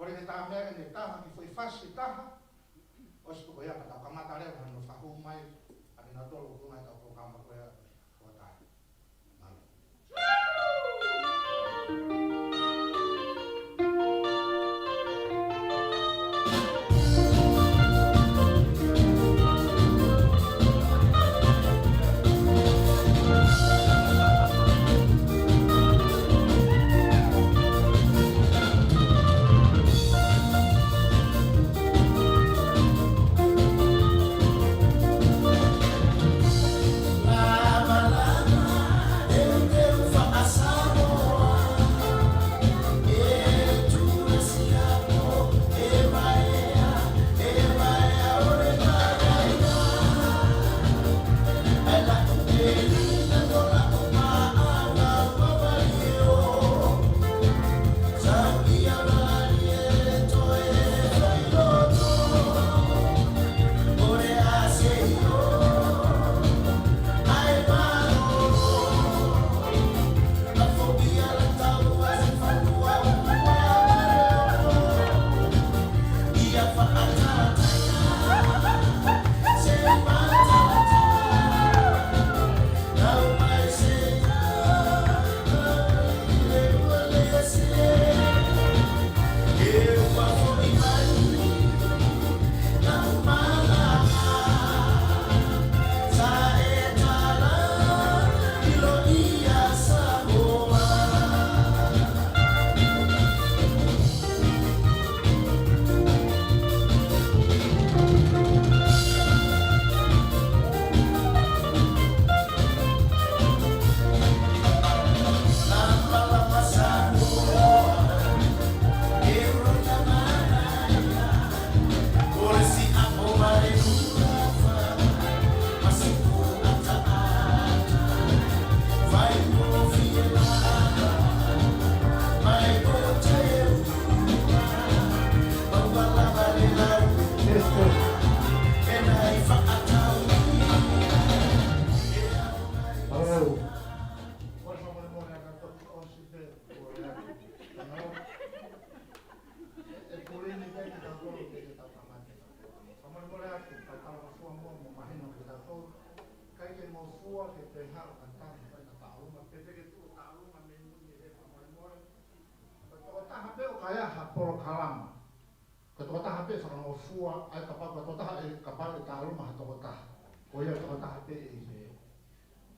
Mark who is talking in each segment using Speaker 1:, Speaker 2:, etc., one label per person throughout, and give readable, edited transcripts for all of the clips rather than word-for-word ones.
Speaker 1: Kore ke tā mea ke taha ki foi fasi taha. O se ko ia ka tau kamata leo hano whahu mai. Ane na tolu kunga i tau programa ko ia. Kua taha.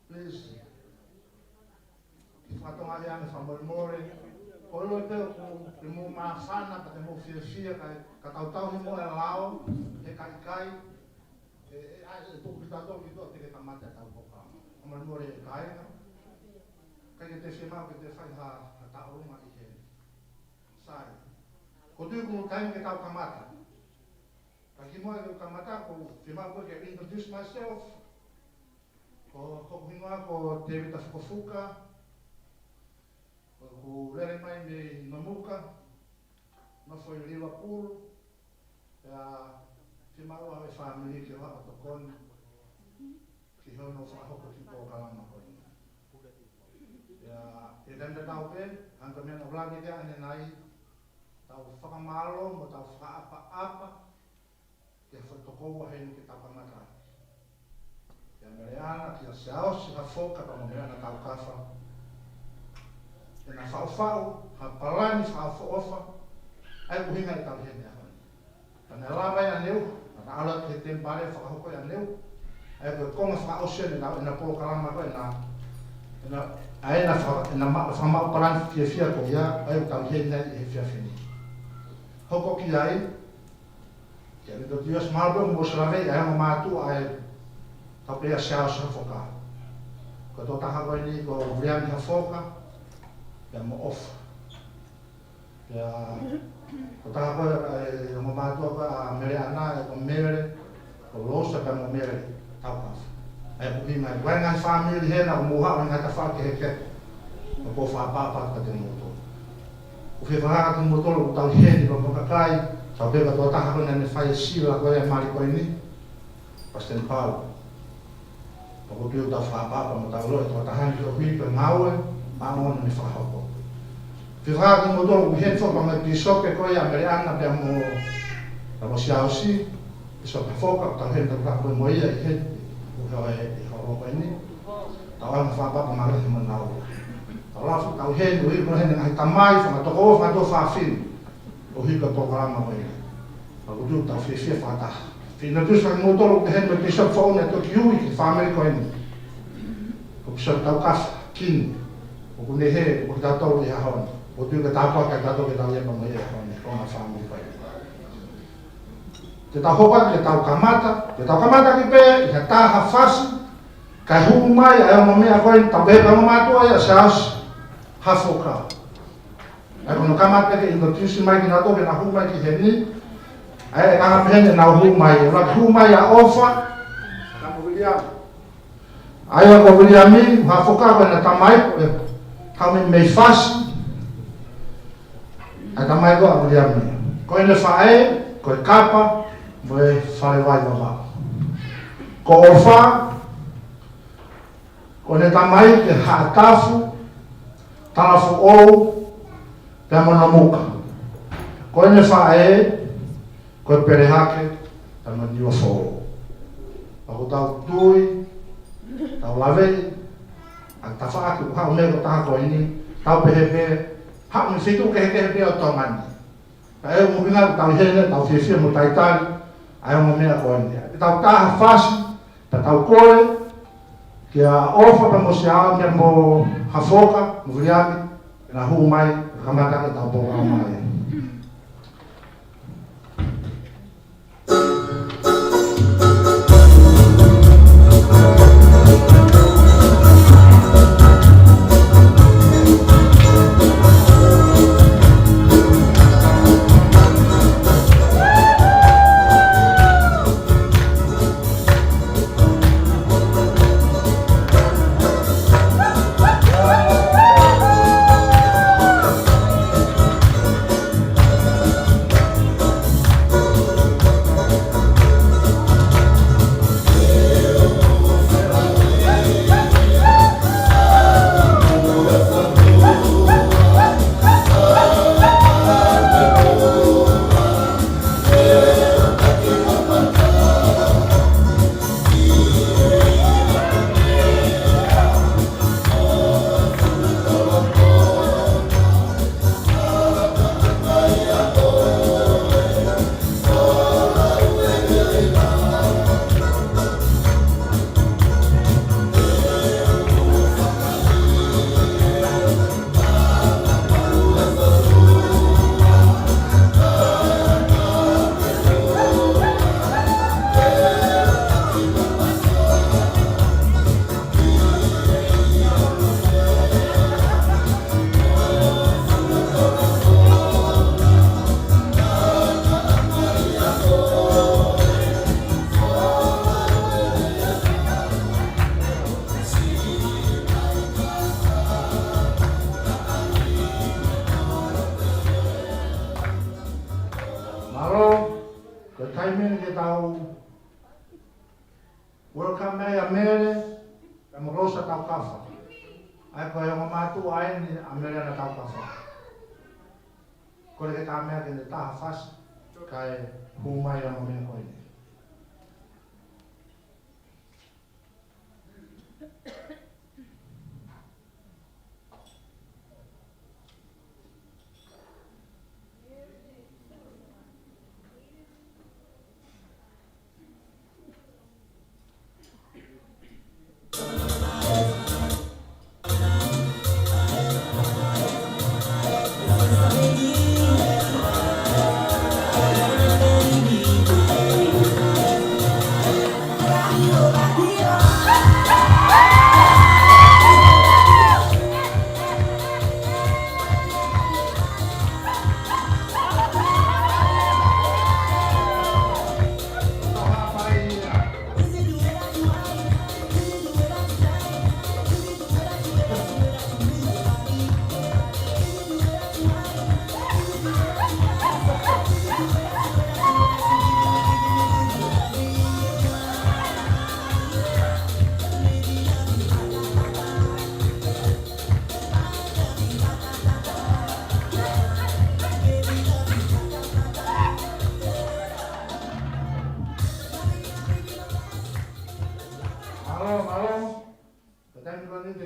Speaker 1: Please. Whatonga ia me whamoremore. Ko ilo te o mo maasana pa te mo fia ka tautau he mo e lao, he kai. E tōku ki tātou ki tō te ke tamata tau poka. Whamoremore e kai. Kai ke te whemau ke te whai ha taurunga i he. Sai. Ko tui kumu taimi ke tau kamata. Ka ki moa ke kamata ko whemau koe ke introduce myself. Ko hokuhingoa ko David Afukafuka. Ko rere mai me Namuka. Nofo i Liverpool. Te maua e whamiri ki waka tokoni. Ki hono whahoko ki tō kalama koni. E renda tau pe, hanga mea na wlangi tea ane nai. Tau whakamalo mo tau whaapa. Ke whatokoua hei ki tau kamata. Ia mereana ki a seaosi ha whoka pa mo mea na tau kafa. E na whaofau, ha palani whaofoofa. Ai kuhinga i tau hene ahoni. Tane lawa ia neu, na ala ke te mpare whakahoko ia neu. Ai koe konga whaosia ni nau, e na pō kalama koe na whamau palani fia ko ia, ai tau hene i he fia whini. Hoko ki ai, ki a rito tios Marlborough mo Slavei, ai mo mātu ai tau prea seaosi ha whoka. Ko tō taha koe ni ko vriami ha whoka, ia mo ofa. Ia ko taha koe mo mātua koe a mere ana e ko mere, ko losa ka mo mere tau kafa. Ai ko hima e koe ngai whamiri hena o muha o ngata whake heke, o ko whapapa ka te moto. Ko whewhaka te motolo ko tau heni ko kakai, tau peka tō taha koe nene whai sila koe e mari koe ni, Pasten Pau. Ko kiu tau whapapa mo tau loe tō tahani ko hui pe ngaue, maongo ni whahoko. Whiwhaka mo tō uhen fo mga pisoke koe Ameriana pia mo siausi so foka tau hen tau kako mo ia i hen uka e horo ni tau ang whapa pa mga mo nau tau lafu tau hen ui mo hen ngai tamai whanga toko o whanga tō whawhin o hika programa mo ia tau udu tau whiwhia whata whina tus whanga mo tō hen mo pisoke fo ne tō kiui ki whamere koe ni o pisoke tau kafa kin o kune he o ki tau tau i hahon o tu ka tapa ka tato ke tau ia pa mo ia o na whamu pai te tau hopa ke tau kamata ki pe i ka taha whasi kai humu mai ai o mamea koe tau behe mamatua ia se as hafoka ai kono kamata ke introduce mai ki nato ke na humu mai ki he ni ai e kanga pehene na humu mai e raki humu mai a ofa ka mo William ai o ko William mi hafoka koe na tamai kau me mei whasi ai tamai koe a William mi koe ne whae koe kapa Moe whare vai wama. Ko ofa, ko ne tamai ke haatafu, talafu ou, te monamuka. Ko ne whae, ko perehake, te maniwa fōu. Ako tau tui, tau lawe, a ta whaake uha o meko taha ko ini, tau pehepe, hau ni whitu ke hekehepe o tongani. Ta eo muhinga tau hene, tau whiwhia mo taitari, ai o mea ko ni e tau taha whasi ta tau koe ki a ofa pa mo se ao mea mo hafoka mo vriaki e na huu mai e kamata e tau poka mai Welcome mai a mere, e mo rosa tau kafa. Ai koe o mamatu ai ni a mere na tau kafa. Kore ke tā mea ke ne taha whasi, kai humai a mo mea koe ni.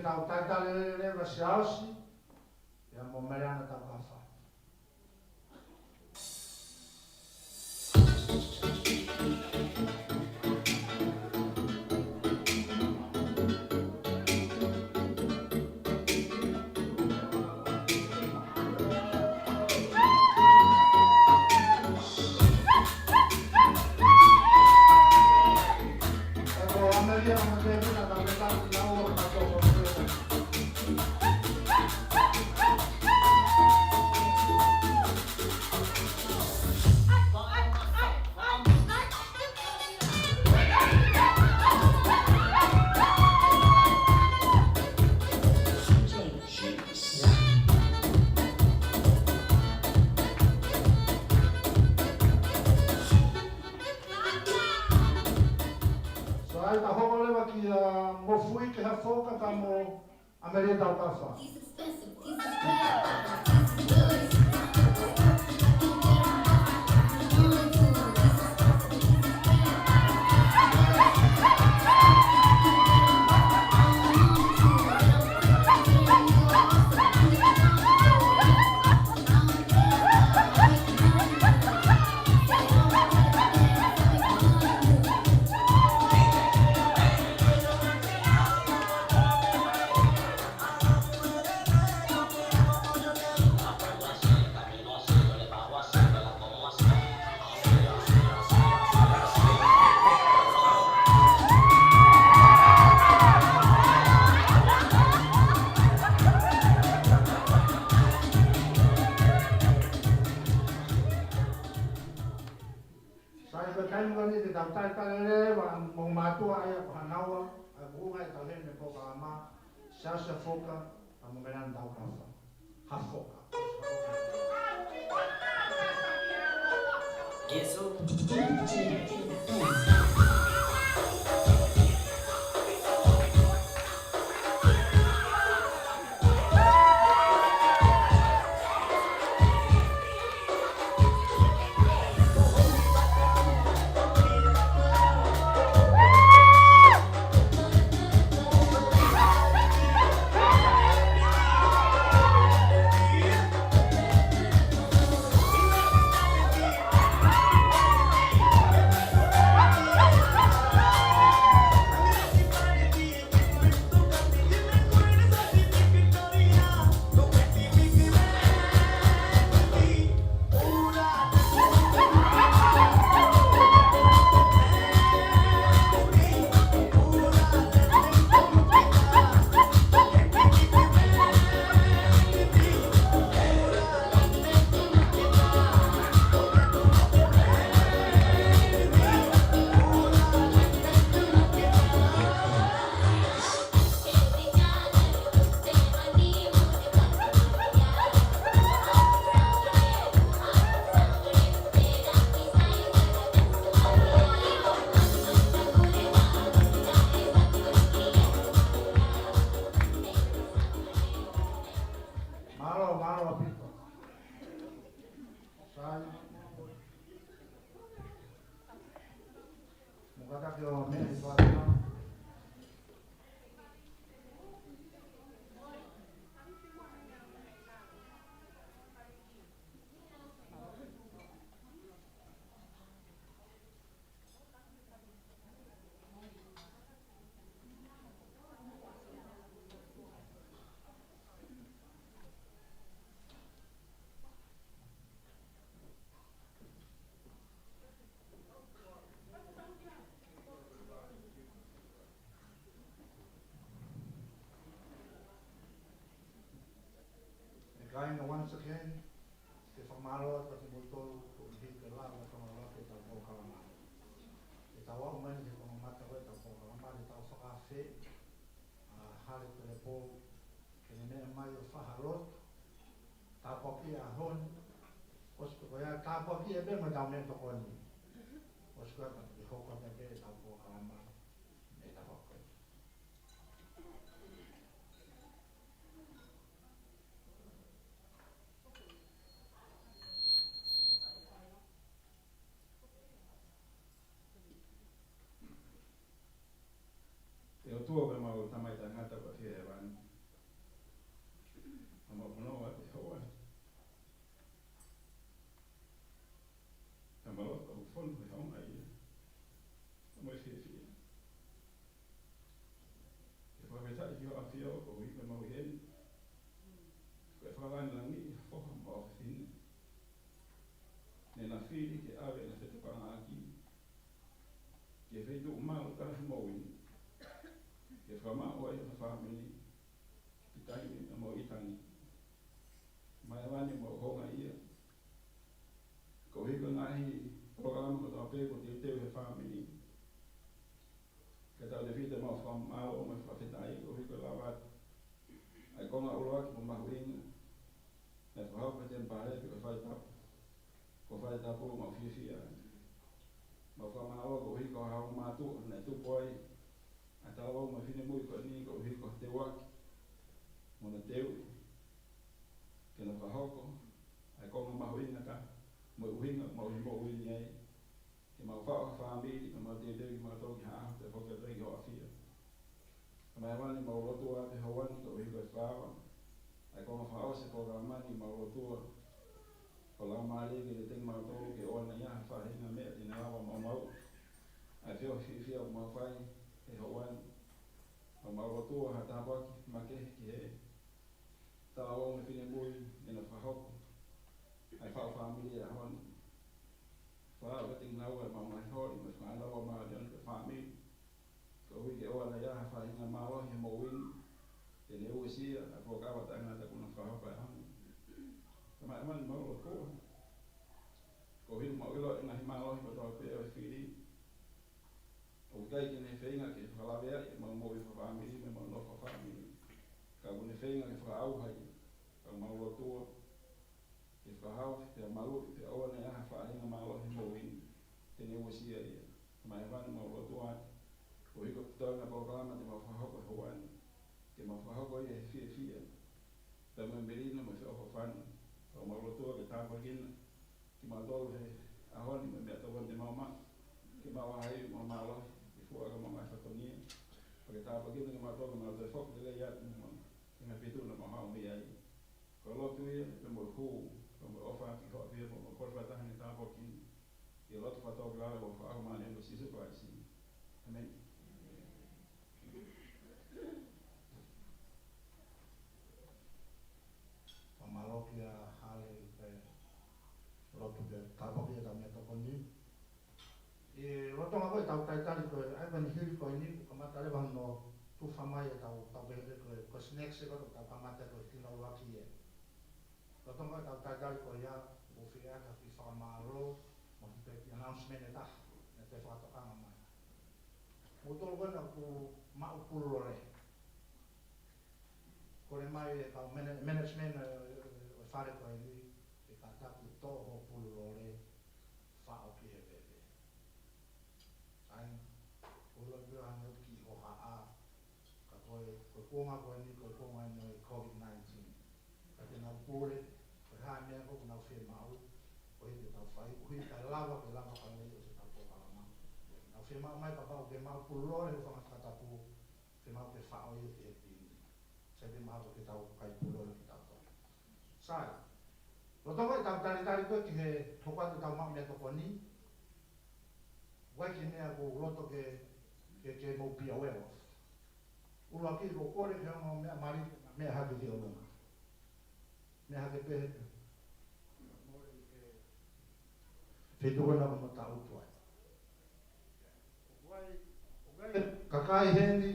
Speaker 1: tau taitale le vasiausi, ia mo meleana tau kafa. Ai ta hoko lewa ki mo fui ke ha foka ka mo Ameria tau kafa. Saya berkain kali di daftar kali mau matu ayah hanawa bunga itu hene poka ama saya foka kamu menan tahu kafa hafoka.
Speaker 2: Eso.
Speaker 1: Malo pito. Sai. Mukata kyo meni suara. Again, once again, te whamaro at pati multolo ko i hite la o whamaro ke tau pōkalama. E tau au mani te whamamata koe tau pōkalama, te tau whakawhi, hale te le pō, ke ne mea mai o whaharot, tā poki a hon, osko koea, tā poki e benga tau mea toko ni. Osko e pati hoko te pe tau pōkalama, e tau koe.
Speaker 3: Te o tua ka mau tamaita ngata ko te wan
Speaker 2: na fili ke ave na fete panga aki ke feitu umau ka fumoi ke fama o e family kitani na mo itani mai wani mo honga ia ko hiko ngahi programa ko tape ko te family ke tau le fite mo fama o me fafitai ko hiko lavat ai konga uloa ki mo mahuinga na fahau pe tempare ko fai tapu mo fifia mo fama o ko hiko hau matu na tu poi atawa mo fine mo ko ni ko hiko te waki mo na teu ke na fahoko ai konga mahuinga ka mo uhinga mo uhinga ai ke mau whao family mo te ki mau toki haa te whoka rei ho afia mai wani mau rotua te hawani ko hiko e whawa ai konga whao se programani mau rotua ko lau maari ke te ting mau tōru ke ona ia whahinga mea tina awa mau ai whio whio mau whai e hawani mau rotua ha tāpaki make ki he tāwa me whine mui e na whahoko ai whao family e hawani whao ka ting nau e mau mai hori me whanau mau leon ke family ko hui ke ona ia whahinga mau he mo wini te ne uisia a whokawa tangata kuna whahoko e hawani mai man mau rotua ko hiu mau ilo ina hi mau hi pato pe o fili o kai ke ne feinga ke whalawea e mau mo i family me mau no family ka bune feinga ke whaau hai ka mau rotua ke whahau te malu te awa ne aha whahinga mau hi mo wini te ne usia ia mai man mau rotua ko hiko tōna programa te mau whahoko hawani ke mau whahoko ia he fia pe me merino me whio whawhani o mau rotua ke tāpagina ki mau tōru he ahoni me mea tōwan te mauma ke mau ahai mau malo ke fuaga mau mai whatonia o ke tāpagina ke mau tōru mau te whok te lei atu ke me pitu na mau hau mi ai ko lotu ia pe mo hū pe mo ofa ki hoa pia mo kore whatahani tāpagina i lotu whatoku lawe o whaau mani ando sisu paisi amen.
Speaker 1: Malokia hale pe lotu pe tāpaki ta me toko ni e loto nga koe tau taitari koe ai wani hiri koe ni ko kamata le wano tu whamai e tau behele koe snacks e koe tau kamata koe tina uaki e loto nga koe tau taitari koe ia o whia ka ki whakamaro mo hi pe announcement e taha e te whakatokanga mai mo tolo koe na ku mau pulore kore mai e kau management o whare koe ni e ka taku toho pulore whao ki he bebe. Ai, ulo pio hanga ki ho haa ka koe kuonga koe ni koe kuonga ni o COVID-19 ka te nau pule koe haa mea koe nau whi mau koe te tau whai hui kai lava ke lava ka nei o se tau koe kalama nau whi mau mai ka pao ke mau pulore o whangataku whi mau ke whao i te he pini se te maha ke tau kai pulore ki tau toa. Sai, roto koe tau tari koe ki he toka te tau mau mea toko ni wai ki mea ko roto ke mau pia weo. Ula ki ko kore ke hongo mea mari mea hake ki olunga. Mea hake pehe. Whituko na mo tau tuai. Kakai hendi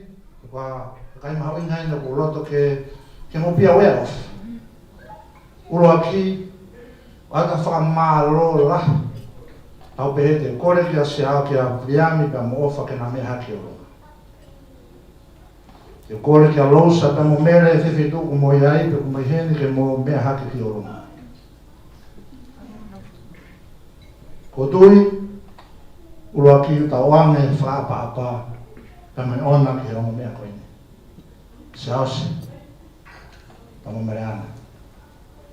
Speaker 1: kai mau ngai na ko roto ke mo pia weo. Ula ki aka whakamalo la tau pehe te kore kia sea kia priami pa mo ofa ke na me hake o longa. Te kore kia lousa pa mo mere e whiwhitu ku mo iai pe ku mo heni ke mo me hake ki o longa. Ko tui uloa ki ta oange whaapa pa mai ona ki o mea koine. Se ause pa mo mere ana.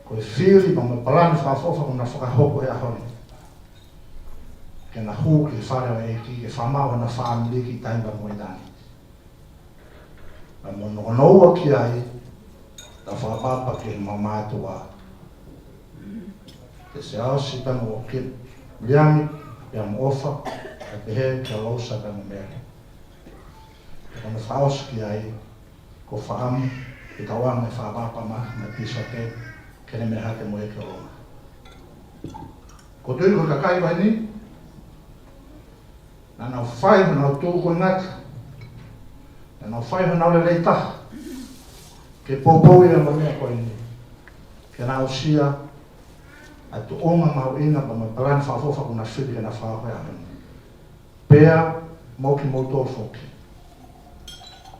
Speaker 1: Ko e whiri pa mo parani whaafofa ku na whakahoko e ahoni. Ke na hu ke whare o eki, ke whamau na whamili ki taimba mo i dani. Na mo noua ki ai, ta whapapa ke mamātua. Ke se ausi pa mo ke liami, pe mo ofa, ke pehe ke lousa pa mo mere. Ke kona whaos ki ai, ko whaamu, ke kawang e whapapa ma, na pisa ke, ke ne me hake mo eke o longa. Ko tui ko kakai ko ni. Na nau whai na nau tū ko ngata. Na nau whai na nau le leita. Ke pōpō ia ma mea ko ni. Ke nau sia. A tu onga mau ina pa ma parani whafofa kuna whiri na whakoe a meni. Pea mauki mauto foki.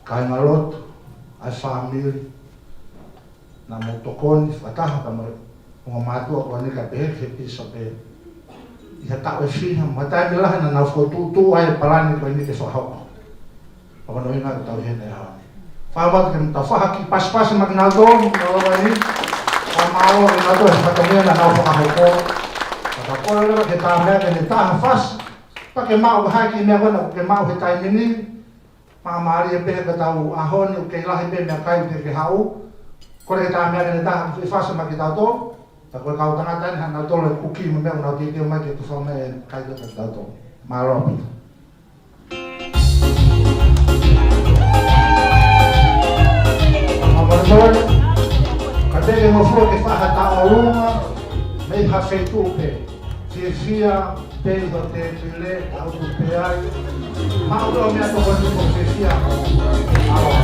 Speaker 1: Kai ngalot, ai whamiri. Na motokoni, whataha pa ma mga mātua ko anika pehe ke pisa pe. Iha tau e whiha, matai me laha na nau whotūtū ai parani ko inike whahoko. Papa no inga tau hene hao. Whamata ke mta whahaki paspasi maki nau tōnu, na wawa ni. Whamao e nau tō e whakamea na nau whakahoko. Whakakore lewa ke tāmea ke ne tāha whas. Pa ke mau haki mea wana ke mau he taimini. Maa maari e pehe ka tau ahoni o ke lahi pe mea kai ke hau. Kore ke tāmea ke ne tāha e whasa maki tau tō. Ta koe kau tangata ni hana tolo e kuki mo mea unau tēteo mai ke tu whame e kai te tau tō. Māroa pita. Mamaritoe, ka teke ngofua ke whaha tau aunga, mei ha whetu pe. Whia pe i ho te pile, au tu pe ai. Māuroa mea tō wani ko whia. Aroa.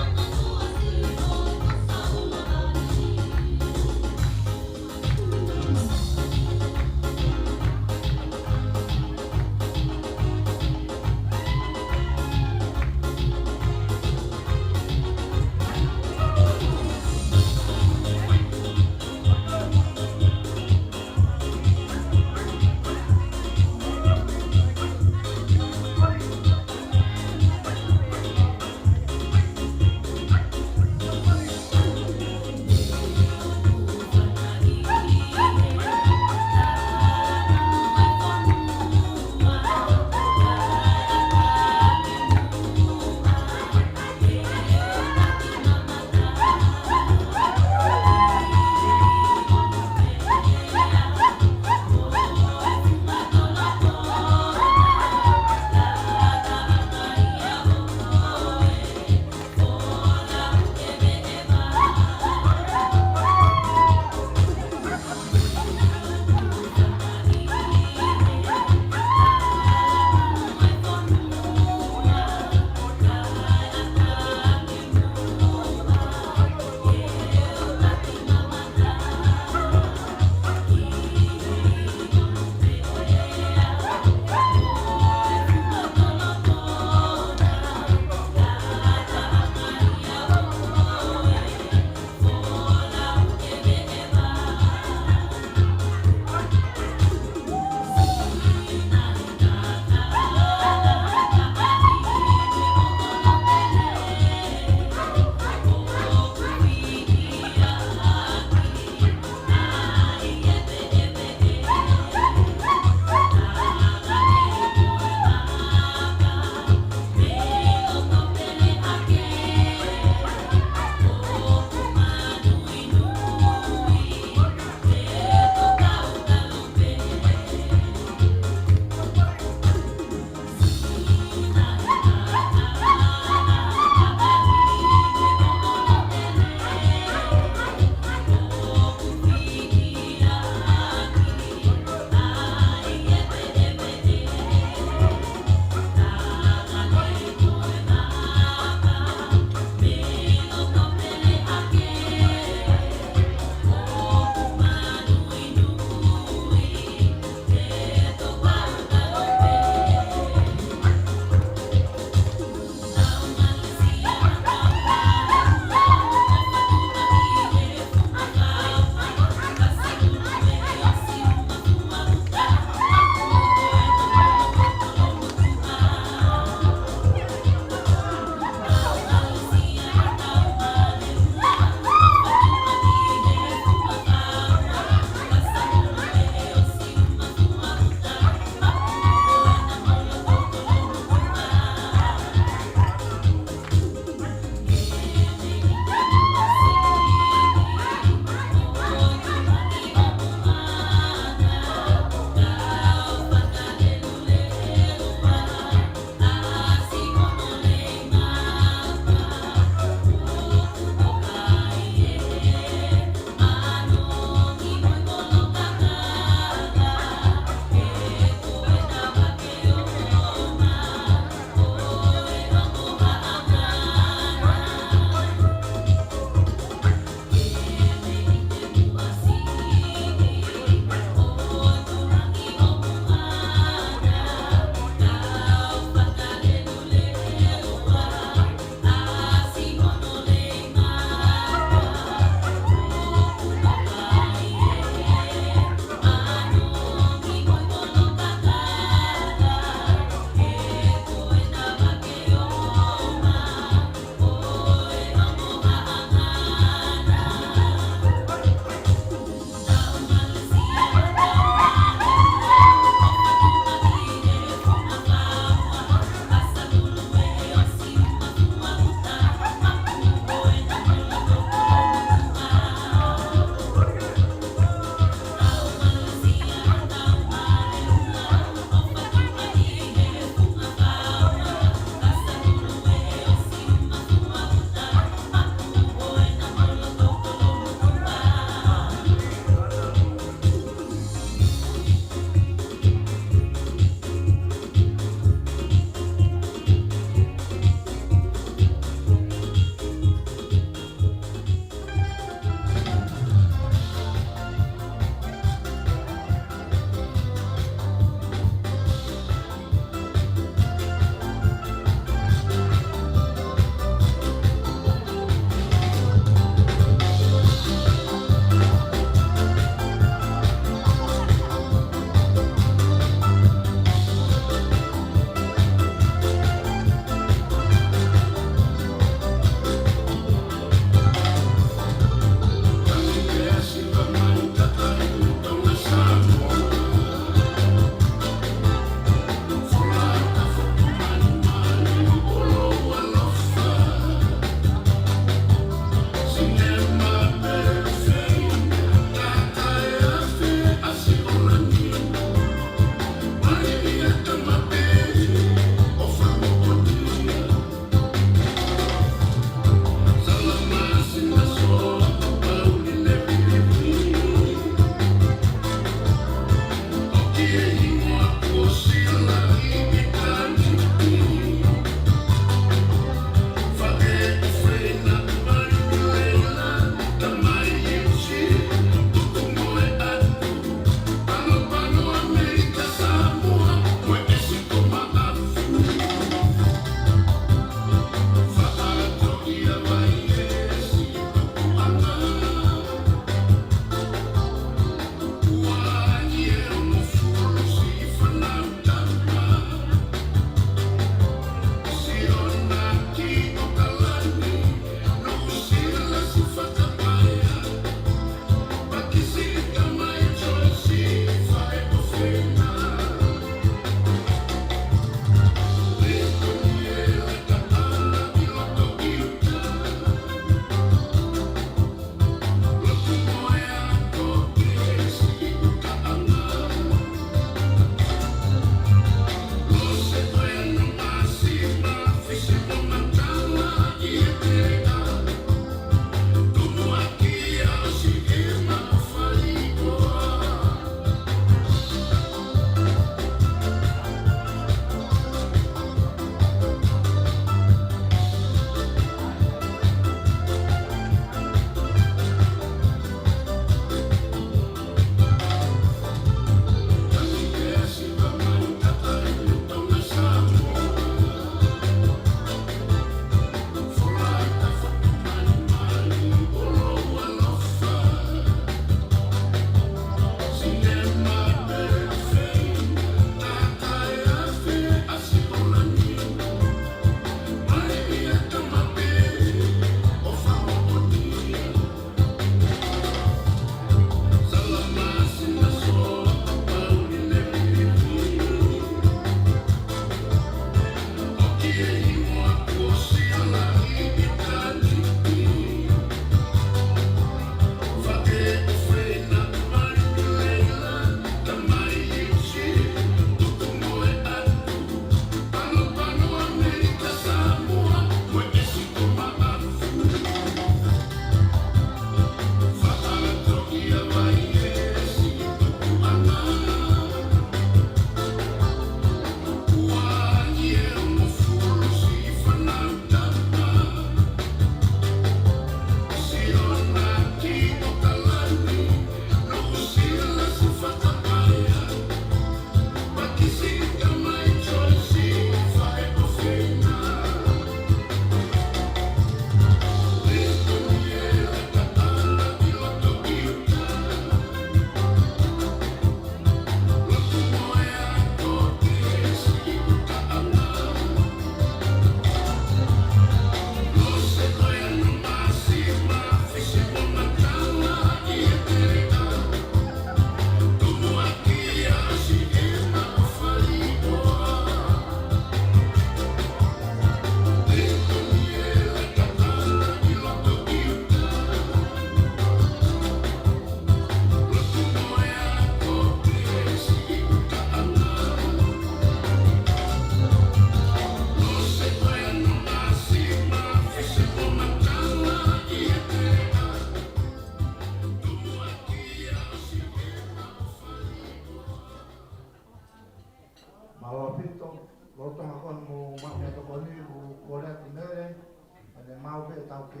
Speaker 1: mau be tau ke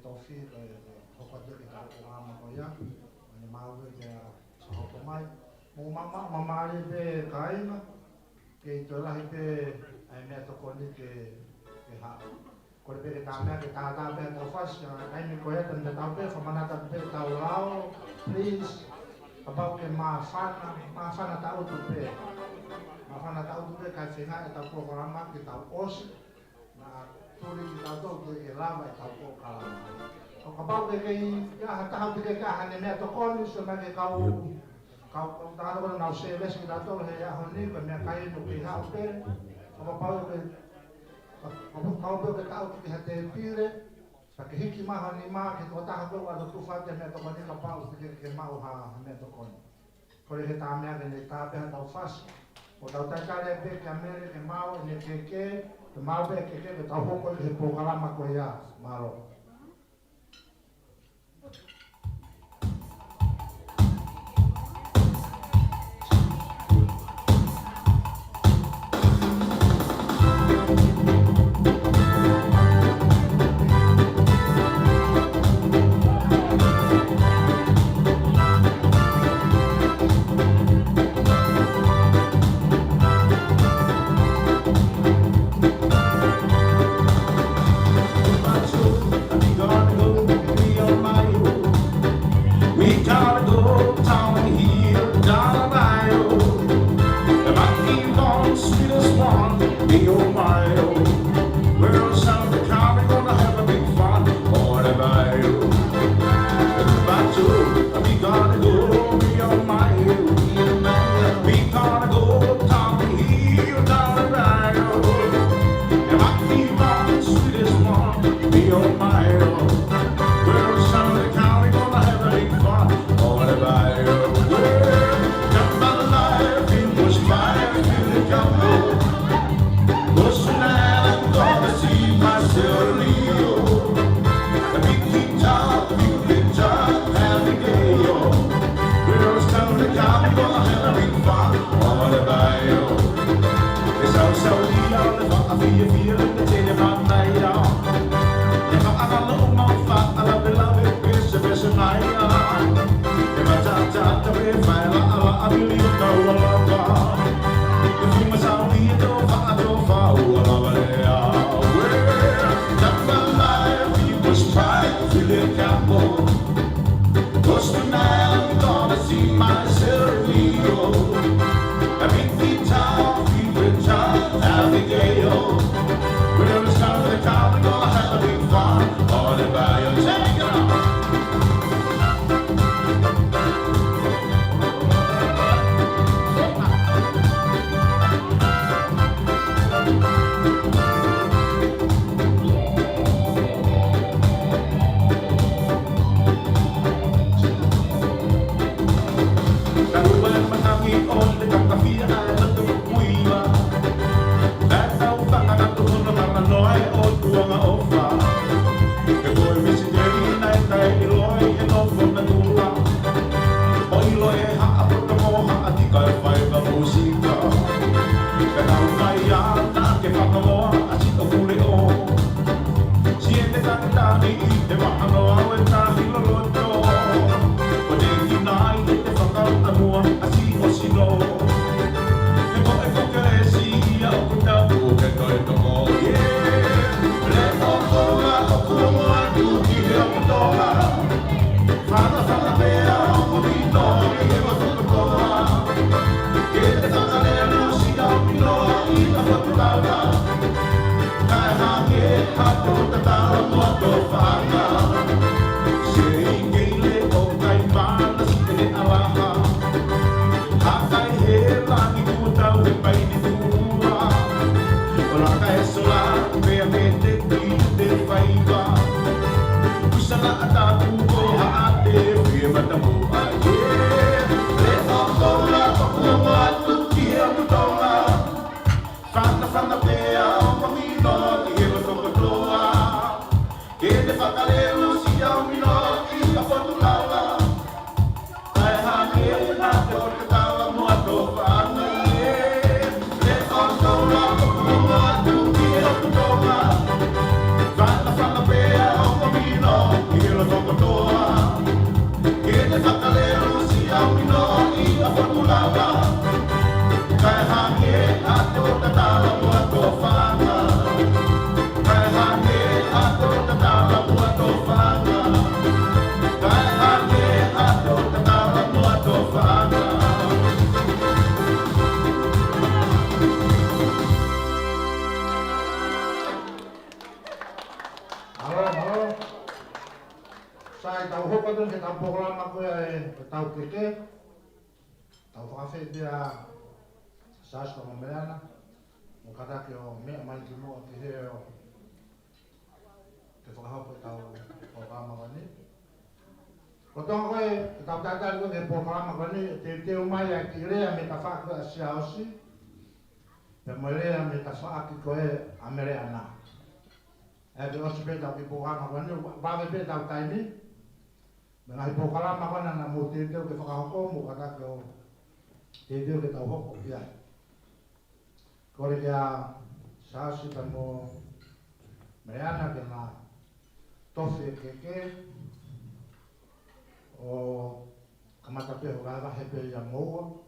Speaker 1: tofi ke hokate ke tau ama ko ya ne mau be ke hoko mai mo mama be kainga ke to la be ai me to koni ke ha ko be ta me ke ta be to fas ai me ko ya tan ta be fa mana ta be tau lao please about ke ma fana ta o tu be ma fana ta o tu be ka fina ta programa ke ta os na tuli ki tau tau ke lava e tau ko kala. O ka pau ke ya hata ke ka hane me to koni so me kau ta no na se ves ki tau he ya honi ko me kai no ke ha pe. O ka pau ke tau ke hate pire sa ke hiki ma hani ma ke to ta ko wa tu fa te me to koni ka pau ke ma o ha me to koni. Ko le ta me ke ta pe tau fas. O tau ta kare pe ke amere ke mau ne ke te mau be ke tau hoko he programa ko ia malo.
Speaker 3: Toma
Speaker 1: hoko don ke tau programa ko e tau keke. Tau whakawhi pia sāska mo meana. Mo kata ke o mea mai ki mua ki he o te whakahopo tau programa ko ni. Ko tonga koe tau tātari ko ke programa ko ni te umai a ki rea me ka whaka a siaosi. Pe mo rea me ka whaka koe a mere ana. E ke osi pe tau ki programa ko ni, wawe pe tau taimi. Me ngai programa ko na mo te ke whakahoko mo kata ke o te ke tau hoko pia. Kore kia sāsi ka mo meana ke na tofe keke o kamata pe ho rava hepe ia moa.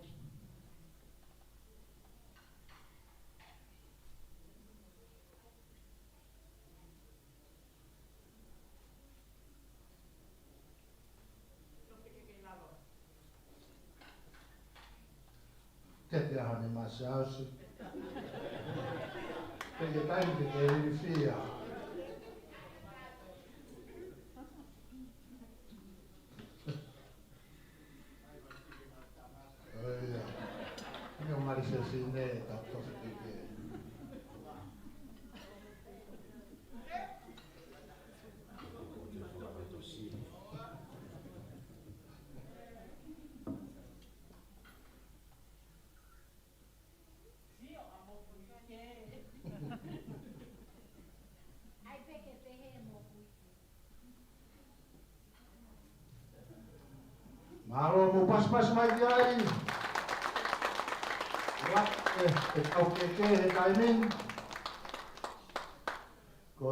Speaker 1: Te te ahani ma sāsi. Te ke taimi te te rifia. Oia. Mio marise sine ta tofe keke. Maro mo pas mai ai. Wak e tau keke he taimin. Ko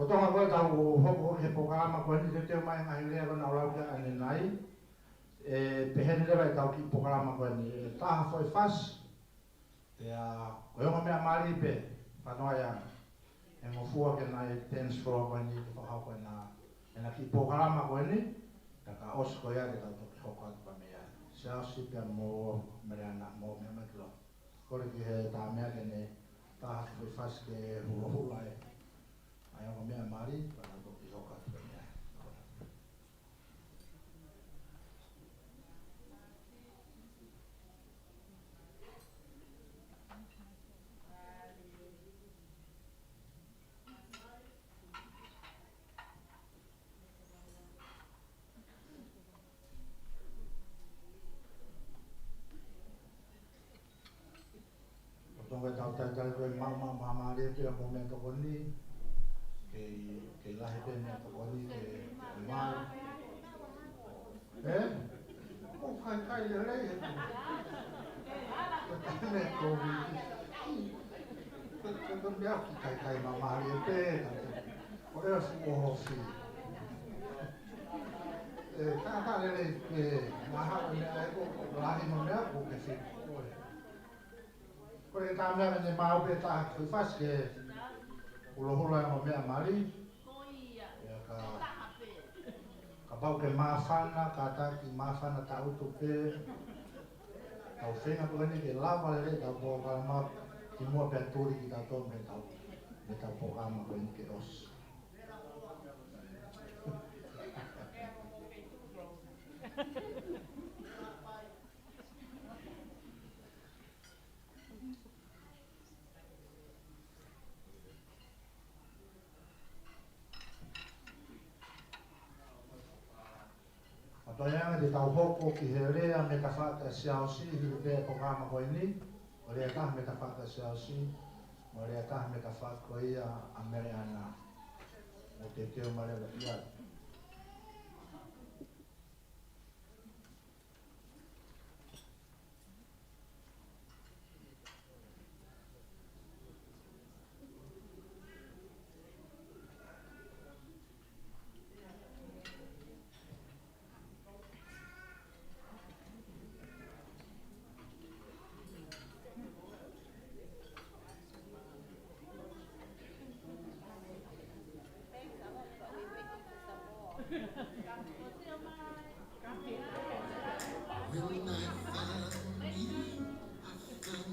Speaker 1: tonga koe tau hoko he programa ko ni te teo mai ngahi lea kona o lau kia ane nai. Pehene lewa e tau ki programa ko ni. Taha foi fas. Koe onga mea mari pe. Panoa ya. E ngofua ke nai dance floor ko ni. Te whakau ko na. E na ki programa ko ni. Taka os ko ya ke tau toki hoko atu pa mea. Siasi pia mo mereana mo mea metlo. Kore ki he tā mea ke ne taha foi fas ke hula hula e. Ai onga mea mari. Pa tau toki hoko atu pa mea. Tonga tau tātai koe mama rea pia mo mea toko ni. Ke lahi pe mea toko ni ke mai. O kai le rei he tu. Ka me kovi. Ka mea ki kai mama rea pe. O rea fu o hofi. Ka le rei ke maha mea eko lahi mo mea ko ke fi. Kore ka mea ne mau pe taha ki whas ke ulohula e mo mea mari. Ka bau ke mawhana, ka taki mawhana ta utu pe. Tau whenga puani ke lawa le re tau po kalama ki mua pe aturi ki tau me tau po kama puani ke os. Paianga te tau hoko ki he rea me ka whaka siaosi hi rea programa koe ni. O rea taha me ka whaka siaosi. O rea taha me ka whaka koe ia a mere ana. O te teo marewa ia.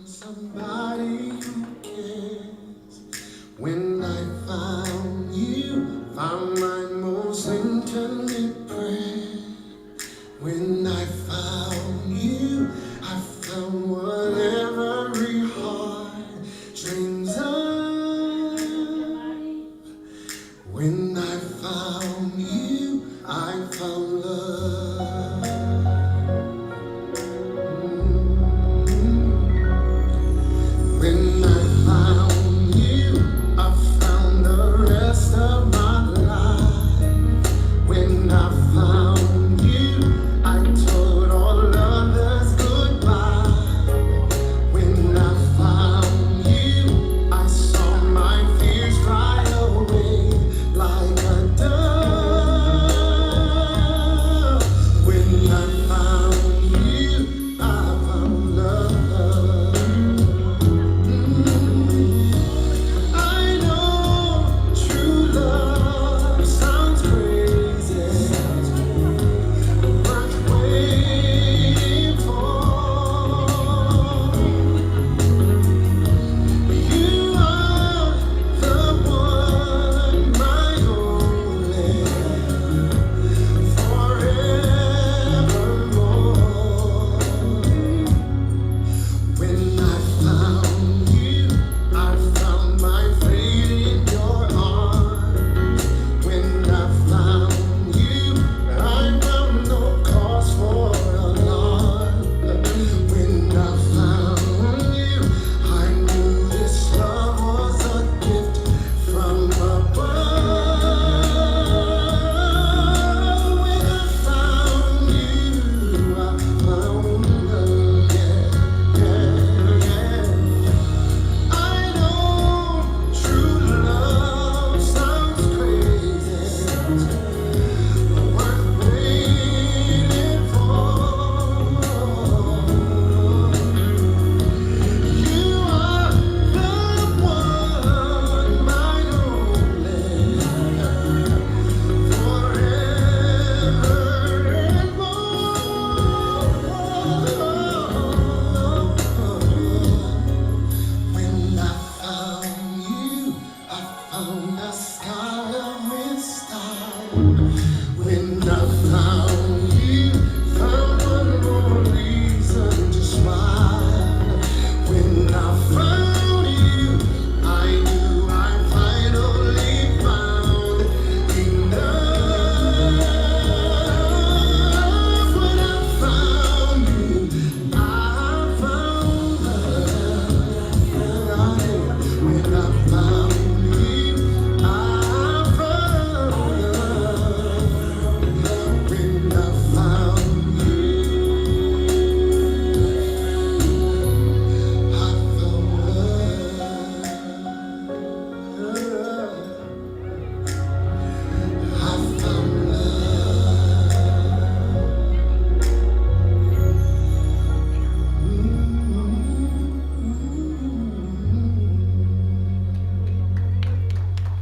Speaker 3: Somebody who cares. When I found you, found my most intimate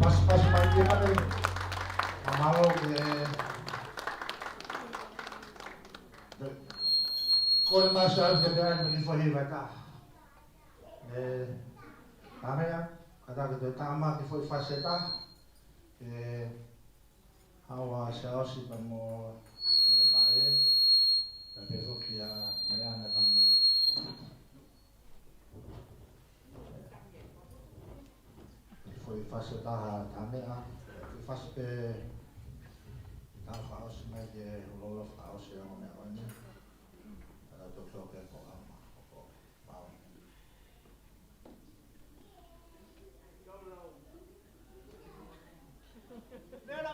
Speaker 1: pas pagi pada mau ke kau masal ke dalam menifah mereka. Kami ya kata kita tamak ke faseta ke hawa seosi kamu fae dan besok dia mana kamu foi faseta kami ya faspe tahu haus mai ke lolof haus yang mana ada dokter ke kau mau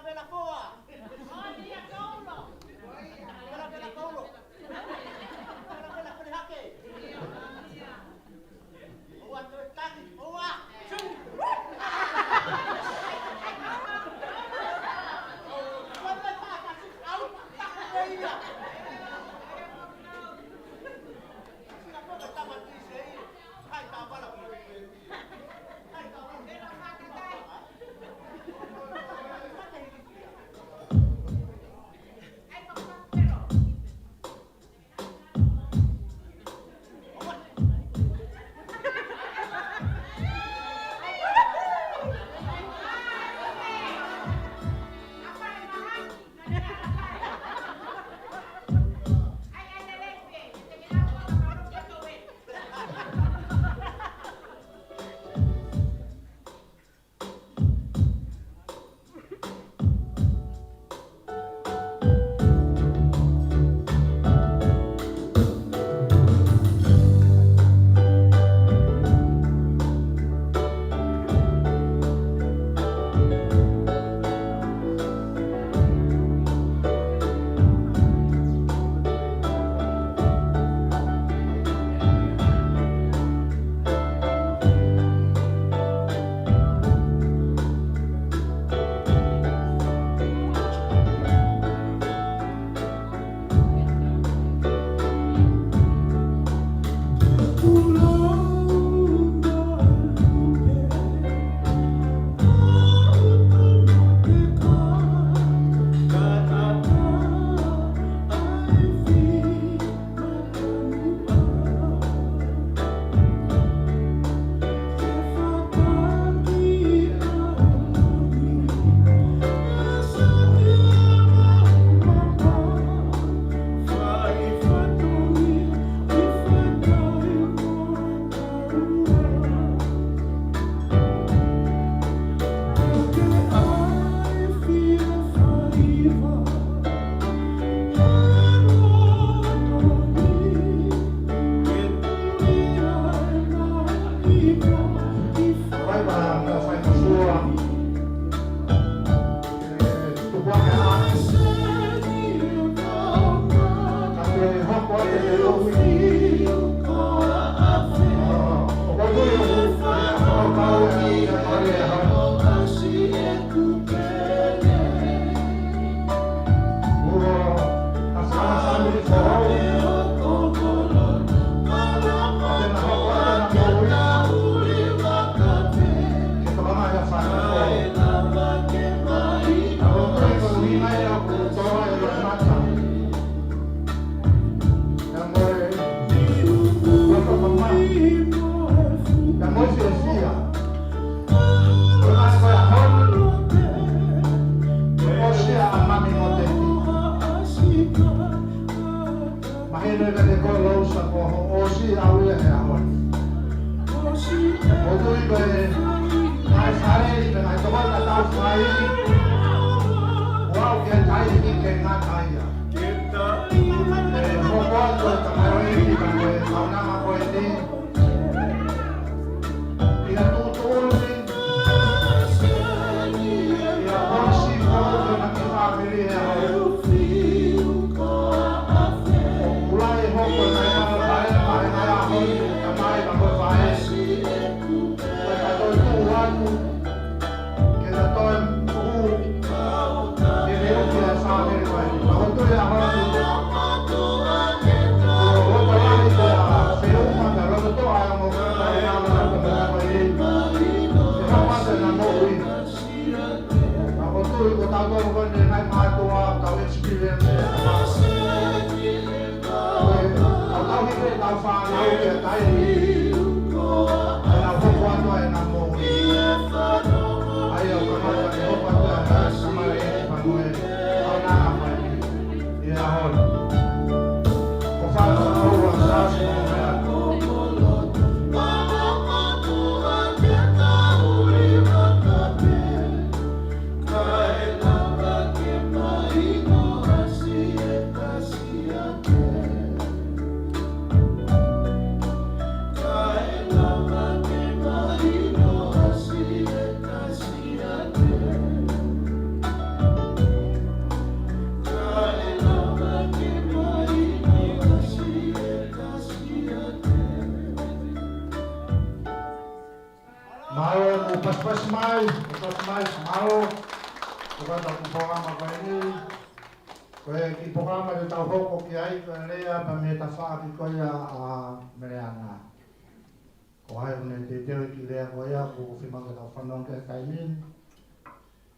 Speaker 4: Bela koa. Dia kaulo. Bela kaulo. Bela hake. Oa tani. Oa.
Speaker 1: tātou koe ne ngai mātua tau experience e tau hike tau whanau e tairi e nā hoko atua e nā mōi ai au kamata e hoko atua e nā samare e whanau e au nā hawhai e nā hoi ko whanau aua sāsi mō mea pas mai, mau, bukan tak programa kau ini, kau ki programa de tau hoko ki ai kau lea pa me ta fa ki kau ya meriana, kau hai ne te te ki lea kau ya kau firman tau fanong ke kaimin,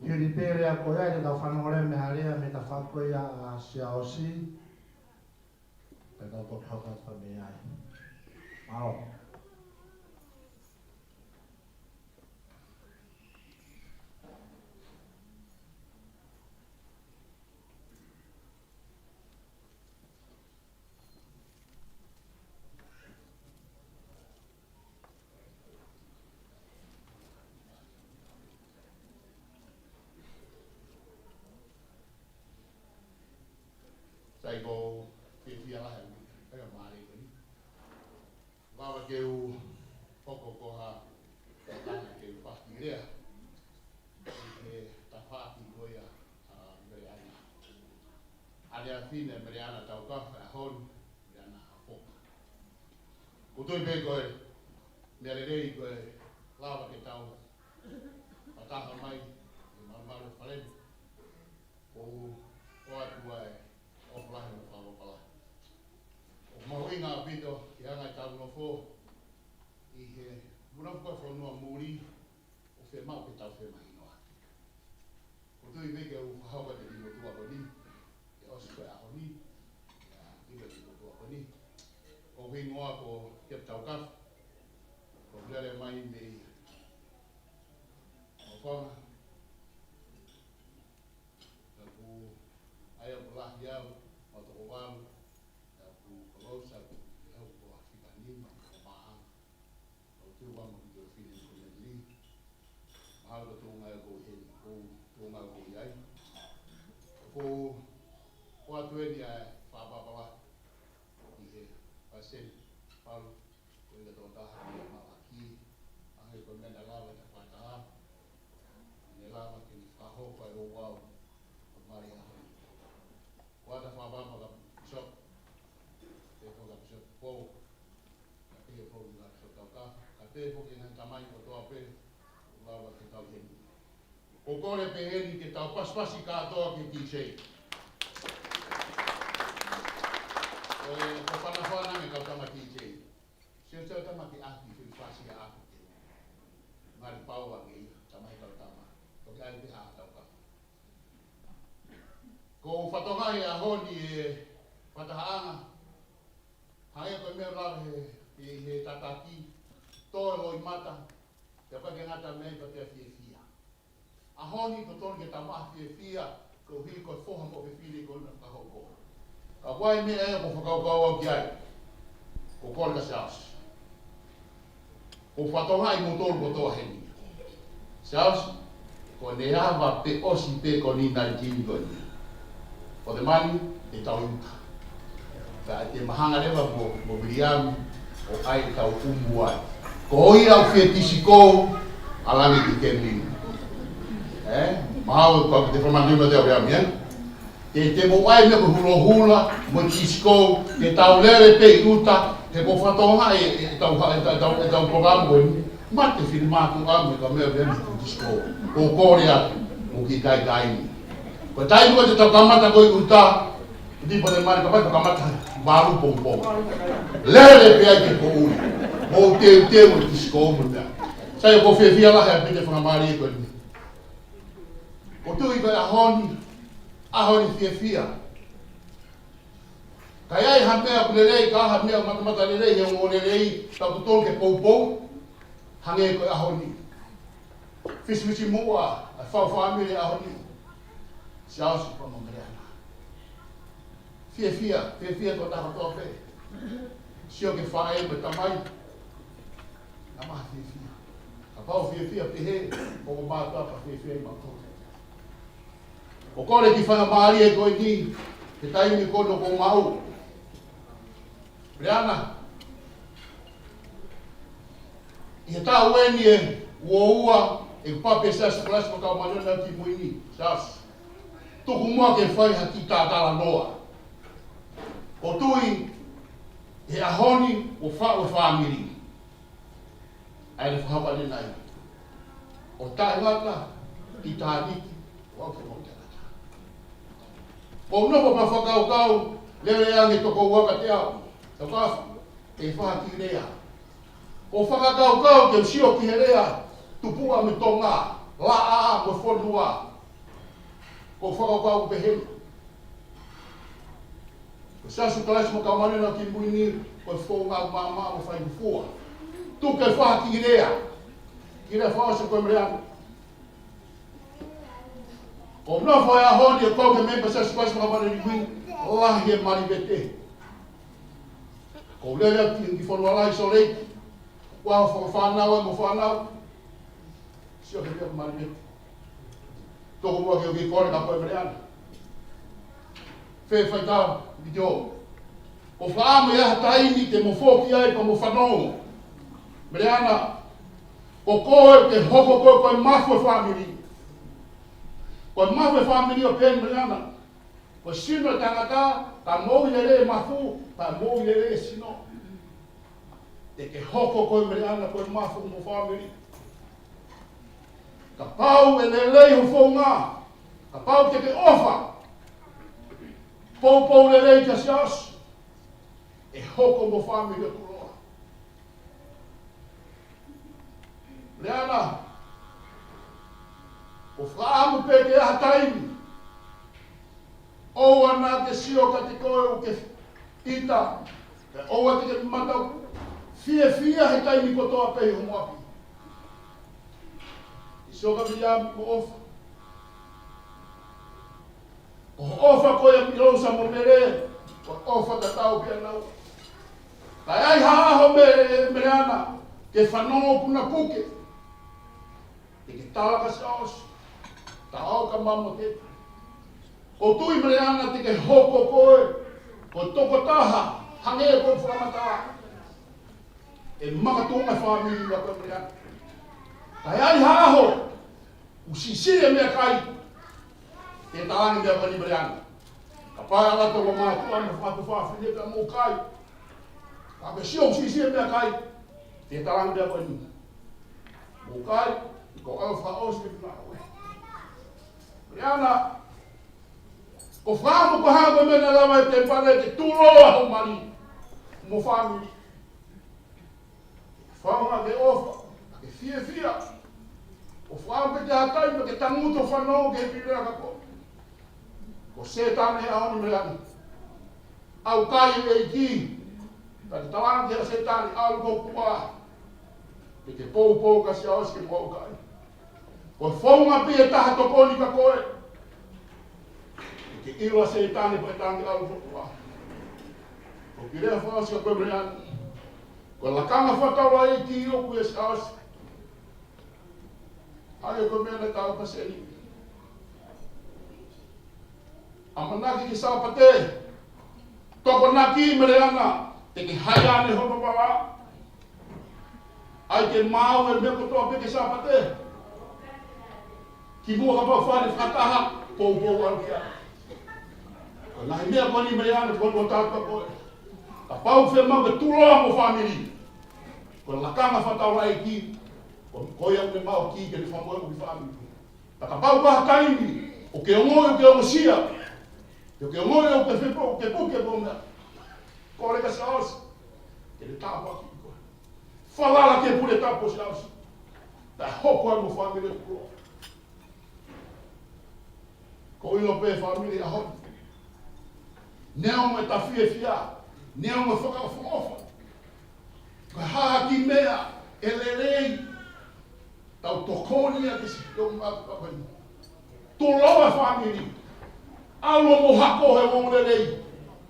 Speaker 1: hiri te lea kau ya tau fanong le me halea me ta fa kau ya siaosi, pe tau tot hoko pa me ai, mau.
Speaker 5: Sai ko fia la hen e ka mari ni wa ke u poko ko ha ta ke pa ire e ta fa ki go ya Mariana alia fine Mariana ta ka hon Mariana po ko to be ko me le dei ko la ke ta ta ha mai ma fale ko tua offline pala. Mo inga video ya nga ta no fo I he muna ko fo no muri o fe mau ke ta fe mai no. Ko tu I ke u ha ba de no tu ba ni. Ya o se a ni. Ya I be no tu ba ni. O vi no ko ke ta ka. Ko le mai me. O fa ayo belah jauh atau uang aku kalau satu jauh buah fikani mahal kalau tu uang untuk fikir sendiri mahal betul ngai aku ini aku ngai aku jai aku waktu ini apa ini pasien kalau kau tidak tahu dah malaki angin komen dalam ada patah ini lama kini kau kau wow kemarin wata faba maga shop te ko ga shop po ke po ga shop ka te po ke nan tamai ko to ape la wa ke ta hen o ko le pe heli ke ta pas ka to ke ki sei ko pana fana me ka ta ma ki sei se se ta ma ki a ki se pasi a ki mal pau wa ngi tamai ka ta ma ko ga ni ha ta ka ko whatongai a honi e whatahaanga. Hae koe mea rau he tataki, toe hoi mata, te whake ngata mei pa te fia. A honi ko tonu ke tamaha fia, ko hi koe whoha mo he whiri ko na whakauko. Ka wai mea e ko whakaukau au ki ai, ko kore ka seas. Ko whatongai mo tonu ko toa heni. Seas, ko ne hawa pe osi pe ko ni nari tini koe ni. O te mani, e tau iuka. Ka te mahanga rewa mo Miriam o ai tau umu ai. Ko hoi au whia tisi kou, alangi ki kemlini. Mahau kwa te whamandima te aweami, te mo ai me ko hula mo tisi kou, te tau lere pe I uta, te ko whatonga e tau programa koe ni. Ma te whirimātu ame ka mea vemi ki tisi kou. Ko kore atu, mo ki tai taini. Ko tai ko te tau kamata ko I uta, di pa te mani ka pai ka kamata baru pompom. Lere pe ai ke ko uri. Mo te mo tisi kou mo te. Sai ko fia la ha pite whangamari ko ni. O tui kai ahoni fia. Kai ai ha mea kulelei, ka ha mea matamata lelei, he o lelei, tau tutol ke pou, hange kai ahoni. Fisi mua, a whawhamire ahoni. Si ausi pa mamreana. Fia ko taha tope. Sio ke whae me tamai. Na maha fia. Ka pau fia pehe, o mātua pa fia i makote. O kore ki whanga maari e koe ni, te taimi kono ko mau. Breana, i he tā ueni e ua e pape sa sikulas mo kau manona ki muini. Sas. Tuku mua ke whai haki tā tala noa. O tui, he ahoni o whaamiri. Ai le whahapa le nai. O tā ngata, i tā niki, o ke mo te ngata. O nopo pa whakau lewe ange toko uaka te au. Tau kafu, e whahaki rea. O whakakau ke usio ki he rea, tupua me tonga, laa mo whonua. Ko whakakau pehe. Ko sasu kalasi mo kamanena ki muini, ko whonga mama mo whai fua. Tu ke whahaki rea. Ki rea whaose koe mreana. O no whai ahoni e kau ke mempa sasu kalasi mo kamanena ki muini, lahi e maribete. Ko lele ki whanua lai so reiki. Wao whanau e mo whanau. Sio ke mea maribete. Toko mua ke o ki kore ka koe mreana. Whai tau, video. O whaamu e aha taini te mo whoki ai pa mo whanau. Mreana, o koe ke hoko koe mafo family. Koe mafo family o pen mreana. Ko sino e tangata, ka mou lere mafu, ka mou lere sino. Te ke hoko koe mreana koe mafo mo family. Ka pau e lelei ho whaunga. Ka pau ke ofa. Pou lelei ka sias. E hoko mo family o tuloa. Mreana, o whaamu pe ke aha taimi. Oua nā te sio ka te koe o ke ita. Oua te ke matau. Fia he taimi kotoa pehi ho moapi. I sio ka miliami ko ofa. O ofa koe a milosa mo mere. O ofa ka tau pia nau. Kai ai haaho mereana. Ke whanongo puna puke. Te ke tālaka saos. Tāo ka mamo te. O tui mreana te ke hoko koe, o toko taha, hange koe whakamata. E makatunga whamiri wa koe mreana. Kai ai haho, usisire mea kai, te taangi mea koe ni mreana. Ka pai alato wa mātua me whatu whawhineka mō kai. Ka ke sio usisire mea kai, te taangi mea koe ni. Mō kai, ko au whaos me kuna koe. Mreana, o whaamu ko hanga mena lawa e te pane te turoa ho mani. Mo whaamiri. Whaunga ke ofa, ke fia. O whaamu pe te hatai pa ke tanguto whanau ke he pirea ka ko. Ko setane e ahoni me lani. Au kai e ki. Pa te tawanga ke a setane alu ko kua. Pe te pou ka si aos ke mo kai. Ko whaunga pe e taha tokoni ka koe. Ke iwa se tani pa tangi alu fokua. Ko kirea whaas ka koe mreana. Ko lakanga whatawa e ki io kue saos. Ai ko mena tau paseni. Amanaki ki sao pate. Toko naki mreana. Te ki haiane hono pawa. Ai ke mau e meko toa pe ki sao pate. Ki mua ka pa whare whataha. Pou alu kia. Nā he mea koni mreana kono tātua koe. Ka pau whea mau ke tuloa mo whamiri. Ko lakanga whatau rai ki. Ko koe au me mau ki ke ni whamoe mo ki whamiri. Ka pau waha taimi. O ke ongoe o ke ongosia. O ke ongoe o ke whipo o ke puke po mea. Ko reka saos. Ke le tāpua ki koe. Whalala ke pure tāpua saos. Ta hoko au mo whamiri o tuloa. Ko ilo pe family a hon. Neo me ta fia. Neo me whakaofa. Ka haha ki mea e lerei. Tau tokoni a te sitong apapani. Toloa family. Alo mo hako he mo lerei.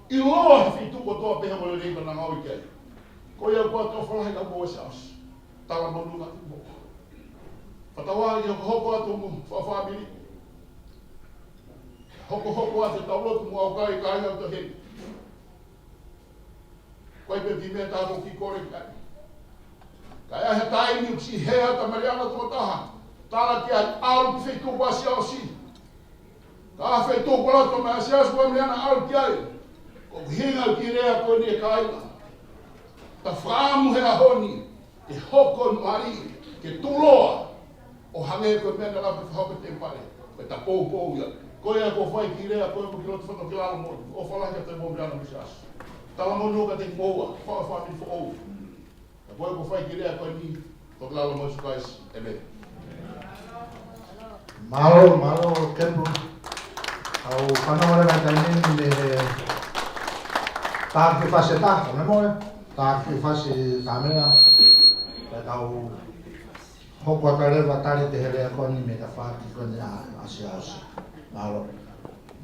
Speaker 5: I loa he fitu ko toa peha mo lerei mana ngau i kei. Ko ia kua toa whalahe ka mo saos. Tala mo nunga tu mo. Patawa i hoko atu mo family. Hoko atu taulotu mo au kai kai au to hei. Koe pe ki mea tāko ki kore kai. Kai ahe tai ni uksi hea ta mariana tō taha. Tāna ki ai alu ki whaitu kwa si au si. Ka a whaitu kwa lato mea si asu kwa mariana alu ki ai. Ko hinga ki rea koe ni e kaina. Ta whaamu hea honi. Te hoko mari. Ke tuloa. O hange koe mea na lape whahope te pare. Koe ta pou ia. Koe a ko whai ki rea koe mo ki lotu whano ki lalo mo. O whalahi a te mo mariana mi si asu. Tala mo nuka te moa. Whaafami fo ou. Koe ko whai ki rea koe ni. Tō ki lalo mo su kais. Amen.
Speaker 1: Malo, kempu. Au whanawara mai taineni me tāki whase tāka, me moe. Tāki whase kamera. Ka tau hoko ata rewa tari te herea koni me ka whaki koni a asi ausi. Malo.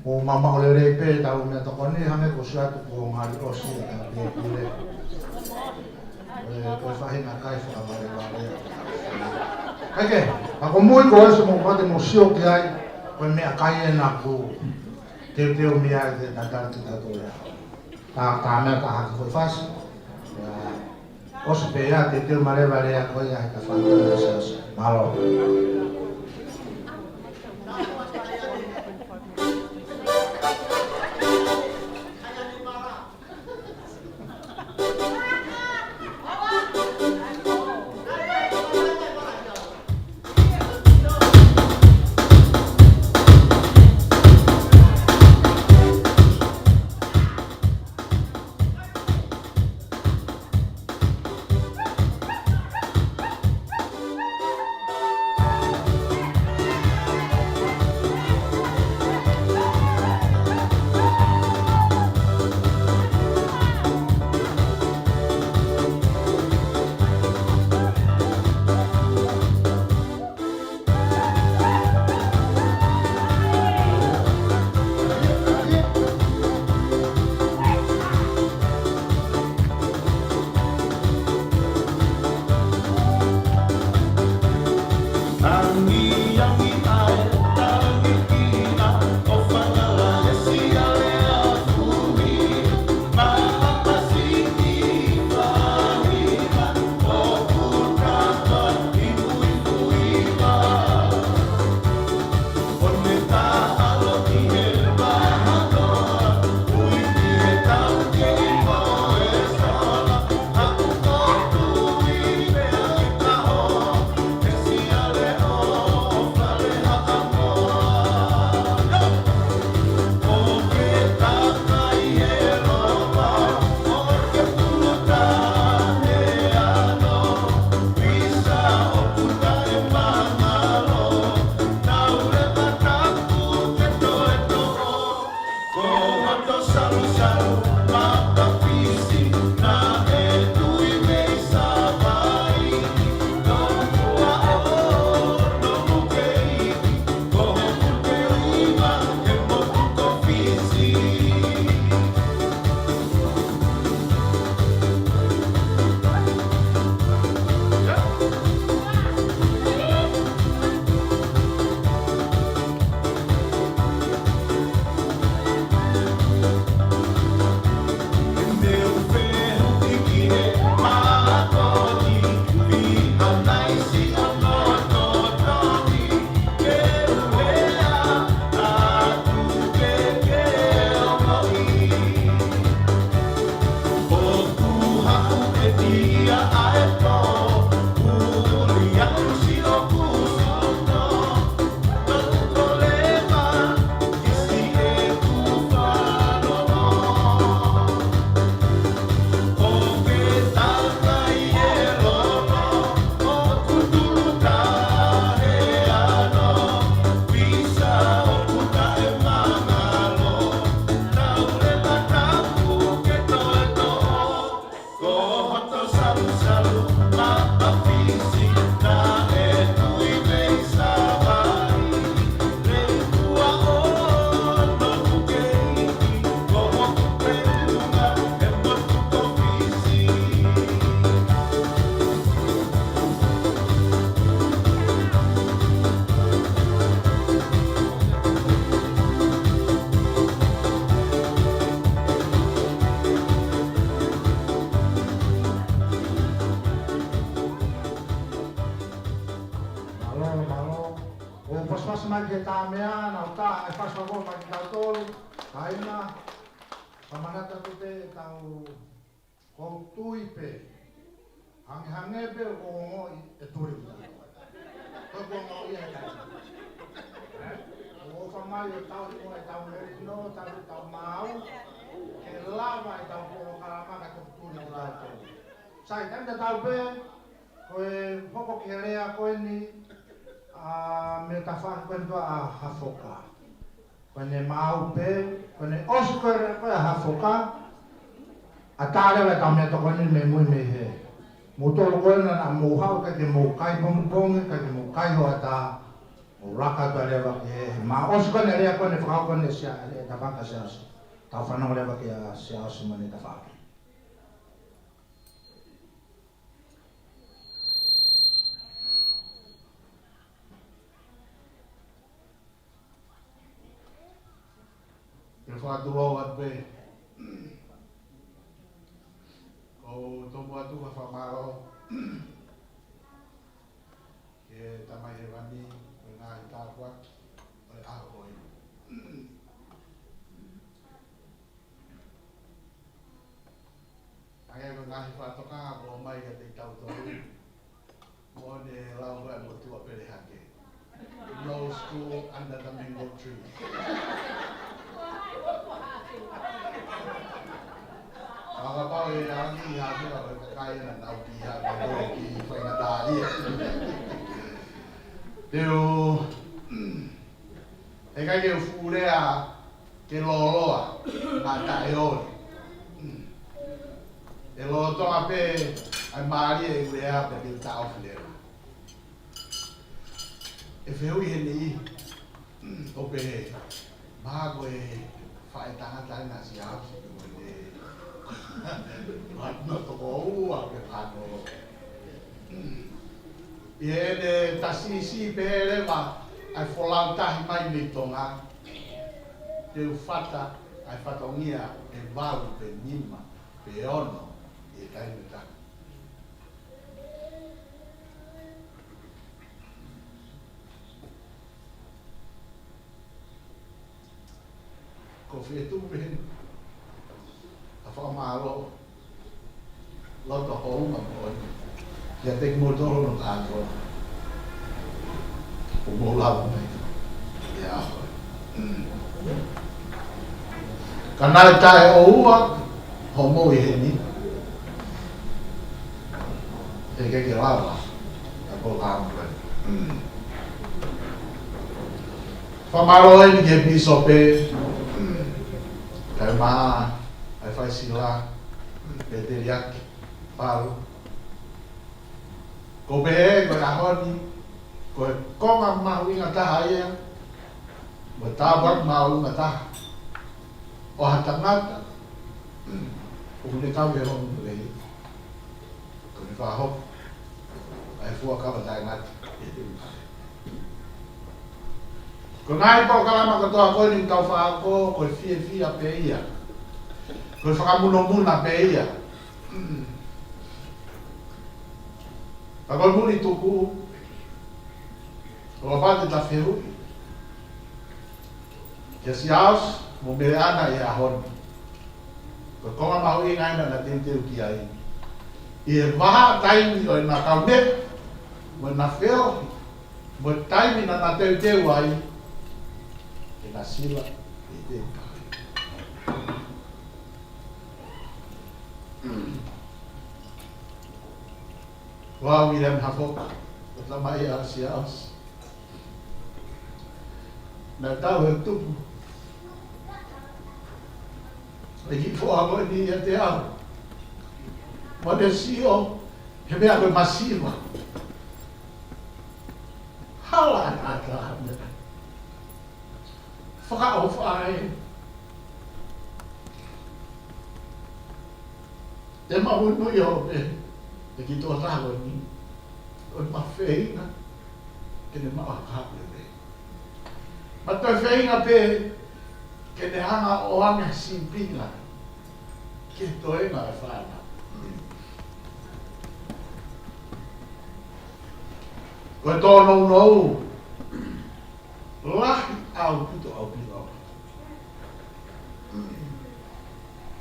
Speaker 1: Mo mama o le rei pe tau mea ta koni hame ko siatu ko ngari osi e ka pie pile. Koe whahina kai whakaware ware. Kake, ako mui ko ese mo pate mo sio ki ai, koe mea kai e nā ku teo mea e te tatara te tatoia. Tā mea ka haki koe whasi. Osi pe ea te teo marewa rea koe ia he ka whanau e seos. Malo. Malo. O pas mai ke tā mea, nā o tā, e whaswako mai ki tau tolu, haina, pamanata tu te tau koutui pe, hange pe o ngoi e turi uta. Toko ngoi e tai. O whamai o tau ringo e tau merino, tau mau, ke lava e tau poro karamaka koutui o tau tolu. Sai, tanda tau pe, koe hoko ki rea koe ni, me ta wha koe ntua a hafoka. Koe ne mau pe, koe ne osu koe a hafoka, a tārewa tau mea toko ni me mui me he. Mo tolo koe na mou hau ka ke mou kai pongi, ka ke mou kai hoa tā, mou raka tua rewa ki he. Ma osu koe ne rea koe ne whakau koe ne sia, e ta whaka sia asu. Tau whanau rewa ki a sia asu mani ta whaka. Ke whāturo at pe, o tomo atu ka whamaro, ke tamai he wani, o ngā i tākua, o e aho oi. Ange ko ngā hi whātoka, o mai ka te tau toru, mo ne lau hoi mo tua pere hake. No school under the mango tree. Aga pau e angi ha kira o ka kai na nau ki ha ka o ki whainga tāri. Teo, e kai ke ufurea ke loloa, ngā tae ori. E lo tonga pe, ai maari e urea pe te tau whilera. E whihui he ni, o pe, maa koe whae tangata na si hapsi koe ne, no toko ua ke whano. I e ne tasisi pe rewa, ai wholau tahi mai ni tonga, te uwhata, ai whatongia e wau pe nima, pe ono, e taime taka. Ko whetu pehen, a whamaro, loto houma koe, ia te motoro no kātoa, o mō lau mai, ia koe. Ka nai tae o ua, ho mō i he ni. E ke lawa, a ko kāmu koe. Whamaro e ni ke piso pe, kai maa, ai whai sila, pe te riaki, paru. Ko pe e, koe ahoni, koe konga mahu inga taha ia, mo tāwak mahu inga taha. O hata ngata, o hune kau e honu rei. Ko ne whahok, ai fua kawa tai ngati, e te uka. Ko nai po kalama katoa koe ni tau whaako, koe fia pe ia. Koe whakamuno pe ia. Ka koe muni tuku, o wapate ta whiru. Kia si aus, mo mere ana i ahoni. Koe konga mahu i ngaina na tenteu ki ai. I e waha taimi o i na kaume, mo na whio, mo taimi na na teu ai. E na sila e te kai. Wau i rem hafoka, o ta mai a si aus. Na tau e tupu. E ki fua koe ni e te au. Ma ne sio, he mea koe masiwa. Hala na ta hana. Whakao whae. Te mahu nui o pe, te ki tō rāwa ni, o ma whainga, ke ne maa kāpere pe. Ma tō whainga pe, ke ne hanga o anga simpinga, ke tō enga e whaena. Koe tōno nou. Lahi au pito au pito au.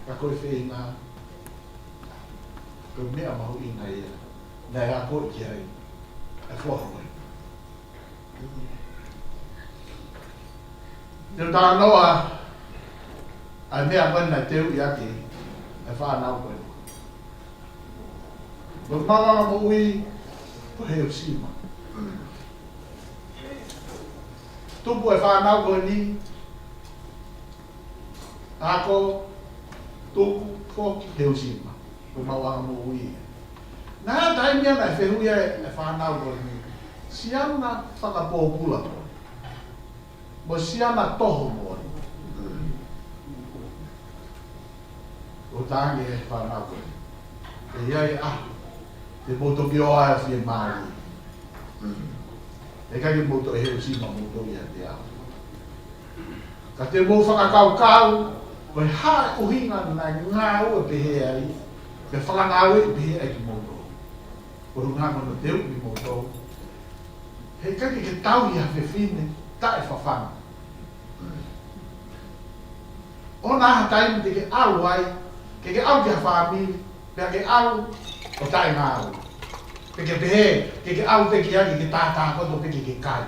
Speaker 1: Ka koe whenga. Koe mea mahu ina ia. Nei a koe ki ai. E whohoi. Te tā noa. Ai mea mana teu i ake. E whanau koe. Koe mawanga mo ui. Koe heo sima. Tupu e whanau koe ni. Ako. Tupu foki heo sima. Koe mawanga mo ui. Nā tai mea mai whehuia e whanau koe ni. Siana whakapōpula koe. Mo siana toho koe. O tāngi e whanau koe. E iai te moto ki o aia whie maari. E kai moto e heo sima moto ia te au. Ka te mo whakakau, koe hae o hinga na ngā ua pehe ai. Te whakangau e pehe ai ki moto. Ko runga mono teu ki moto. He kai ke tau ia whine, tae whawhanga. O nā taimi te ke au ai, ke au ki a whamiri, pia ke au o tae ngā au. Ke pehe, ke au te ki agi ke tātā koto pe ke kai.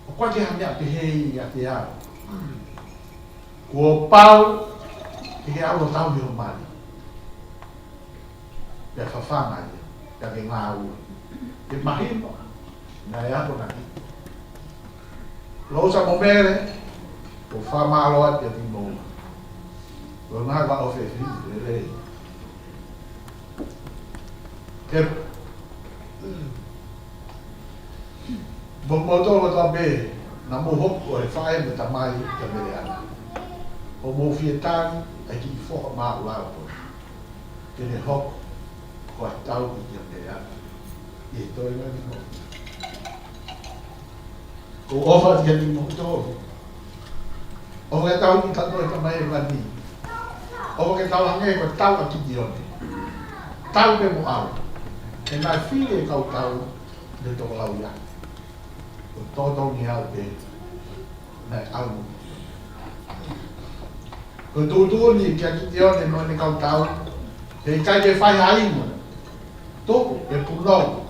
Speaker 1: O koe ke hamea pehe i a te au. Kua pau, ke au o tau hiro mari. Pia whawhanga ia, pia ke ngā au. Ke mahima, nā e ako naki. Losa mo mere, ko whamaloa pia ti mōna. Ko ngā wa o whewhi, e rei. Ke Momoto ta be na mo hoko e whae me ta mai te mere ana. O mo fietang e ki whoka maa lau ko. Tene hoko ko a tau ki te mere ana. I e toi ngani mo. Ko ofa ti ani mo to. O ke tau ki tato e ta mai e wani. O ke tau hange ko tau a ki ti one. Tau pe mo au. E nai while e kau tau le toko lau ia. O tōtau ni au pe nai au. Ko tūtū ni kia ki te one no ne kau tau. Te kai ke whai hainga. Tōku e punau.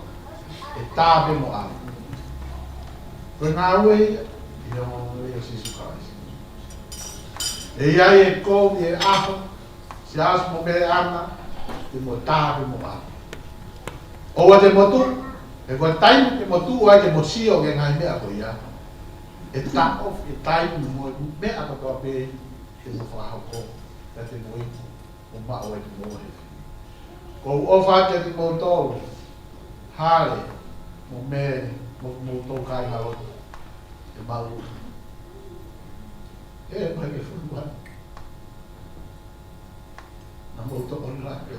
Speaker 1: E tā pe mo au. Ko ngā ue i o Sisu Christ. E iai e kou i e aho. Se asu mo mere ana. Te mo tā pe mo au. O te motu, e koe taimi te motu ai te mosio ke ngai mea koe ia. E tako, e taimi mo mea katoa pe te mo whahako, e te mo iko, o mao e te mo hefi. Ko ofa te te mo tolu, hale, mo me, mo tō kai hao, e mau. E mai ke furu wani. Na mo tō oni rake.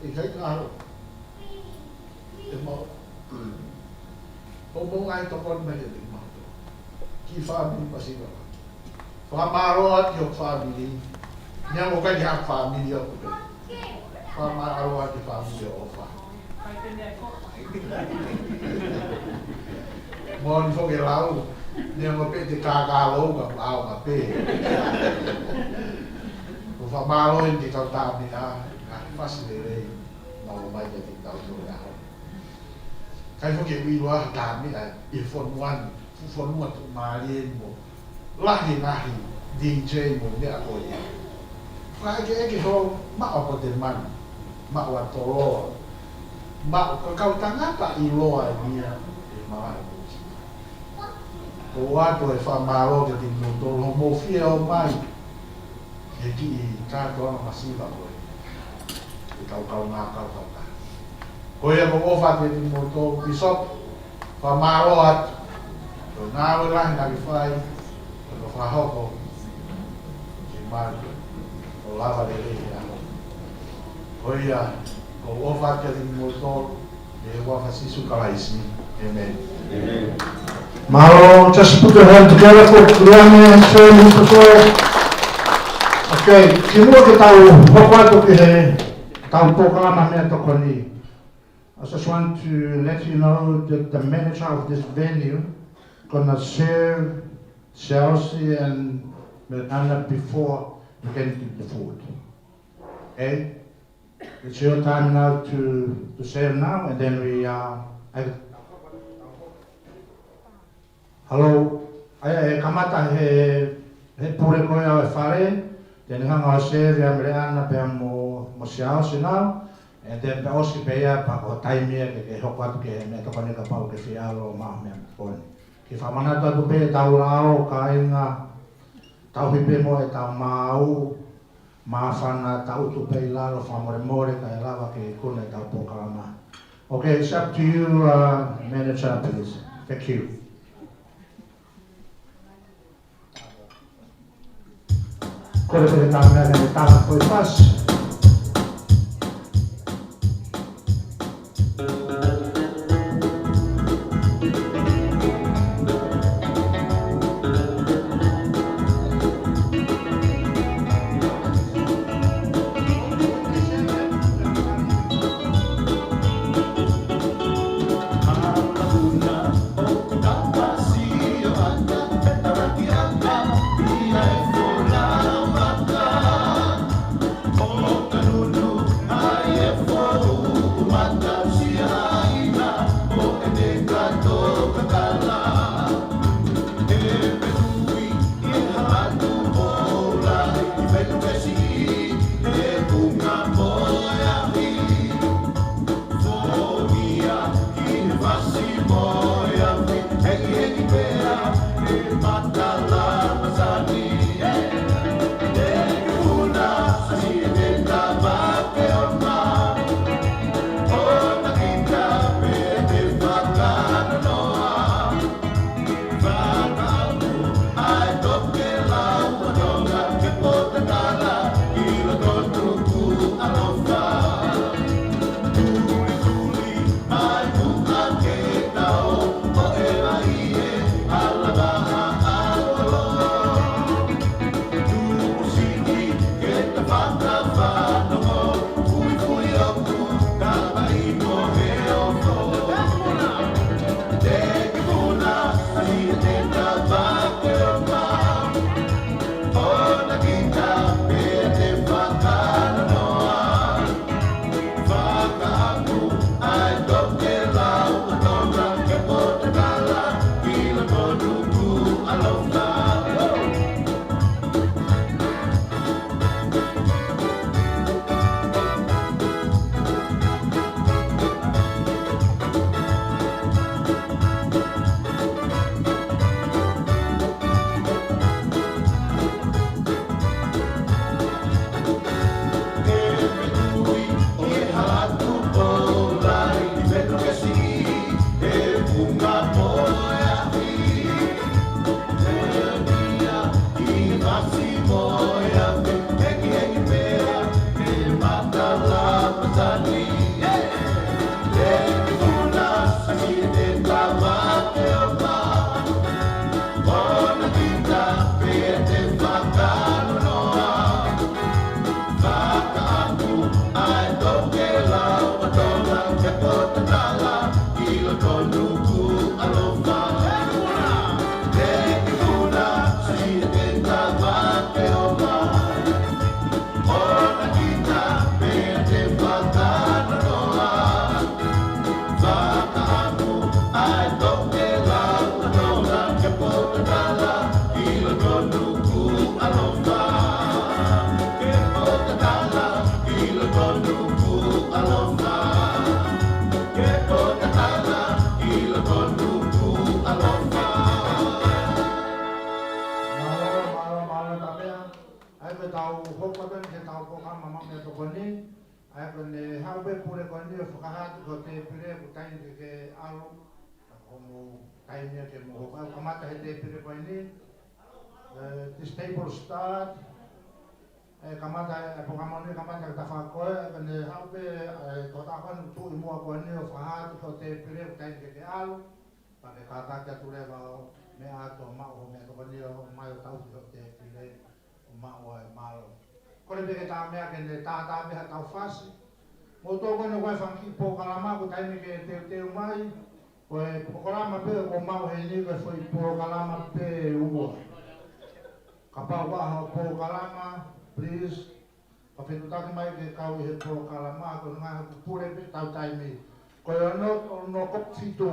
Speaker 1: E kai ngaro. E mau. O mo ngai tokon me te mau. Ki whamiri pasina. Whamaroa ki o whamiri. Nia mo kai ki hak whamiri o kupe. Whamaroa ki whamiri o wha. Mo ni whoke lau. Nia mo pe te kākālou ka pao ka pe. O whamaroa i te kautami a. Fasile na o mai te tau tō rao. Kai whoke uiroa tāmi a i whonuan, whonua tō maari mo. Lahi nahi DJ mo mea koe ia. Whai ke eke ho mao ko te mani, mao a toroa. Mao ka kau tangata i loa e mia e maai mo. Ko ato e whamaro ke te motoro mo fia o mai. E ki i kātoa masiva koe. Kau ngā kau. Ko ia ko ofa te ti mo tō pisop, whamaro atu. Ko ngā werahi naki whai, ko whahoko, ki mari, ko lava le rehi aho. Ko ia ko ofa te ti mo tō, e wafa Sisu Christ. Amen. Amen.
Speaker 6: Maro, just put your hand together for Liane and Shane, Mr. Soy. Okay, ki mua ke tau hoko atu ki he tau pōkana mea toko ni. I just want to let you know that the manager of this venue gonna serve Chelsea and Miranda before we can eat the food. Okay? It's your time now to serve now, and then we hello, kamata he pure koe au e whare, tēne hanga o serve a Miranda pe mo Chelsea now, and then pe osi pe ia pa o taimia ke hoko atu ke me toko ne ka pau ke whialo o maha mea kone. Ki whamanatu atu pe tau rao ka inga tau hipe mo e tau mau mawhana tau tu pe laro whamore more ka e lava ke kune tau pokalama. Okay, it's up to you, manager, please. Thank you. Kore pe tau mea ne tala koe pas. This table start. Kamata pengamane kamata tafakoe kene hape kota kan tu imua kone fahat kote pire kai ke al pake kata ka tule ba me ato ma o me to kone mai tau kote pire ma o malo kone be ta me kene ta be tau fasi Mo tō koe no koe whanki pō kalama ko taimi ke teo mai. Koe pō kalama pe ko mau he ni koe whai pō kalama pe ua. Ka pau waha pō kalama, please. Ka whetutaki mai ke kau he pō kalama ko ngai hapu pure pe tau taimi. Koe ono kop whitō.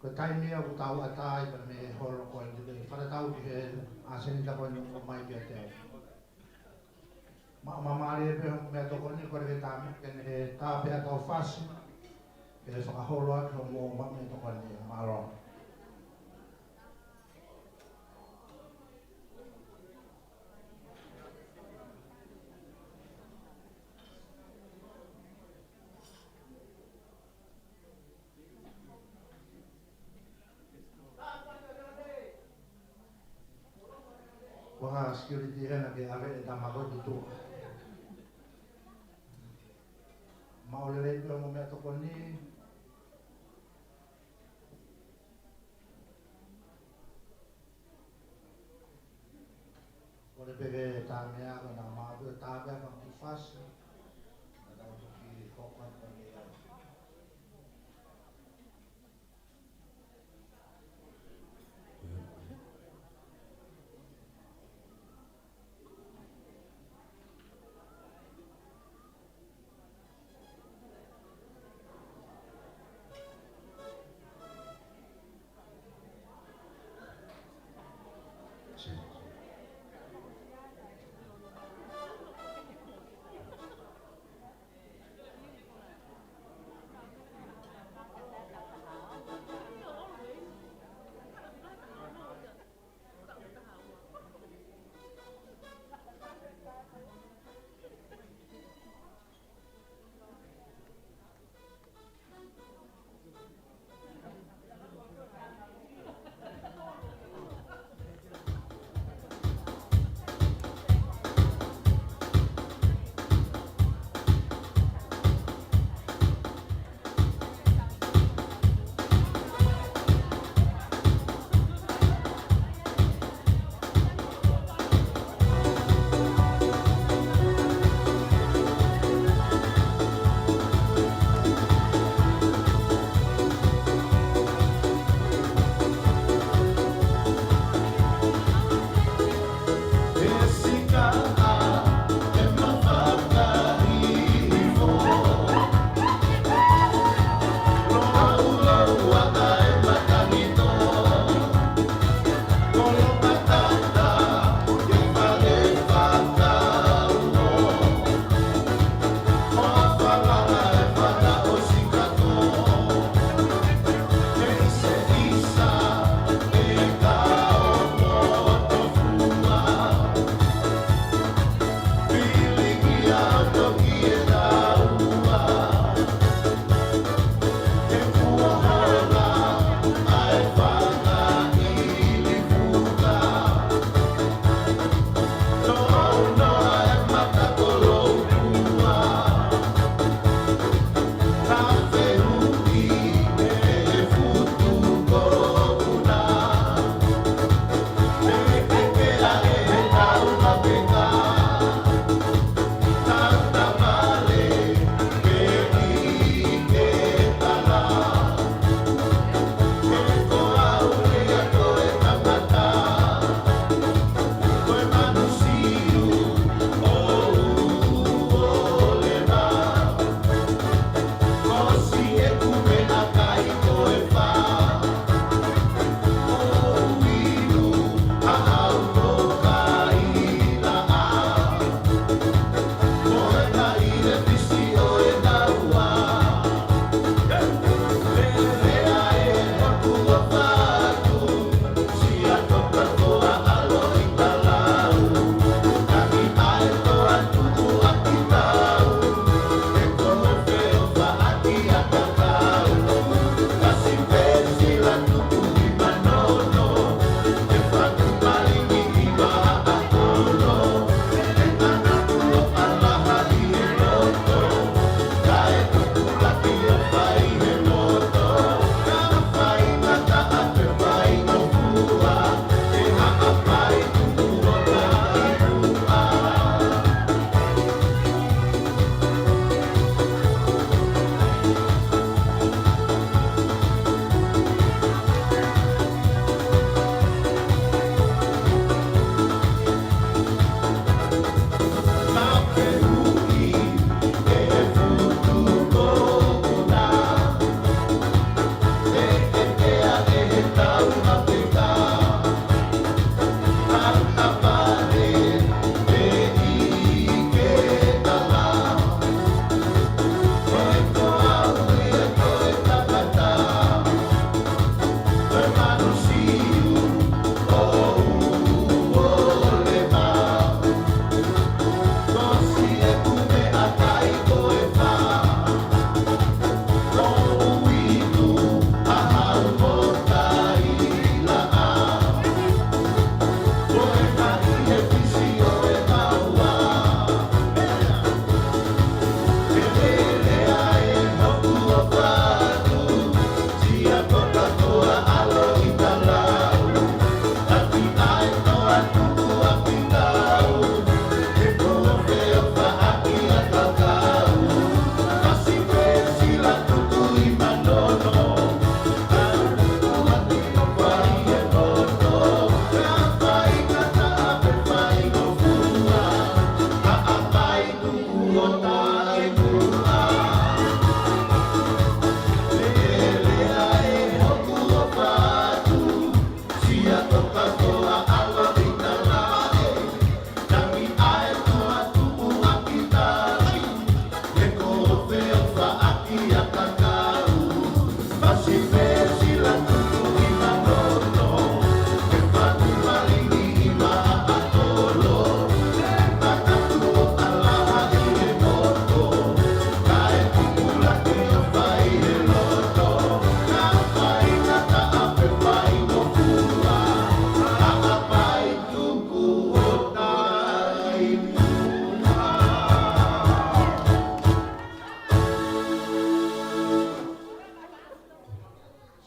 Speaker 6: Ko taimi a ko tau atai pa me horo koe ni whanatau ki he asenita koe no mai ke teo. Mamari e peho mea toko ni kore ke tāme, kene he tāpea tau whasi, ke he whakaholo atu mō mea toko ni maro. Waha security hena ke ave e tamako di tu. Maulele peho mō mea toko ni, kore peke tāmea ka nā mātu e tāpea ka ki whasi, na tau ki hokan ka ni au.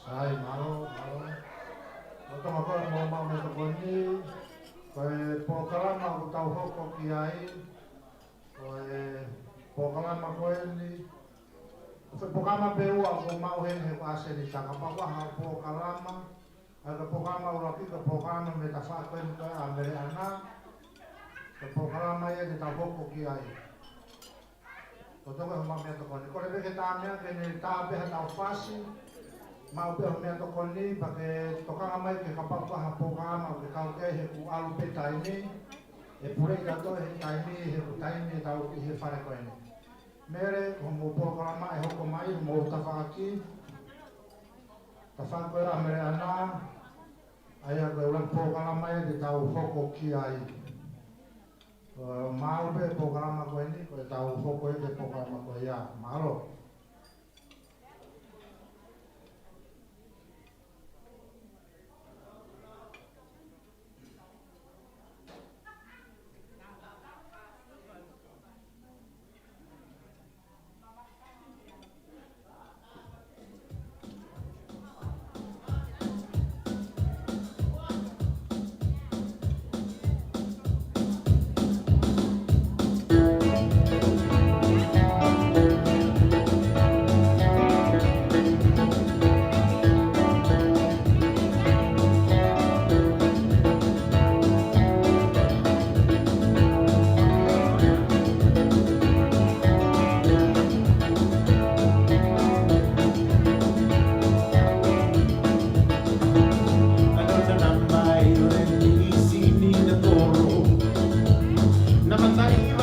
Speaker 6: Ai, malo. O tonga koe mau me toko ni, koe pōkalama o tau hoko ki ai, koe pōkalama koe ni, koe pōkalama pe ua o mau hene he ase ni taka pawaha o pōkalama, ai ka pōkalama o raki ka pōkalama me ta whākoe ni koe a mere ana, ka pōkalama e te tau hoko ki ai. O tonga ho mau me toko ni, kore peke tā mea ke ni tā peha tau whasi, mau pe o mea toko ni, pa ke tokanga mai ke kapapaha pōkama o ke kau ke he ku alu pe taimi, e purei kato he taimi, he ku taimi e tau ki he whare koe ni. Mere, ko mō pōkama e hoko mai, mō tawhaki, ta whakoe ra mere ana, ai a koe ulang pōkama mai te tau hoko ki ai. Mau pe pōkama koe ni, koe tau hoko e te pōkama koe ia, mahalo.
Speaker 3: Nobody,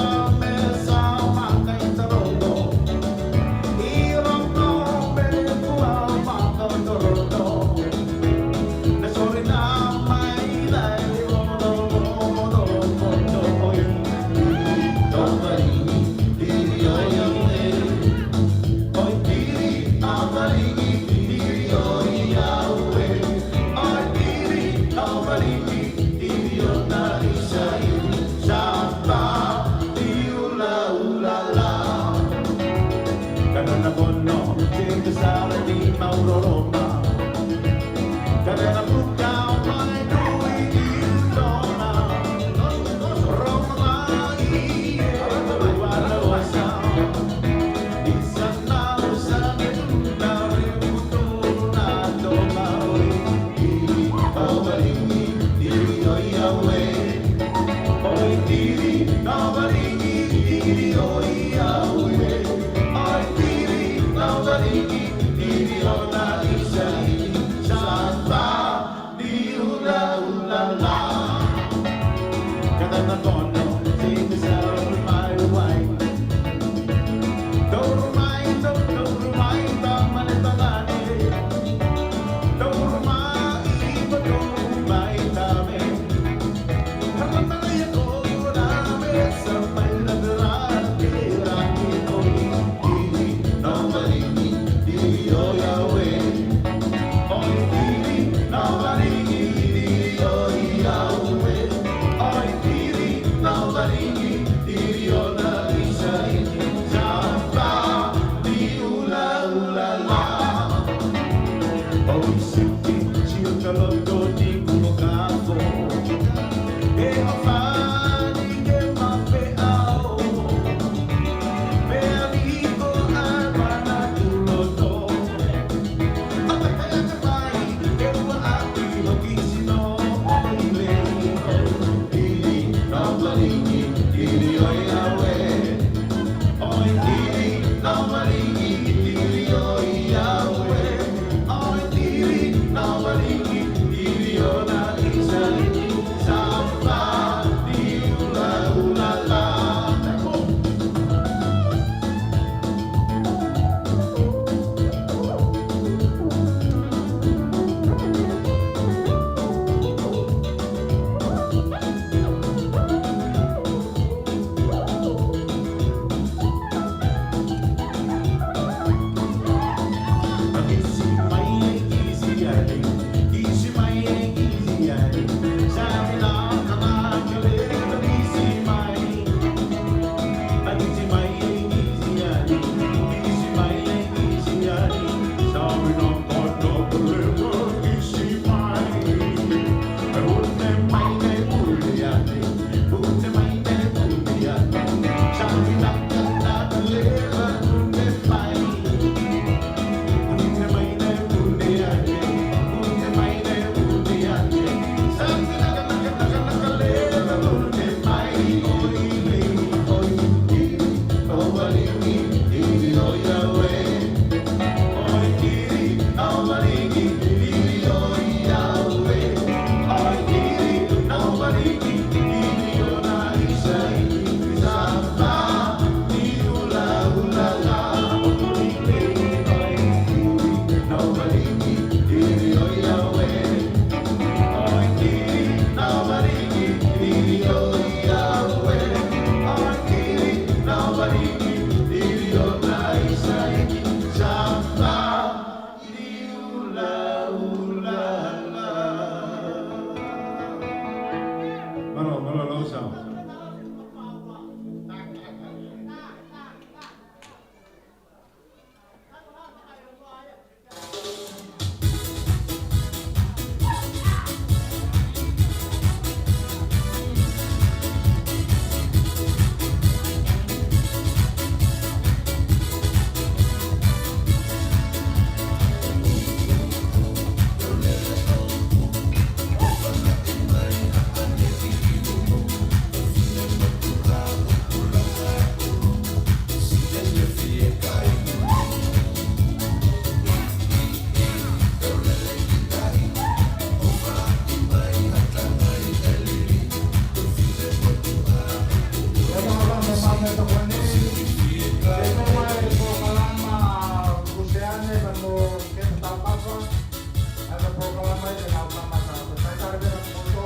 Speaker 6: Ada programa de na utama sa ko. Sai tare de moto.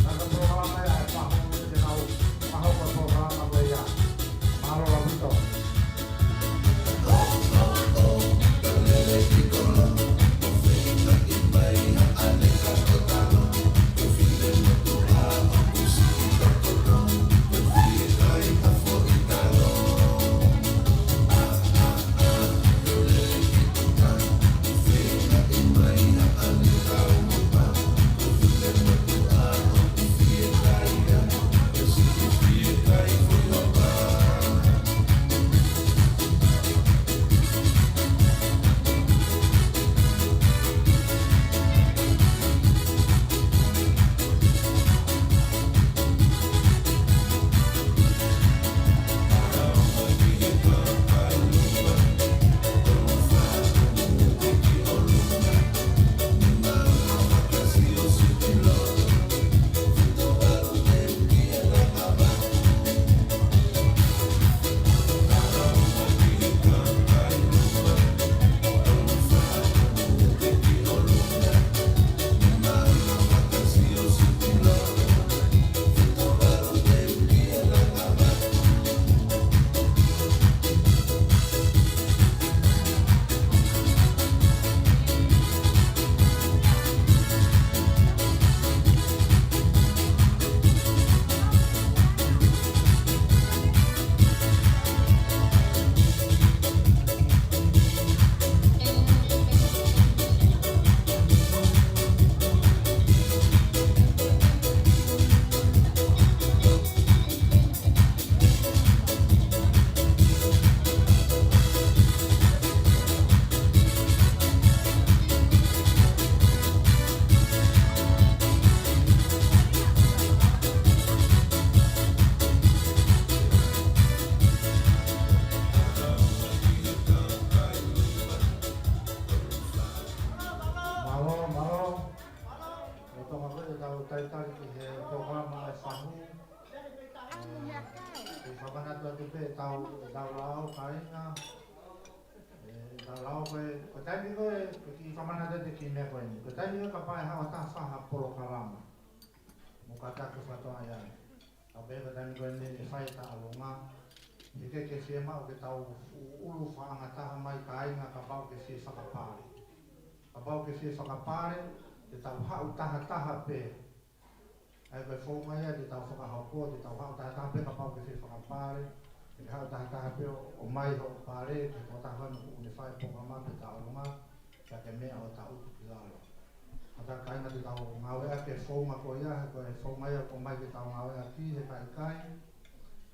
Speaker 6: Ada programa ya pa ho de na ho programa ko ya. Malo la buto. Ke fie mau ke tau ulu whaangataha mai ka ainga ka bau ke fie whakapare. Ka bau ke fie whakapare, te tau hau taha pe. Ai koe whaunga ia, te tau whakahaupo, te tau hau taha pe ka bau ke fie whakapare. Te hau taha pe o mai ho pare, te tau taha whanu kune whae pokama pe tau alunga, kia ke mea o tau utu ki lalo. Ata ka ainga te tau ngawea ke whaunga ko ia, koe whaunga ia ko mai ke tau ngawea ki he kai kai.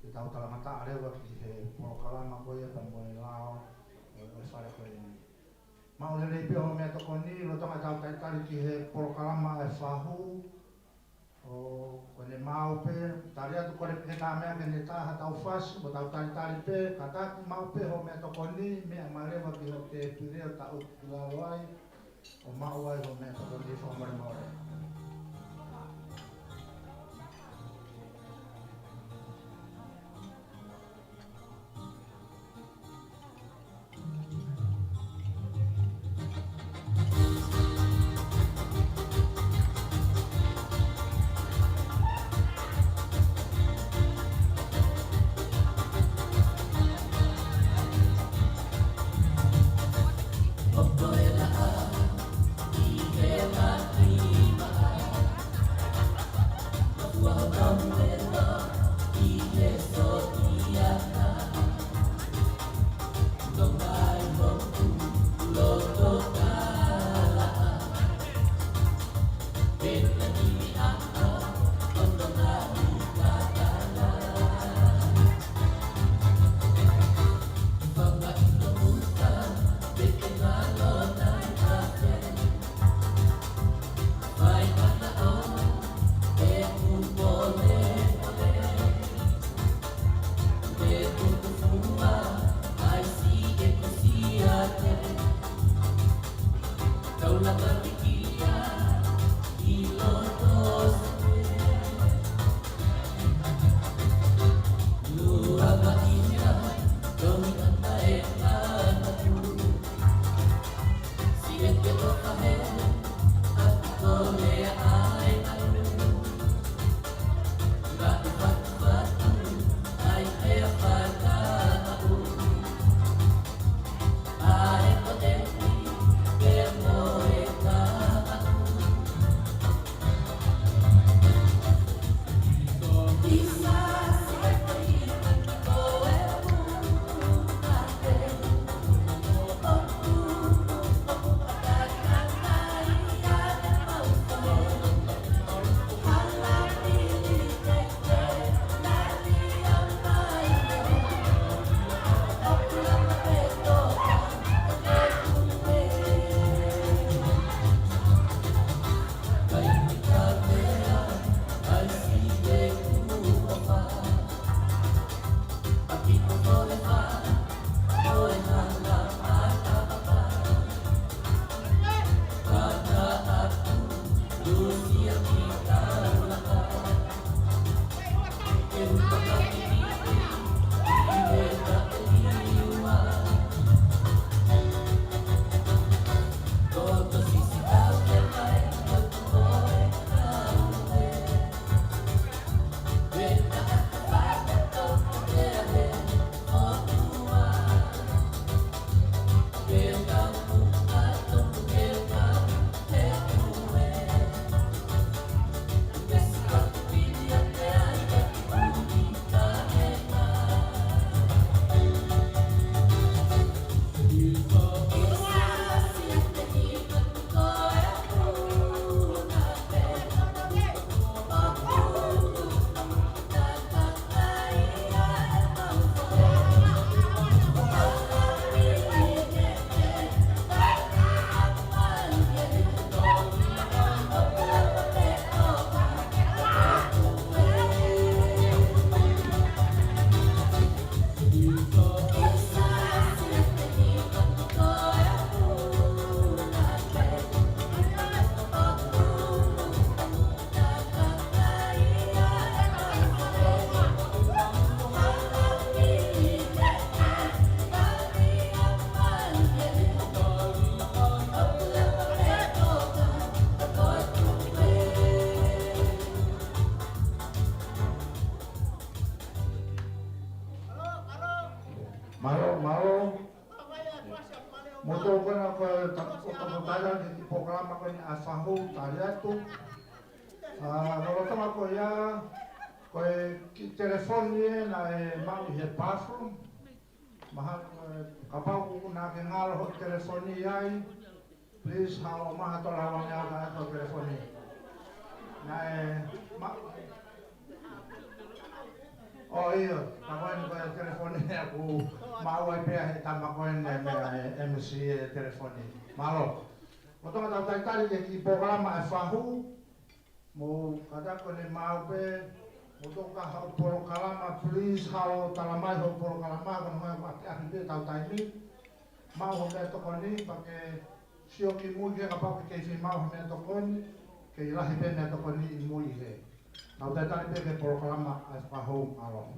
Speaker 6: Te tau talamata arewa ki he porokalama koe pa moe lao e whare koe ni. Maule rei pio mea toko ni, lo tonga tau taitari ki he porokalama e whahu o kone mau pe, tari atu kore pe tā mea ke ne taha tau whasi, mo tau taitari pe, ka taki mau pe ho mea toko ni, mea marewa ki ho te pireo ta utu lao ai, o mau ai ho mea toko ni whamare maore.
Speaker 7: Sigue que no
Speaker 6: tala ki programa ko ni afahu taliatu. Ngoro ko ia ko ki telefoni na mau he bathroom. Maha kapau na ke ngalo ho telefoni ai. Please how maha to lawang ya ka telefoni. Na oh iya, takoin ko telefoni aku mau ai pe tama ko MC telefoni. Malo. Potong tau tali ki programa afahu mo kada ko ni mau pe mo ka ha poro kalama please how talamai ho poro kalama ko ma ati ati tau tali mau ho to ko ni pake sio ki mu ke ka ke fi mau ho to ko ni ke ila he pe to ko ni mu he. Tau tali pe ke poro kalama afahu alo.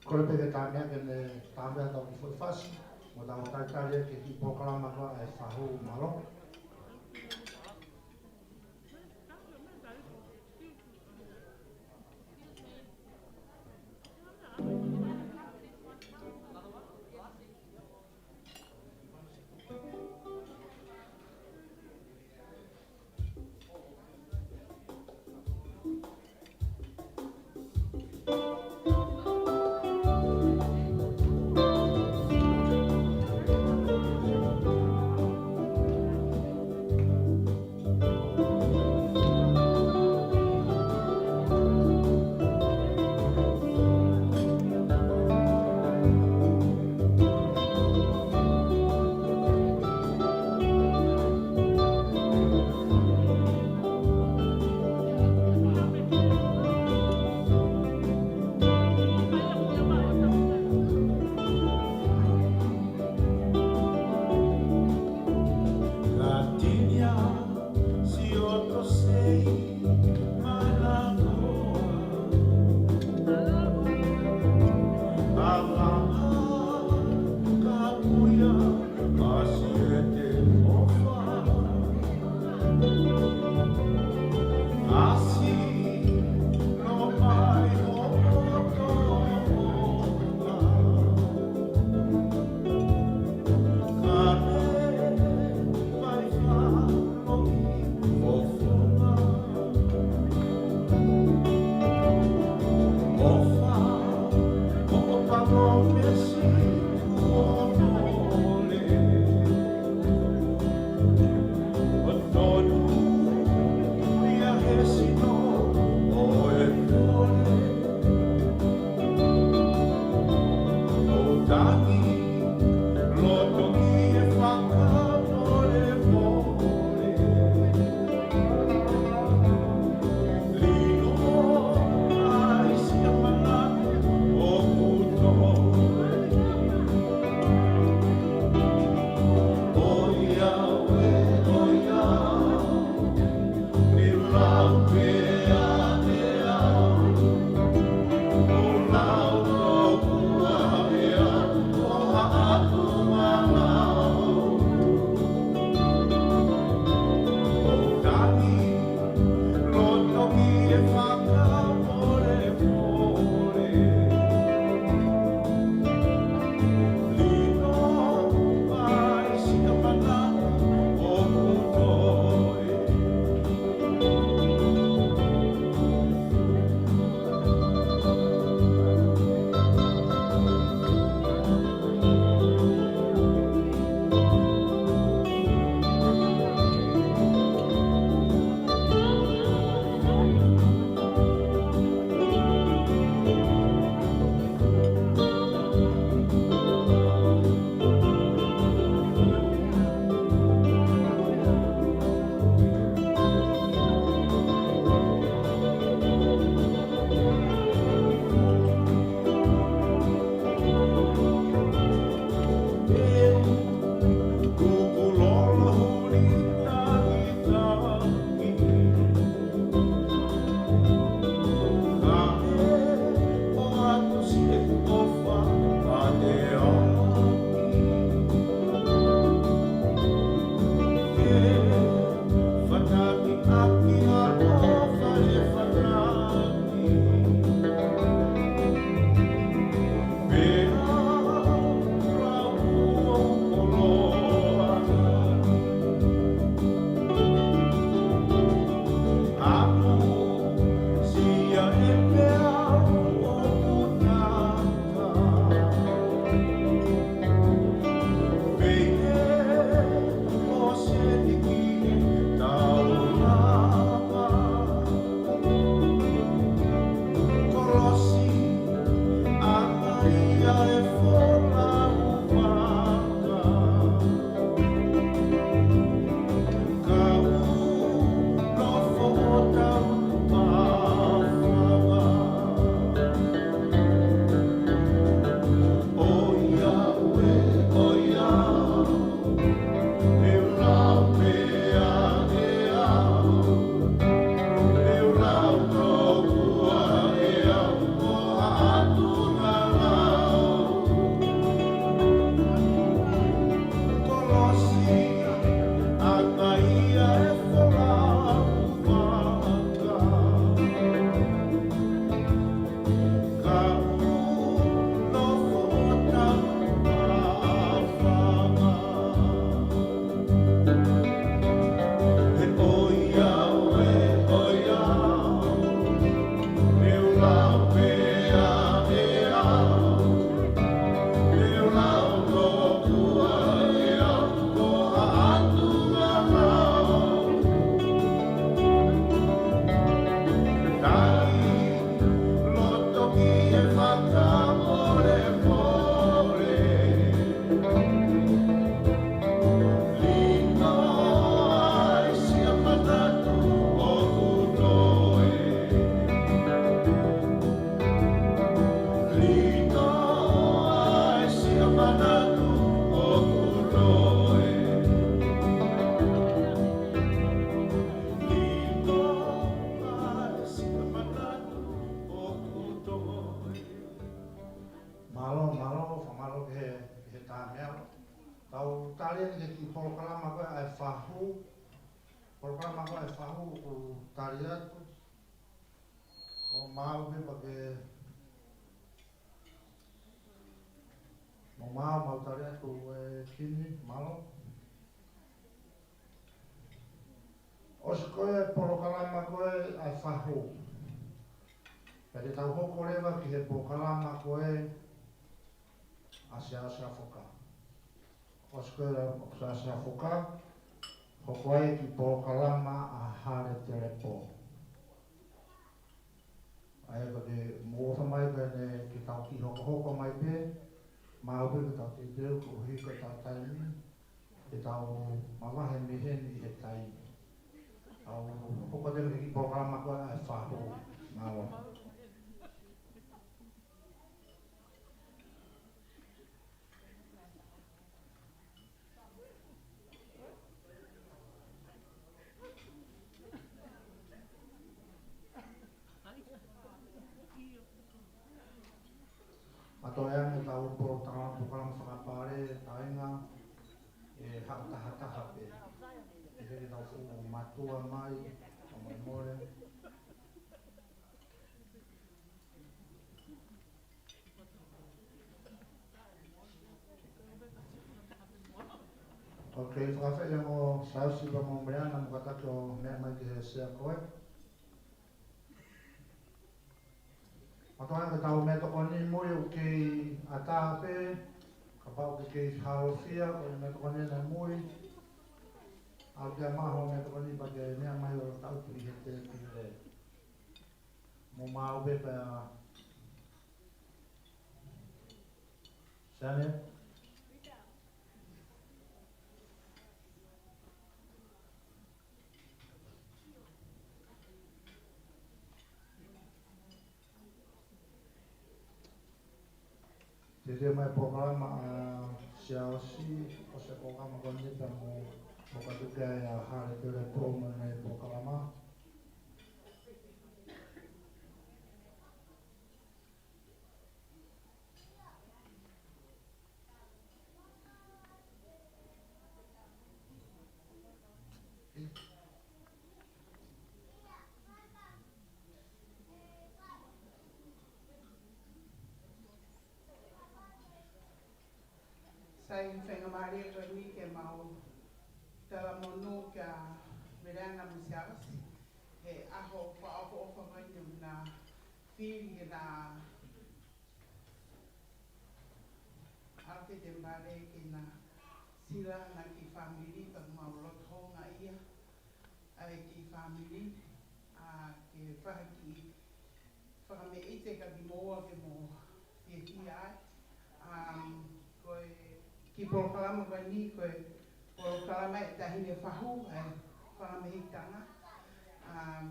Speaker 6: Kalau pergi tanya ke tanya atau di fas, mau tahu tanya ke di program apa fahu malo. Malo, malo, famalo ke he tāmea. Tau tālia ni ke ki polokalama koe ai whahu. Polokalama koe ai whahu o tālia atu. O māu me pa ke... Mo mau tālia atu e kini, malo. O se koe polokalama koe ai whahu. Pere tau hoko rewa ki he polokalama koe Asia foka. Oskara Asia foka. Hokoi ki polokalama a hare telepo. Ai ko de mo fa mai ka ne ki tau ki hoko mai pe. Ma o ki tau te deu ko hi ko tau tai ni. Ki tau mama he me he ni he tai. Au hoko de ki polokalama ko a fa ho. Ma o. Ato e ane tau poro tāna pukarama whakapare, taenga, e hakataha pe. E heke tau fu matua mai, o mai more. Ok, whakawhai mo sausi pa mo mreana mo katake o mea mai ki he sea koe. Matoa ka tau mea toko ni moi o kei atape, ka pao ke kei harofia, o mea toko ni na moi. Au kia maho mea toko ni pa ke mea mai o tau pili he te pili. Mo mau be pa... Sane? Te te mai programa siausi o se programa koni pa mo katuke a hare te re promo nei programa.
Speaker 7: Sai whenga maria ka nui ke mau tala monu ka miranga musiawas. He aho pa aho o whakainum na whiri na ake te mare ke na sila na ki whamiri pa mau rotonga ia. Ai ki whamiri ke whahaki whakame ite ka ki moa ke mo whiri ai. polokalama vai ni koe polokalama e tahine whahu ai whanamehitanga.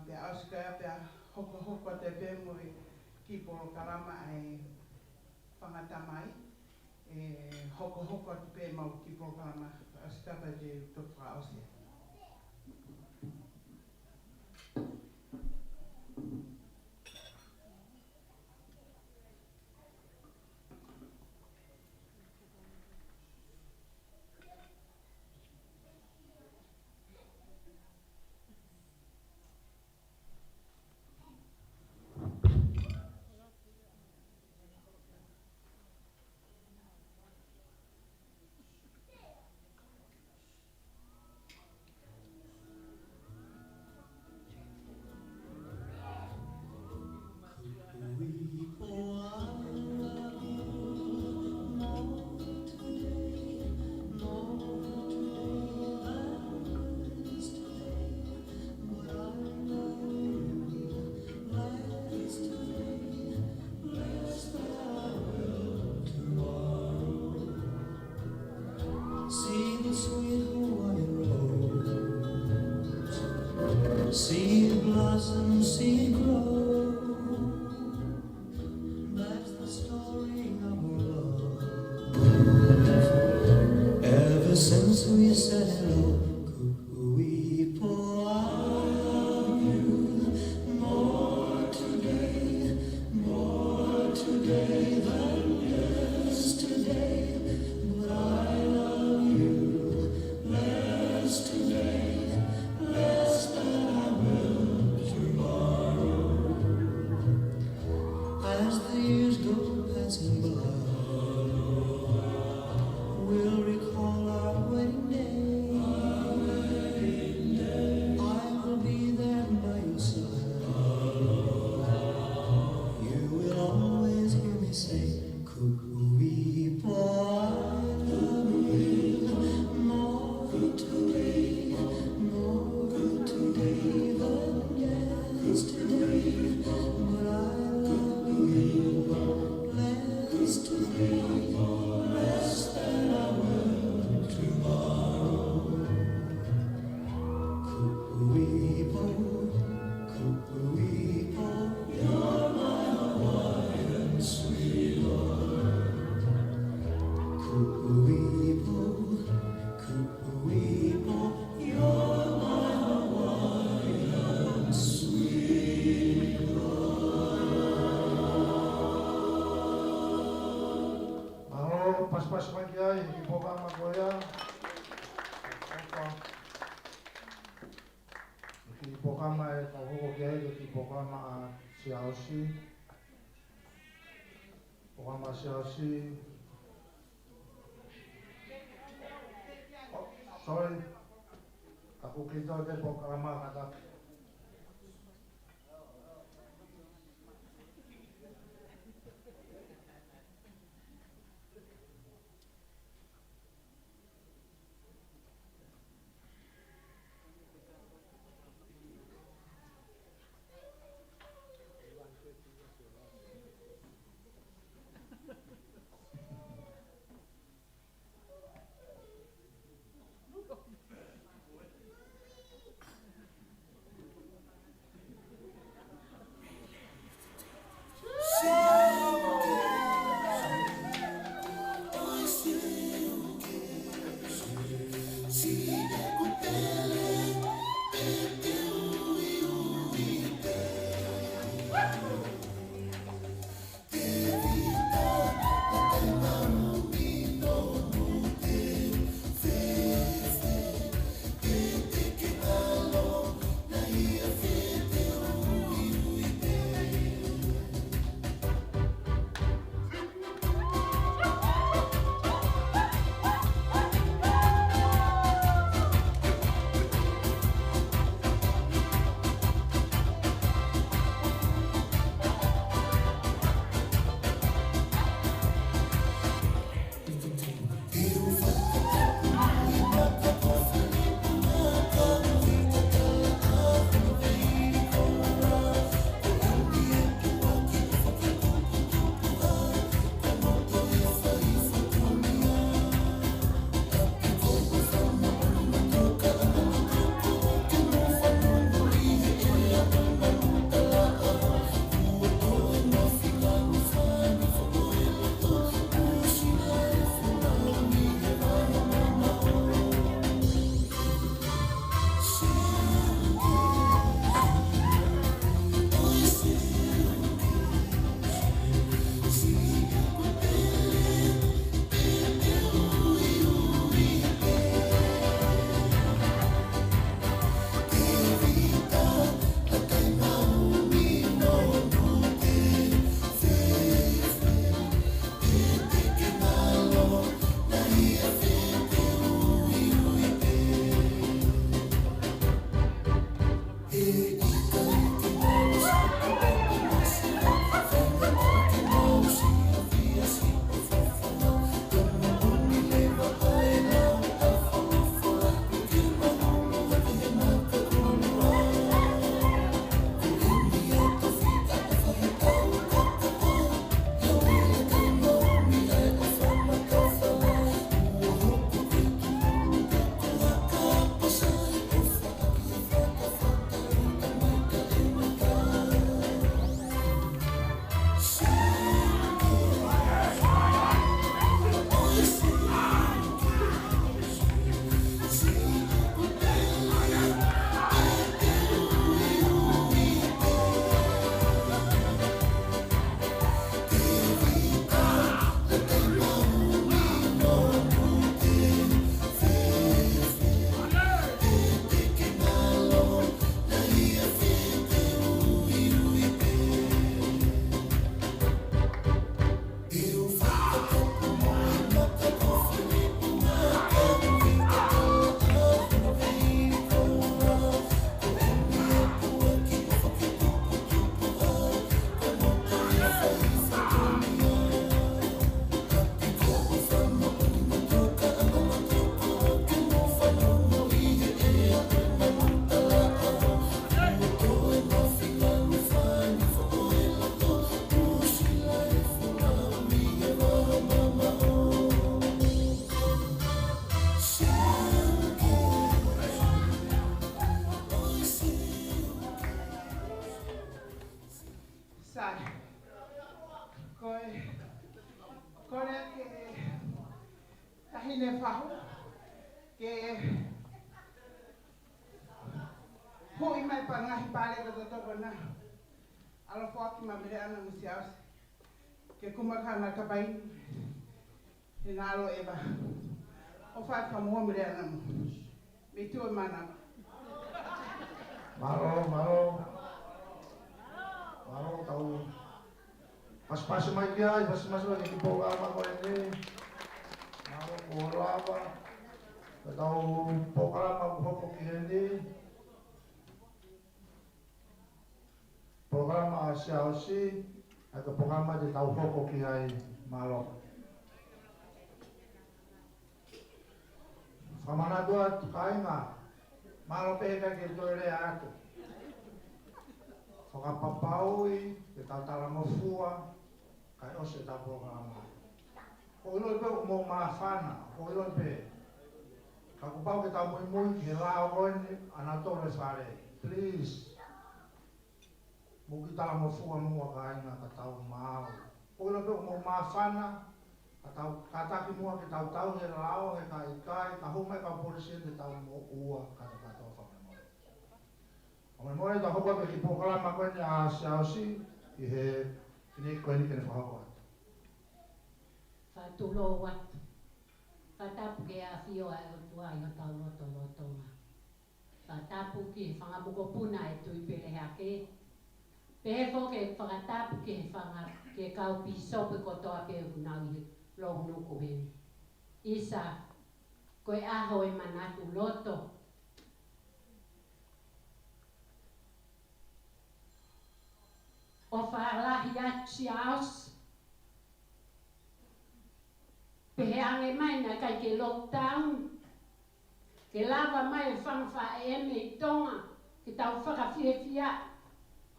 Speaker 7: Pea auskaya pea hoko te pēmo ki polokalama ai whangatamai. Hoko atu pē mau ki polokalama auskapa te tokwa ausea.
Speaker 3: See the sweet Hawaiian rose, see it blossom, see it grow. That's the story of our love. Ever since we said hello, Kukuipo, I love you more today than yesterday. But I love you less today, less than I will tomorrow. As the years go passing by, we'll recall our wedding day. I will be there by your side. You will always hear me say, Kukuipo, I love you more today than yesterday. But I love you less today, less than I will tomorrow. Kukuipo, you're my Hawaiian sweetheart. Kukuipo, you're my Hawaiian sweetheart.
Speaker 6: Mahalo, pas maki ai, ki pokama koea. Opa. Ki pokama e ka hoko ki ai, ki pokama a siaosi. Pokama siaosi. Oh, sorry. Aku kita te pokama kata.
Speaker 7: tahine whahu ke hui mai pa ngahi pale ka toko na alo whaki ma mere ana musiaus ke kumakana ka pai e ngalo eba o whai whamua mere ana mu me tua mana
Speaker 6: Maro tau pas mai kia pas lagi di bawah apa kau ini maro bola apa tau pokala apa hoko kini programa Asiausi atau programa di tau hoko kiai malo Famana dua kainga malo pega ke tole aku Whakapapaui, ke tautala mofua, kai ose ta programa. Ko ilo pe mo mafana, ko ilo pe. Ka ku pau ke ta mui ke la oin anatore fare. Please. Mo ki ta mofua mo ka ina ka tau mau. Ko ilo pe mo mafana, ka tau kata ki mo ke tau he lao he kai ka huma ka polisi de tau mo ua ka ta tau fa. Moi ta hoko pe ki pokala makoni a Asiausi I he kini koe ni kene whahoko atu.
Speaker 8: Whatulo watu. Whatapu ke a whio ai o tua I o tau loto nga. Whatapu ki he whangamuko puna e tui pere hake. Pehe fo ke whakatapu ke he whanga ke kau pisope kotoa pe u nau I lohunuku he. Isa, koe aho e manatu loto. O whaalahi ati aus. Pehe ange mai na kai ke lockdown. Ke lava mai whangwha e me I tonga. Ke tau whakawhiawhia.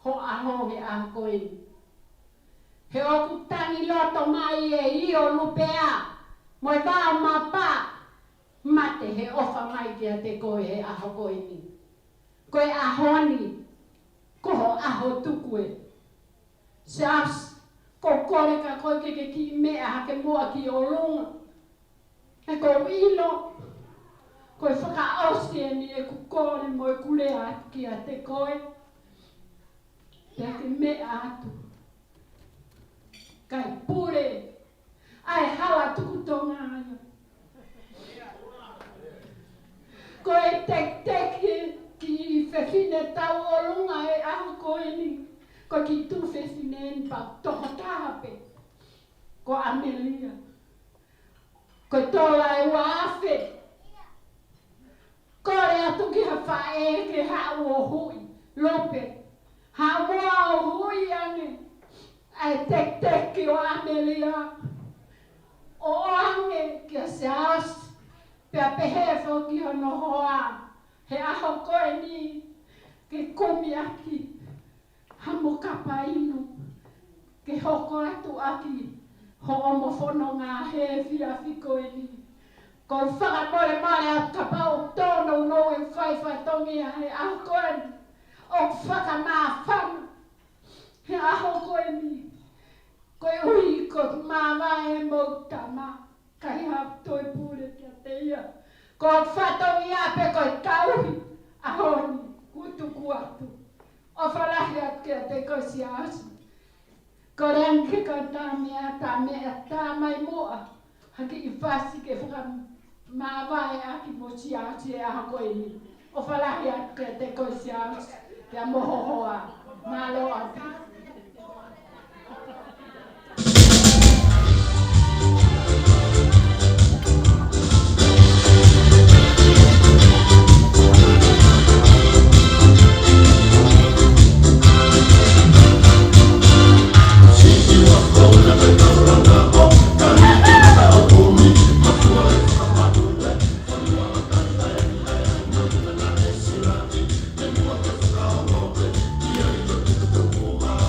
Speaker 8: Ho aho he a koe. He oku tangi loto mai e I o lupea. Moi wao mapa. Mate he ofa mai kia te koe he aho koe ni. Koe aho ni. Koho aho tukue. Saps, ko kore ka koe ke ki mea hake mua ki o lunga. E ko ilo. Koe whaka osie ni e ku kore mo e kulea atu ki a te koe. Te ke mea atu. Kai pure. Ai hala tuku tonga aia. Koe tek ki whewhine tau o lunga e aho koe ni. Ko ki tu whewhine pa toho tahape. Ko Amelia. Ko tola e wafe. Kore atu ki ha whae ke ha o hui. Lope. Ha mua o hui ane. Ai tek ki o Amelia. O ange ki a seas. Pea pehe fo ki hono hoa. He aho koe ni. Ke komi aki. Hamo kapa inu, ke hoko atu aki, ho omo whono ngā he whiawhi koe ni. Ko whakamore mai a kapa o tono no e whaiwhai tongi a he aho koe ni. O whakamā whanu, he aho koe ni. Koe ui ko māma e mautama, kai hap toi pure kia te ia. Ko whatongi a pe koe tauhi, aho ni, utuku atu. O whalahi atu kia te koe si asu. Ko renke ko tā mea tā mai moa. Haki I whasi ke whaka māwae aki mo si asu e aha koe ni. O whalahi atu kia te koe si asu. Kia mohohoa. Malo atu.
Speaker 3: Oh,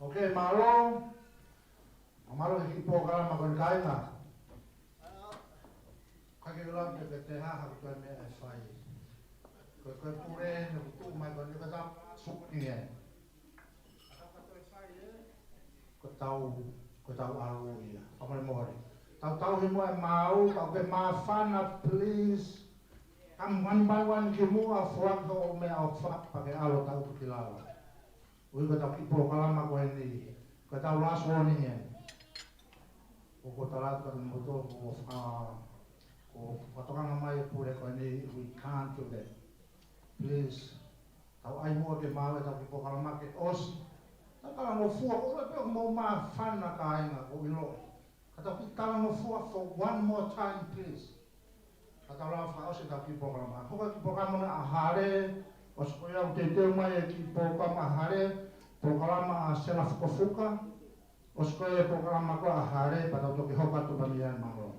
Speaker 6: Okay, malo. Malo ki po kalama kon kainga. Kake ulam te ha ko me ai fai. Ko pure no tu mai kon ka tap suk ni e. Ko tau aru ia. Pamale mori. Tau himo e mau, tau pe mafana please. Come one by one ki mua fuak do me au fak pake alo tau tu kilawa. Ui ko tau ki po kalama ko ni. Ko tau laso ni e. Ko talat ka mo to ko patokanga mai pure ko ni we can't do that. Please. Tau ai mo ke mau tau ki po kalama ke os. Tau mo fuak o pe mo mafana ka inga ko ilo. Tau ki tala mo fuak for one more time please. Tau la fa o se tau ki po kalama. Ko ki po kalama na ahare o se ko ia te mai ki po kalama ahare po kalama a sela fuka. O se ko ia po kalama ko ahare pa tau ki hoka tu pamian malo.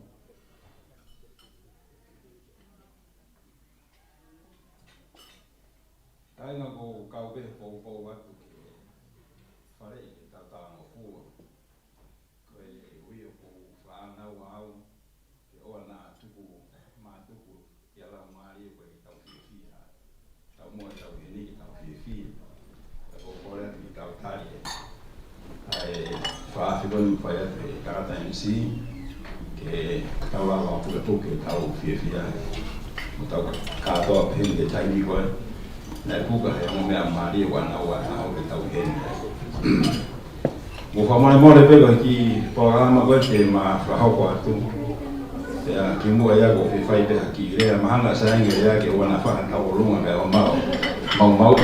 Speaker 2: Ai nga ko kau be po watu fare ke tata no fu ko e wi ko fa na wa ke o na tuku ma tuku ya la mari ko tau fi tau mo tau ni tau fi ko ko le ni tau tari ai fa fi bon fa ya te karata en si ke tau la pu ke tau fi mo tau ka to pe de tai ni ko na kuka he mo me amari wana o ke tau hen mo fa mo le pego ki programa ko te ma fa ho ko atu ya ki mo ya ko fi fai pe ki re ma hanga sa nge ya ke wana fa ta o lunga be o mau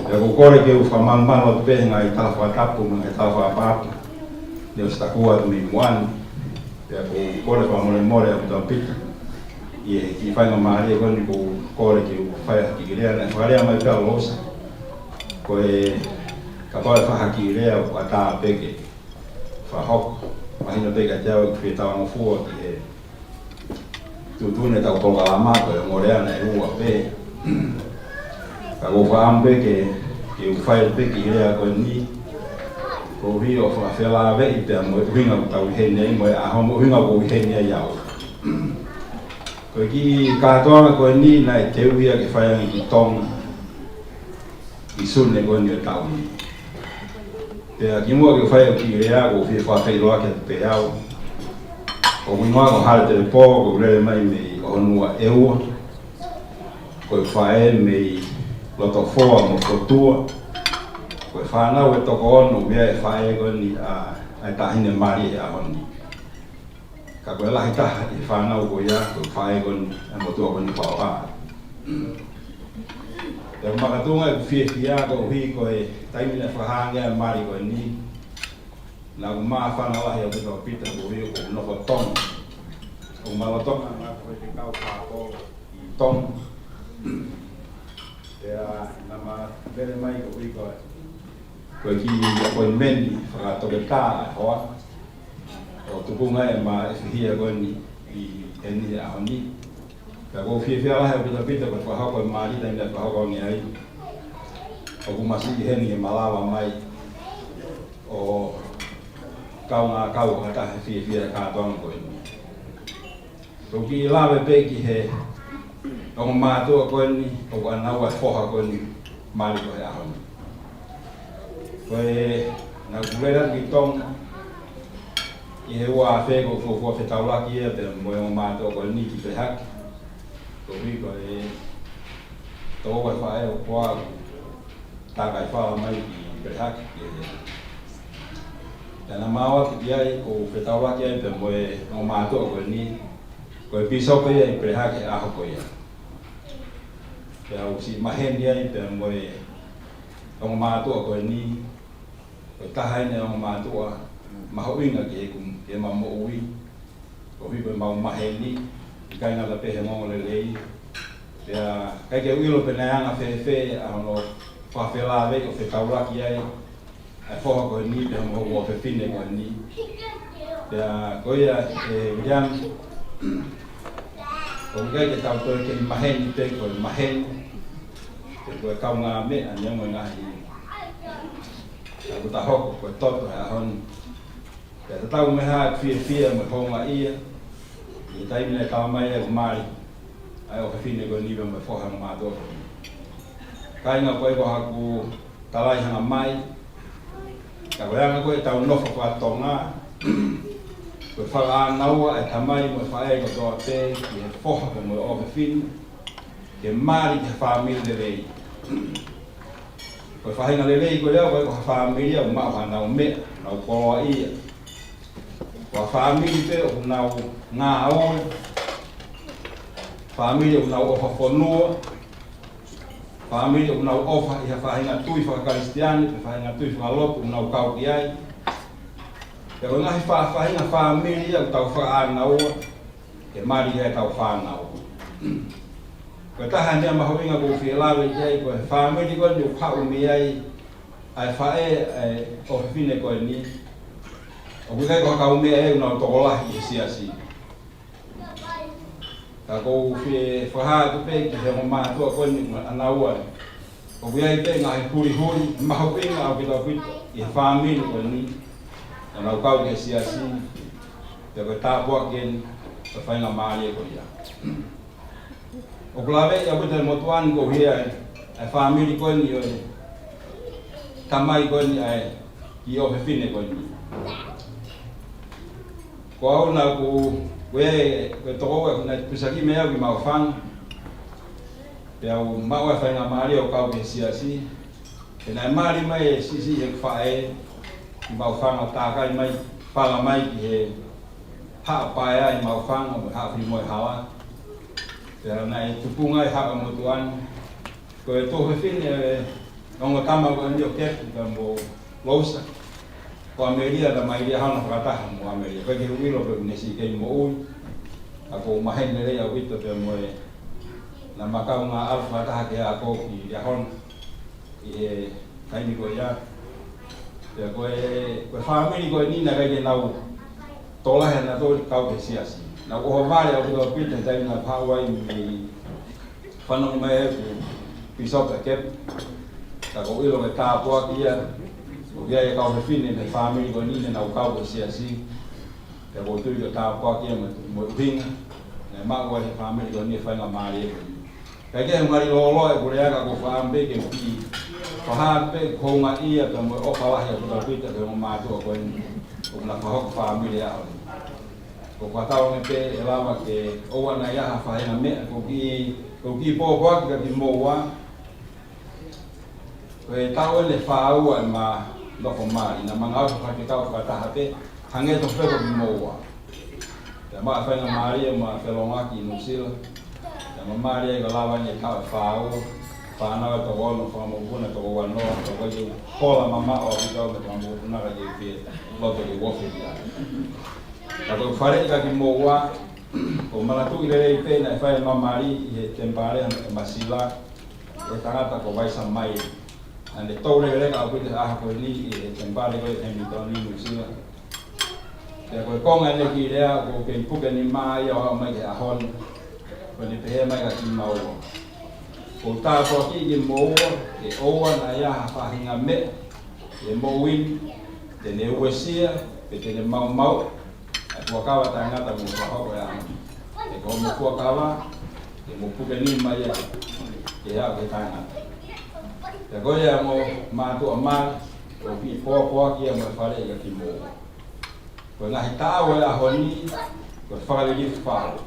Speaker 2: ya ko kore ke u fa mamba o pe ngai ta fa tapu ngai ta fa pa de sta ko mi wan ya ko kore fa mo le more o ta pita e ki fai no mari ko ni ko kore ki fai ki rea na fare mai ka losa ko e ka pa fa ki rea o ata peke fa hok mai no pega ja o ki ta no fu ki tu ne ta ko la ma ko mo rea na u pe ka go fa ambe ke u fai peke rea ko ni ko vi o fa fela ve te mo winga ta u he nei mo a ho mo winga ko he nei ya ko ki katoa ko ni na te uia ke whaia ki tong i sunne ko ni tau ni te a ki mua ke whaia ki rea ko whi whawhai roa ke te au ko wingoa ko hale te po ko rere mai me o nua eua ko whae me loto foa mo fotua ko whanau e toko ono mea e whae ko ni a tahine mari e ahoni ka ko la hita i whanau ko ia ko whae kon mo tua kon whaoha te makatunga e whia ko hui ko e taimina whahanga mari ko ni na ko maa whanau ahi o te pita ko hui ko noko tong o malatonga nga ko te kau whako i tong te a nama vere mai ko hui ko ki appointmenti whakatoke kā a hoa o tukunga e ma e whihia koe ni i eni a honi. Ka kou whiwhia lahe o pita ko whahako e maarita i mea whahako ni ai. O kumasi i heni e malawa mai o kau ngā kau hata he whiwhia kātoanga koe ni. Ko ki lawe peki he o mātua koe ni o anau e whoha koe ni maari koe a honi. Koe na kulera ki tonga i he ua whē ko fua whetawlaki e te moe o mātua ko ni ki te haki. Ko hui ko e tō wai whae o kua tākai whaha mai ki te haki ki e. Tēnā māua ki ai ko whetawlaki e te moe o mātua ko ni ko e pisope e i te haki aho ko ia. Te au si maheni ai te moe o mātua ko ni ko tahaine o mātua mahoinga ki e ke mamo ui ko hui koe mau maheni i kai ngata pehe mongo le lei pea kai ke uilo pe neanga whewhe a hono whawhela vei o whetauraki ai ai whoha koe ni pe homo o whewhine koe ni pea koe ia e William ko kai ke tau koe ke maheni pe koe maheni pe koe kau ngā mea niango ngahi Aku tak hok ko tot ha hon. Ka tau me ha fia me honga ia. I tai me ka mai e mari. Ai o fine go ni me fo hanga ma do. Kai nga ko haku talai hanga mai. Ka ko nga ko tau no fo tonga. Ko fa naua e tamai mo fa e ko te ki e fo mo o fine. Ke mari ke family de rei. Ko whahinga lelei ko leo ko whaamilia o maa whanau mea, nau koroa ia. Ko whaamili te o nau ngā aoe, whaamili o nau ofa whanua, whaamili o nau ofa i ha whahinga tui whakaristiani, pe whahinga tui whakalopu o nau kau ki ai. Te o ngahi whahinga whaamili o tau whaanaua, ke mari hea tau whanau. Ko taha nea mahoinga ko whilawe i ai, ko whaamiri ko ni o pau mi ai, ai whae o whine ko ni. O kukai ko haka umea e unau tokolahi i siasi. Ka ko whaha tupe ki he mo mātua ko ni anaua. Ko kukai te ngahi huri huri, mahoinga au ki tau pita i he whaamiri ko ni. Anau kau ki siasi, te ko tāpua ken, ka whainga maari e ko ia. O kulawe ia puta motuan ko hia ai family ko ni o tamai ko ni ai ki o fine ko ni. Ko au na ko ko to na pusaki me au ma fang. Pe au ma wa fa na mari o ka o siasi. Pe na mari mai si e fa e ma fang o ta ka mai pa mai ki he ha pa ai ma fang o ha fi mo hawa. Pera nai tupunga i haka motuan. Ko e tohe whine ngongo tama ko ni o kepu ka mo lausa. Ko Ameria da mairia hana whakataha mo Ameria. Ko ki wilo pe unesi kei mo ui. Ako mahene rei a wito pe mo e na makau ngā alu whakataha ke a ko ki ria hona. I e kaini ko ia. Pera ko e whaamiri ko e nina kai ke nau tolahe na tōri kau ke siasi. Na ko vale o do pita tai na Hawaii mi whanau mai e pisoka kep. Ta ko ilo ke tāpua kia. O kia e kau whine me family ko nine na o kau ke siasi. Te ko tui ke tāpua kia mo hinga. Ne mako e family ko nine whainga maari e. Kai ke ngari lolo e kore aka ko whaambe ke pi. Whahape konga ia pe mo okalahi o do pita pe mo mātua ko ni. O na whahoko family a o. Ko patau me pe e lava ke oua na iaha whahenga mea ko ki pōpua ki ka ki moua. Ko e tau ele whaua e ma loko maari na mangau whake kau whakataha pe hange to wheko ki moua. Te maa whahenga maari e ma whelongaki i Nusila. Te ma maari e ka lava ni e kau e whaua. Whanau e toko ono whamopuna toko wanoa toko i kola mama o hikau me whamopuna ka ki whie loto ki wofi ki a. Ako whare ka ki moua, ko manatu i rei pēna e whae mamari i he tempare e masila e tangata ko waisa mai. Ande tōre reka au pite aha koe ni i he tempare koe Hamilton ni Nusila. Te koe konga ne ki rea ko kei puke ni mai o hao mai ke ahon, ko ni pehe mai ka ki maua. Ko tāpua ki moua, ke oua na iaha whahinga me, e mouin, te ne uesia, pe te ne mau mau, Kua kawa ta ngata mo whahoko e ana. E ko mo kua kawa, e mo puke ni mai e hao ke ta ngata. Te koe a mo mātua maa, o pi pōpua ki a mo whare e ka ki mō. Ko ngahi tāo e a honi, ko whare li whao.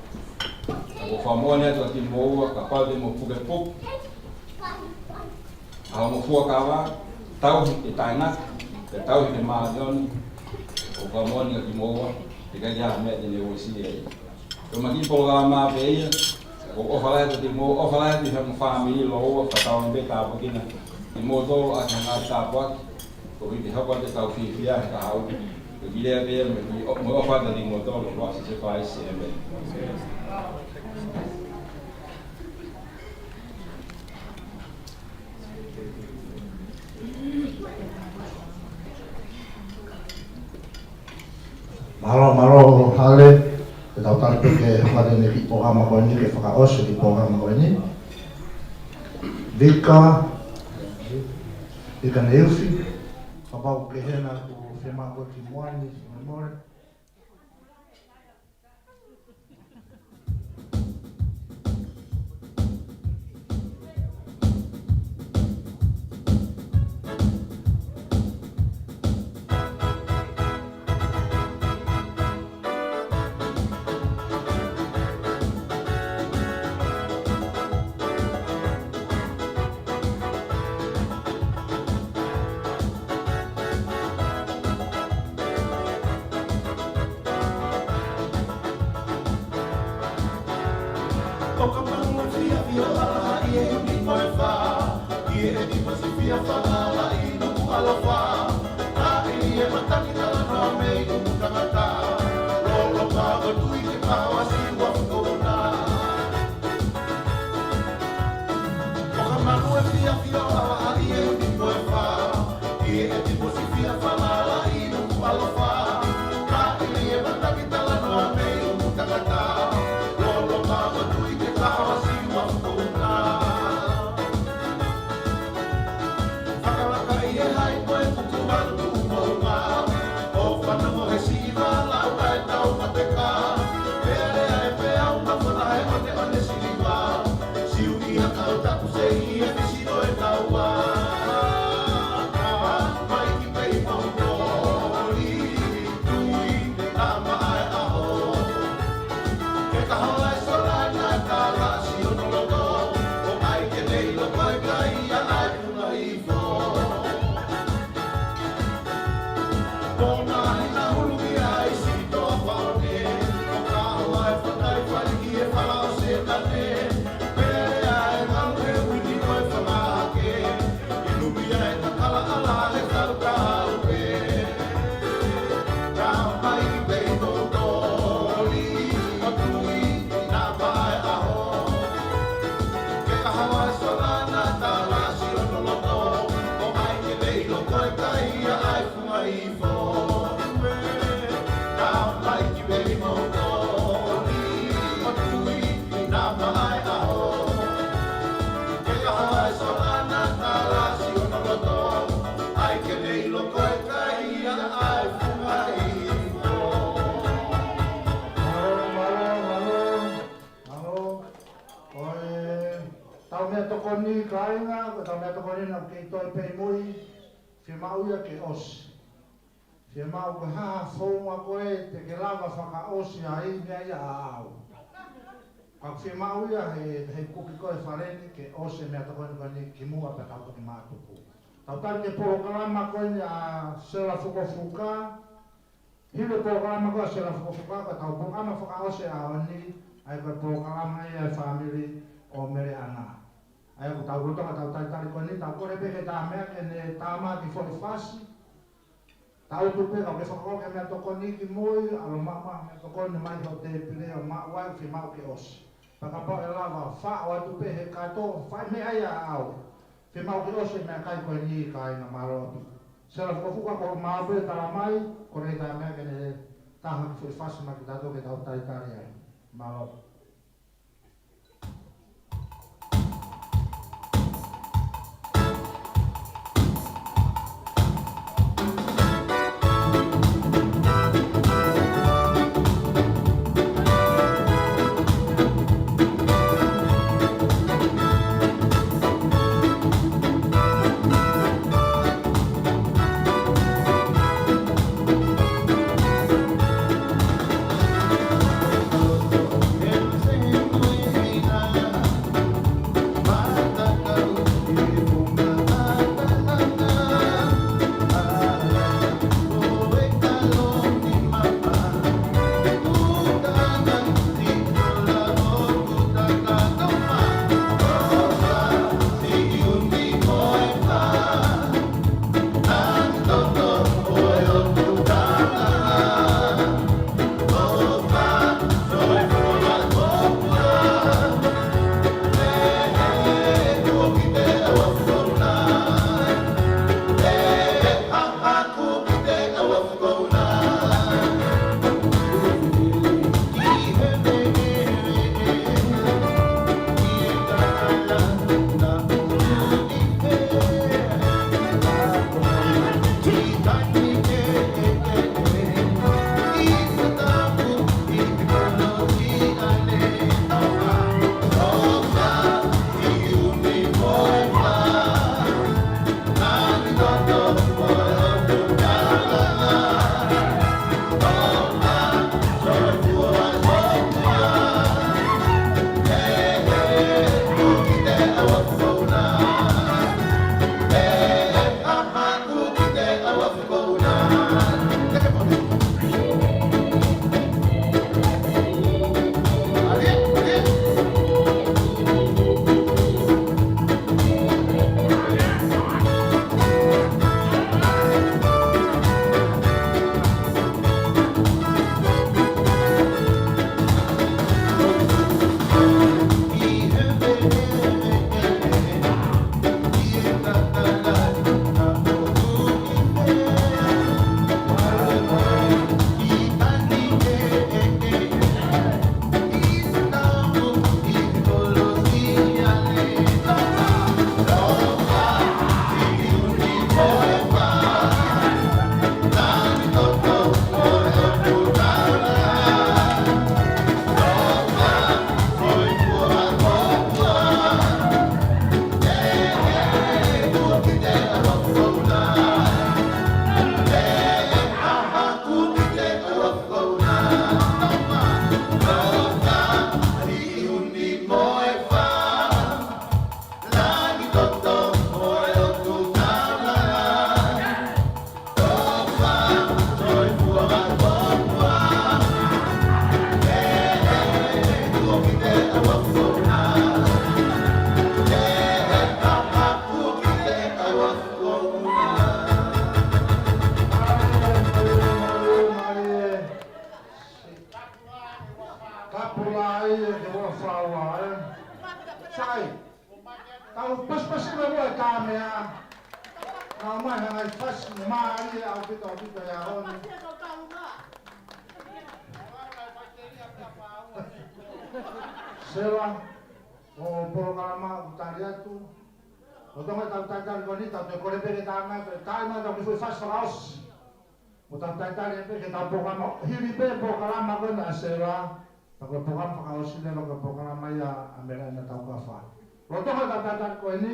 Speaker 2: Ko whamone atua ki mō, ka pāute mo puke puk. Hao mo kua kawa, tau hi ke ta ngata, te tau hi ke maa dioni. Ko whamone a ki mō. Te kai ia mea te neo si e. Ko maki pola maa pe ia, ko ofalahe te mo ofalahe te hama whamiri loa, whatau mbe tāpu kina. Te mo tolo a ka ngā tāpu aki, ko hi te hapa te tau whiwhia he ka hau. Ko girea pia mo ofata te mo tolo, wasi se whai se e me.
Speaker 6: Malo hale, e tau tarpe ke whare ne ki pohama koe ni, ke whakaose ki pohama koe ni. Vika, Vika Neufi, pau ke hena ku whima ko ki moani more.
Speaker 3: O ka manua fia fia ala i e ni koe wha I e ni masi fia whanala I nuku alawa Na i e mataki tala noa me I nuku tangata Lolo pawa tui ke pawa si wafukona O ka manua fia fia ala i e ni koe wha I e ni masi fia whanala I nuku alawa Na i e mataki tala noa me I nuku tangata Lolo pawa tui ke pawa si wafukona Whakalaka i e hai koe kuku maru kumounga O whanamo he siwa lau ai tau mateka Pere ai pe au na whanahe one one siriwa Siu i haka o tapu se i e visino e taua Mai ki pei maunori Tui na mai aho Ke kaho ai solana ka la si ono logo O ai ke nei lo koe kai a ai puna i fo Kona hina hulu ki ai si toa whaone O kaho ai whanai whaniki e whalao se tane Pere ai malu he wini koe whanake Inumi ai ta kala ala he tau tau pe Ka mai ki pei tōtoli O tui na mai aho Ke kahawa solana ta la si ono loto O ai ke nei lo koe kai a ai funga i fo Ka mai ki pei tōtoli O tui na mai aho Ke kahawa solana ta la si ono loto Ai ke nei lo koe kai a ai funga i fo
Speaker 6: Malo. Oe, tau mea toko ni kāinga, ko tau mea toko ni na kei toi pei mui, whia mau ia ke osi. Whia mau ko haha whaunga koe te ke lava whaka osi a i mea ia a au. Ka whia mau ia hei kuki koe whareni ke osi mea toko ni koe ni ki mua pe tau toki mātupu. Tau tari ke porokalama koe ni a sera whukofuka, Hile porokalama koe sera whukofuka, ka tau porokalama whaka osi a oni, ai koe porokalama ia e family o mere ana. Ai ko tau rotonga tau taitari koe ni, tau kore peke tā mea ke ne tāma ki whori whasi. Tau tupe ka ke whakakoke mea toko ni ki moi, alo mama mea toko ni mai hau te pire o maa wai ki mau ke osi. Pakapau e lava wha o atupe he kato, whai mea ia au. Ki mau ke osi mea kai koe ni ka ina marotu. Sera whukafuka ko maabe tala mai, kore tā mea ke ne taha ki whori whasi ma ki tato ke tau taitari ai. Marotu.
Speaker 3: Yeah.
Speaker 6: mea. Nā mai hangai whasi maari au pita ya honi. Sewa, o programa utari atu. O tonga tau taitari koni tau te korepere tāngai, tāima tau ki fui whasi whakaos. O tau taitari epe ke tau programa, hiri pe programa kona sewa. Tau ke programa whakaosi lelo ke programa ia amera ina tau kawha. O tonga tau taitari koni,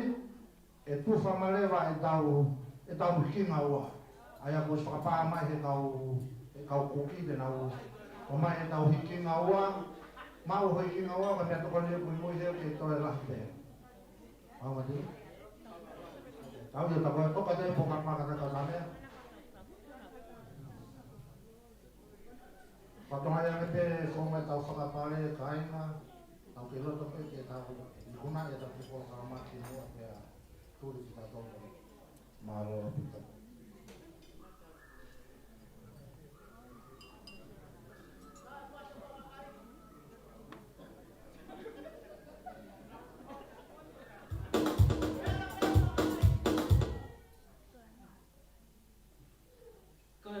Speaker 6: e tuwha malewa e tau hikinga ua. Aia kos whakapaa mai he kau kuki de nau. O mai e tau hikinga ua. Mau hikinga ua ka mea toko leo kui mui heo ke toe lahi pēr. Mau mati? Tau ia tau koe toka te po kakma kata kau tamea. Patonga ia ngepe konga e tau whakapare kainga. Tau ke loto pe ke tau ikuna e tau ke kora karamaki mua pēr. Turi ki tau tonga. Maro pita.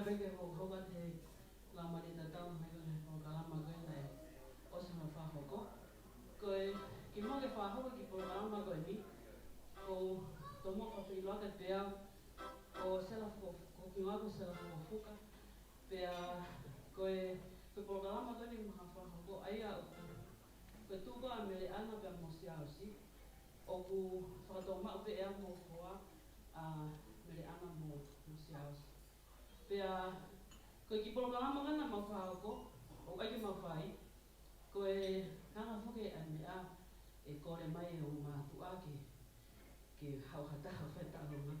Speaker 9: Peke ho hoka te lama ni tatau mai kone ho kalama koe nei o se no whahoko. Koe ki mo ke whahoko ki po kalama koe ni o tomo ka whiloa ka pea o sela ko ki wako sela ko fuka pea koe po kalama koe ni maha whahoko aia koe tuko a mele ana pea mo siaosi o ku whakatoma upe ea mo hoa mele ana mo siaosi. Pea, koe ki programa kana mawhāoko, o aike mawhai, koe hanga whuke a mea e kore mai o mātua ke hauhataha whetahunga.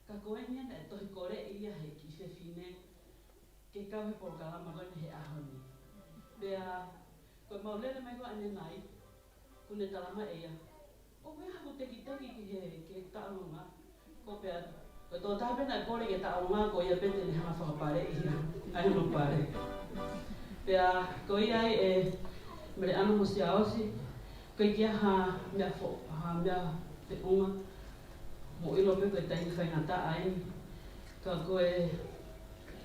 Speaker 9: Ka koe niana e tohi kore ia he ki whewhine ke kauhe programa kana he ahoni. Pea, koe maulele mai ko ane nai, kune talama eia. O koe haku teki ki he ke taonga, ko pea ko tō tāpena e kore ke taonga ko ia pete ni hanga whakapare ia, ai no pare. Pea, ko ia e mere ana mo si aosi, ko i kia mea te unga, mo ilo pe koe taini whaingata ai, ka koe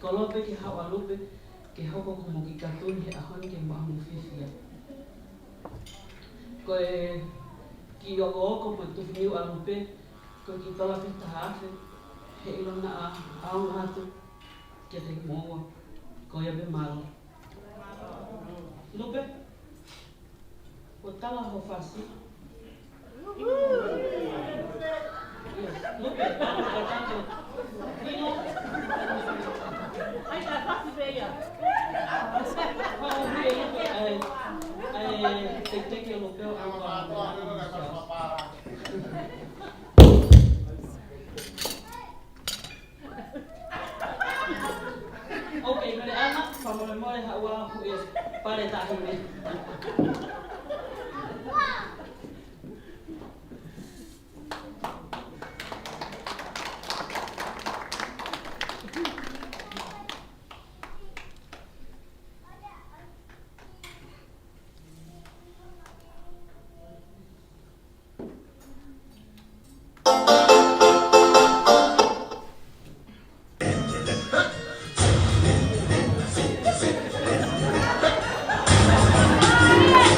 Speaker 9: kolope ke hau alupe, ke hoko ko mo ki katuni he ahoni ke mahu whiwhia. Koe ki oko mo tuwhiniu alupe, koe ki tola pita hawhi, he ilona a aunga atu kia te moa ko ia be malo. Lupe, o tala ho whasi. Lupe, tala ho tanto. Ino. Ai ka whasi beia. Hau beia te teke o lopeo a Okay, mele ana, whamore more haua hui pare tahime.
Speaker 3: Yeah.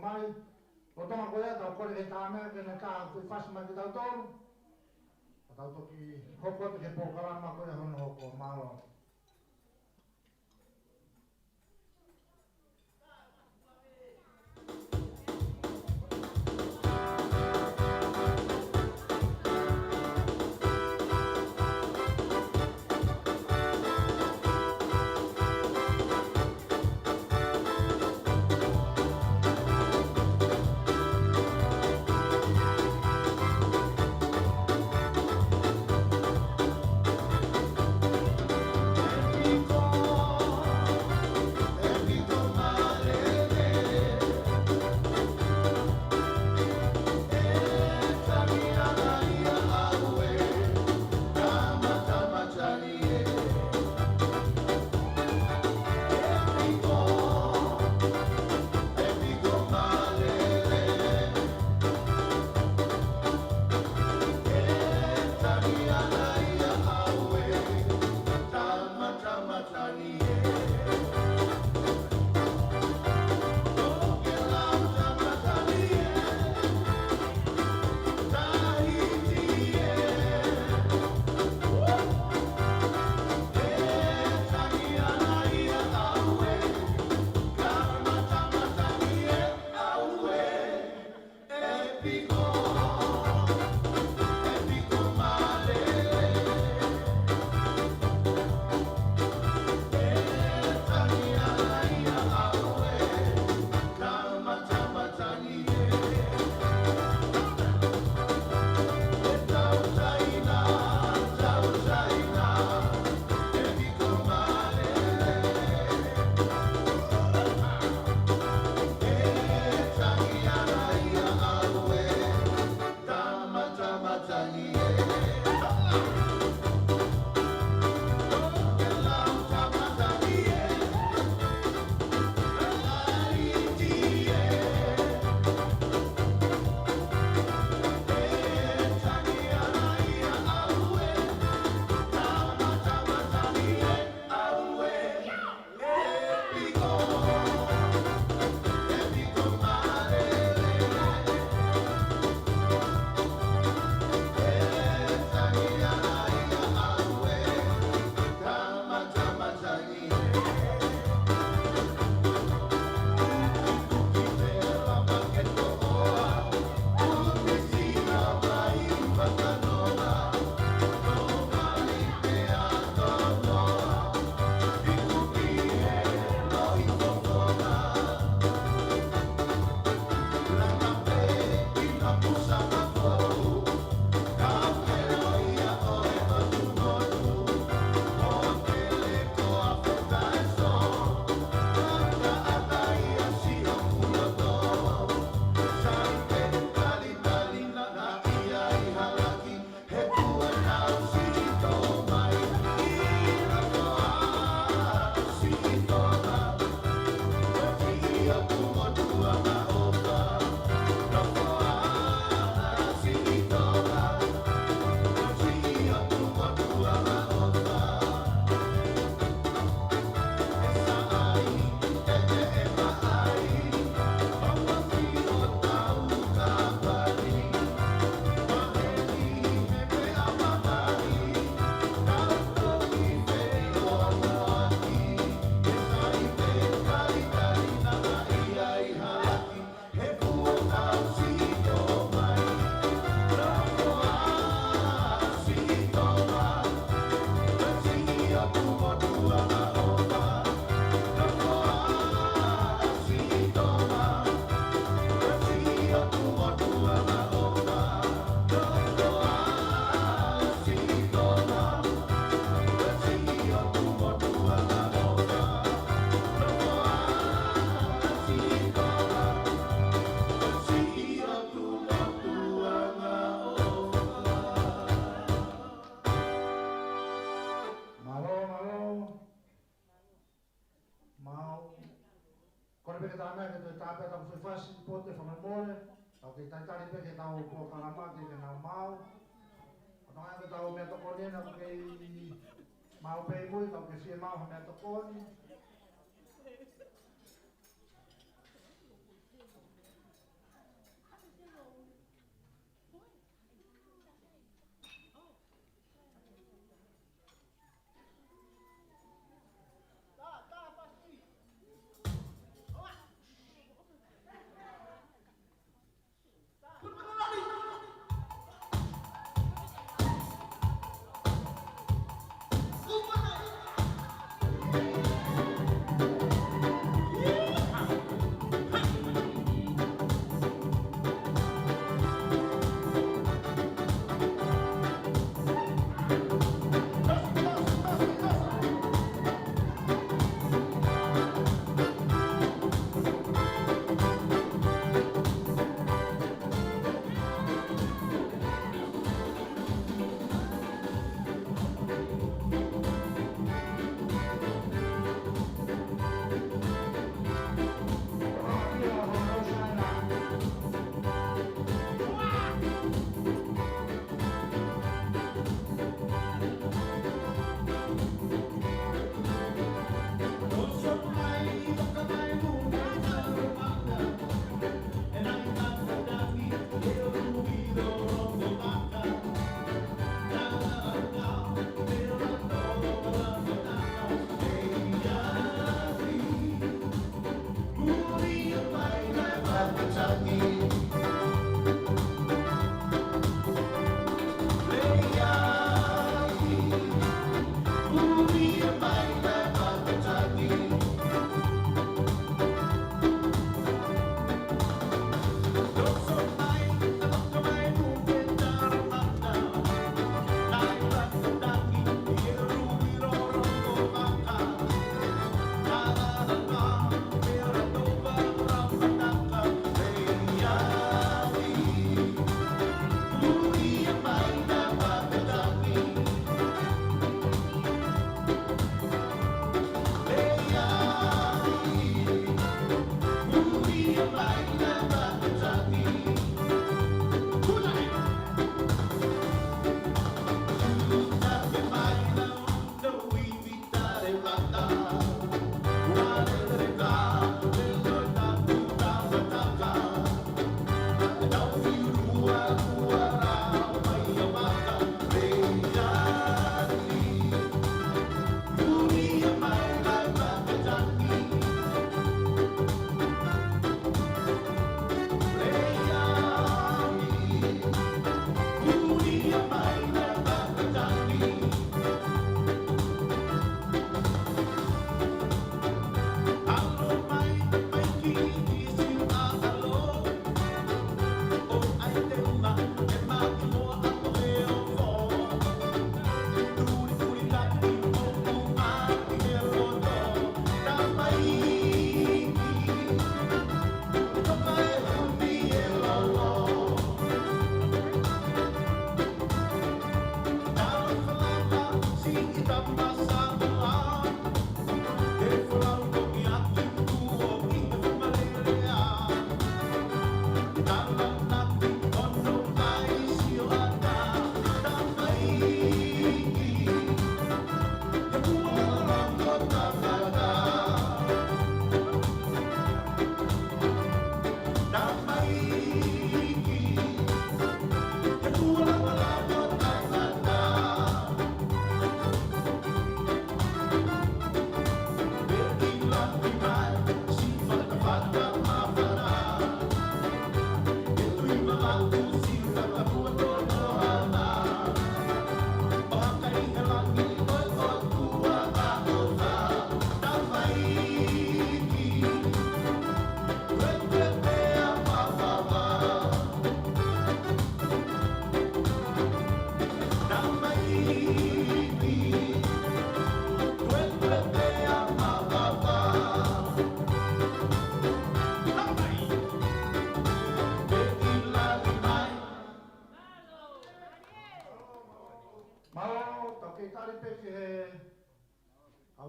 Speaker 6: mai. Ko tonga ko ia tau kore e tāmea ke na kā kui whasi mai ki tau tōru. Ka tau toki hoko te ke pōkarama ko ia hono hoko mālo. Mau pe mui tau ke fie mau hame to koni.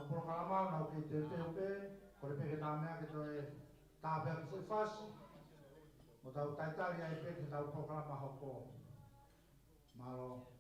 Speaker 6: programa na ke te pe ko le pe na me ke to e ta pe foi fácil. Mo tau taitari ai pe ke tau programa hoko. Malo.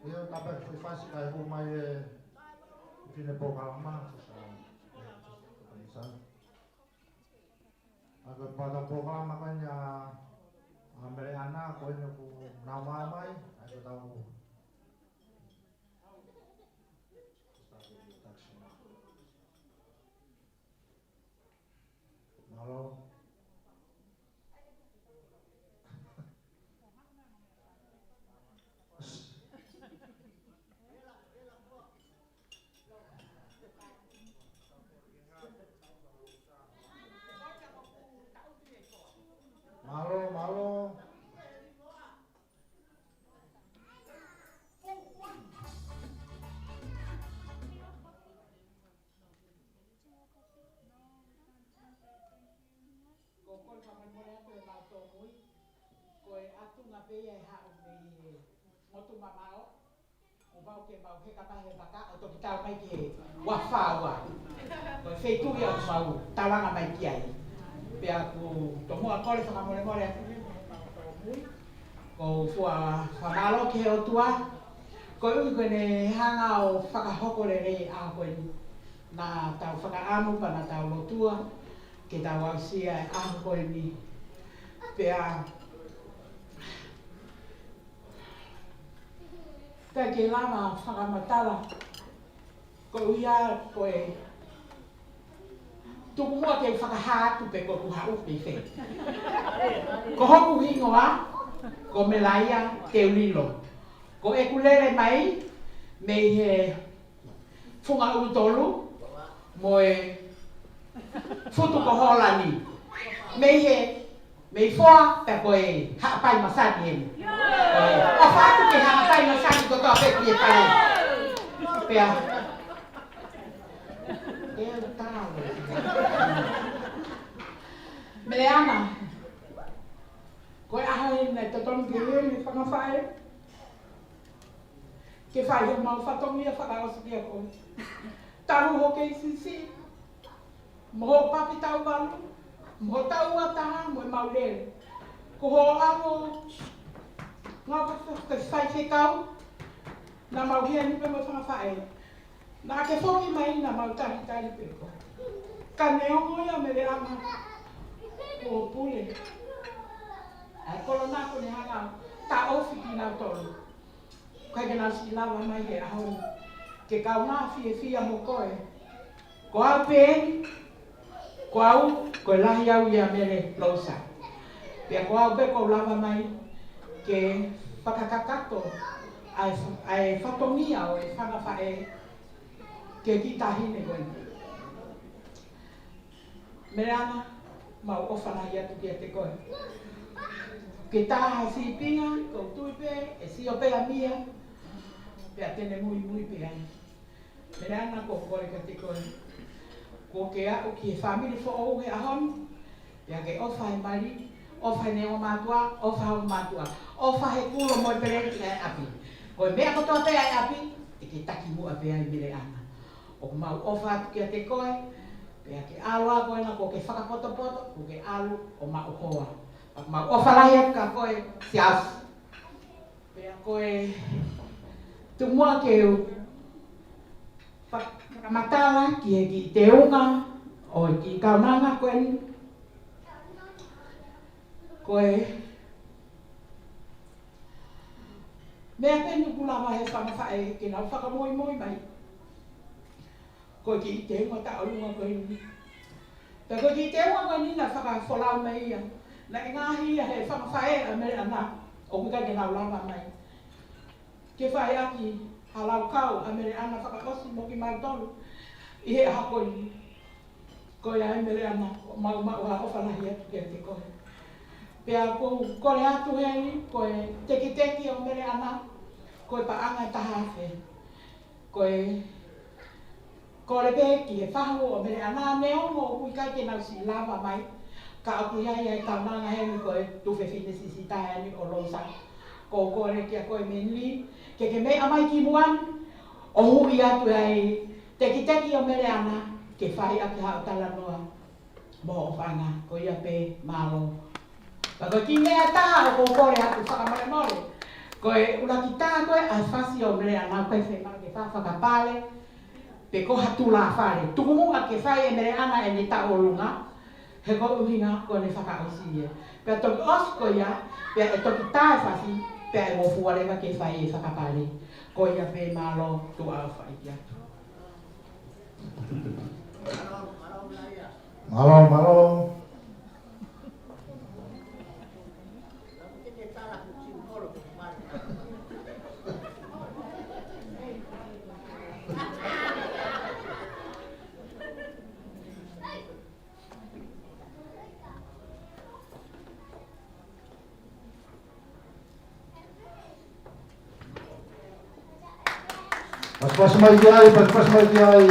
Speaker 1: Io tapper foi fácil kai ho mai fine programa
Speaker 6: Ako pada programa kanya ambil anak ko niyo ko namamay ako tahu. Halo. Malo.
Speaker 7: Mau ke kapal baka atau kita mai ke wafawa. Feito ya mau talanga mai kiai. Pe aku tomo akole sa mole ko fua famalo ke o tua. Ko u ne hanga o whakahoko re a koe na tau whakaamu pa na tau lotua ke tau ausia a koe ni. Pe ka ke lama whakamatala ko ia koe tuku mua ke whakahātu pe ko kuhau pe whe. Ko hoku hingoa, ko melaia te ulilo. Ko e kulere mai, me he whunga urutolu, mo e futu ko holani. Me fua pe ko e haapai masani eni. O whātu ke haapai masani ko toa pe ki e pai. Pea. Mele ana, koe ahai nei te tonu ke hei whangawhae. Ke whae he mau whatongi a whakaosi ki a koe. Taru ho ke sisi, moho papi tau walu, moho tau ataha, moe mau lere. Ko ho amo, ngā ke whai whekau, na mau hia nipe mo whangawhae. Nā ke whoki mai na mau tahi tari peko. Ka neongo ia mele ana. O pule. Ai kolo nā kone hanga ta ofi ki nā tolu. Kai ke nā si lawa mai he ahau. Ke kau ngā fia mo koe. Ko au pēni. Ko au, koe lahi au ia mele lausa. Pea ko au beko lawa mai ke whakakakato. Ai whatongia o e whangawhae ke ki tahine koe. Mele ana. Mau ofana ia tu kia te koe. Ke taha si pinga, ko tuipe, e si o pea mia, pea tene mui pea. Mene ana ko kore ka te koe. Ko ke au ki e whamiri fo ou he ahon, pea ke ofa he mari, ofa he neo mātua, ofa hau mātua. Ofa he kulo moi pere ki ai api. Ko e mea kotoa te ai api, e ke taki mua pea i mire ana. O mau ofa atu kia te koe, pea ke alu koe na ko ke whakapoto-poto, ko ke alu o mao hoa. Ma o whalaia ka koe si asu. Pea koe tumua ke whakamatala ki he ki te unga o ki kaunanga koe ni. Koe mea penu kulawa he whangawhae ke nau whakamoi mai. Koe ki te unga ta olunga koe ni. Pea koe ki te unga koe ni na whakawholau mai ia. Na ngahi ia he whakawhae a mere ana o kuka ke nau lava mai. Ke whae aki halau kau a mere ana whakaosi mo ki mai tolu. I he aha koe ni. Koe a mere ana mau ha ofanahi atu kia te koe. Pea koe atu hei, koe teki o mere ana. Koe pa anga taha awhe. Koe Ko le peki he whahu o mere ana neongo o kui kai ke nau si lava mai. Ka aku iai ai taunanga heni koe tuwhe whine sisi tae o lousa. Ko kore kia koe menli. Ke mea mai ki muan. O hui atu ai teki o mere ana. Ke whai aki hao tala noa. Moho o whanga ko ia pe malo. Ka koe ki mea taha o ko kore atu whakamare more. Koe ula ki taha koe ai whasi o mere ana koe whemara ke whakapale. Pe ko hatu la whare. Tuku munga ke whai e mere ana e ne ta olunga. He ko uhinga ko ne whakaosi e. Pea toki osko ia, pea e toki tae whasi, pea e ngofua rewa ke whai e whakapare. Ko ia pe malo tu au whai ia.
Speaker 6: Malo, malo. Pas mai ai, pas mai ai.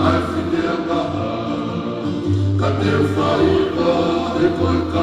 Speaker 3: Ai, filha, Yeah.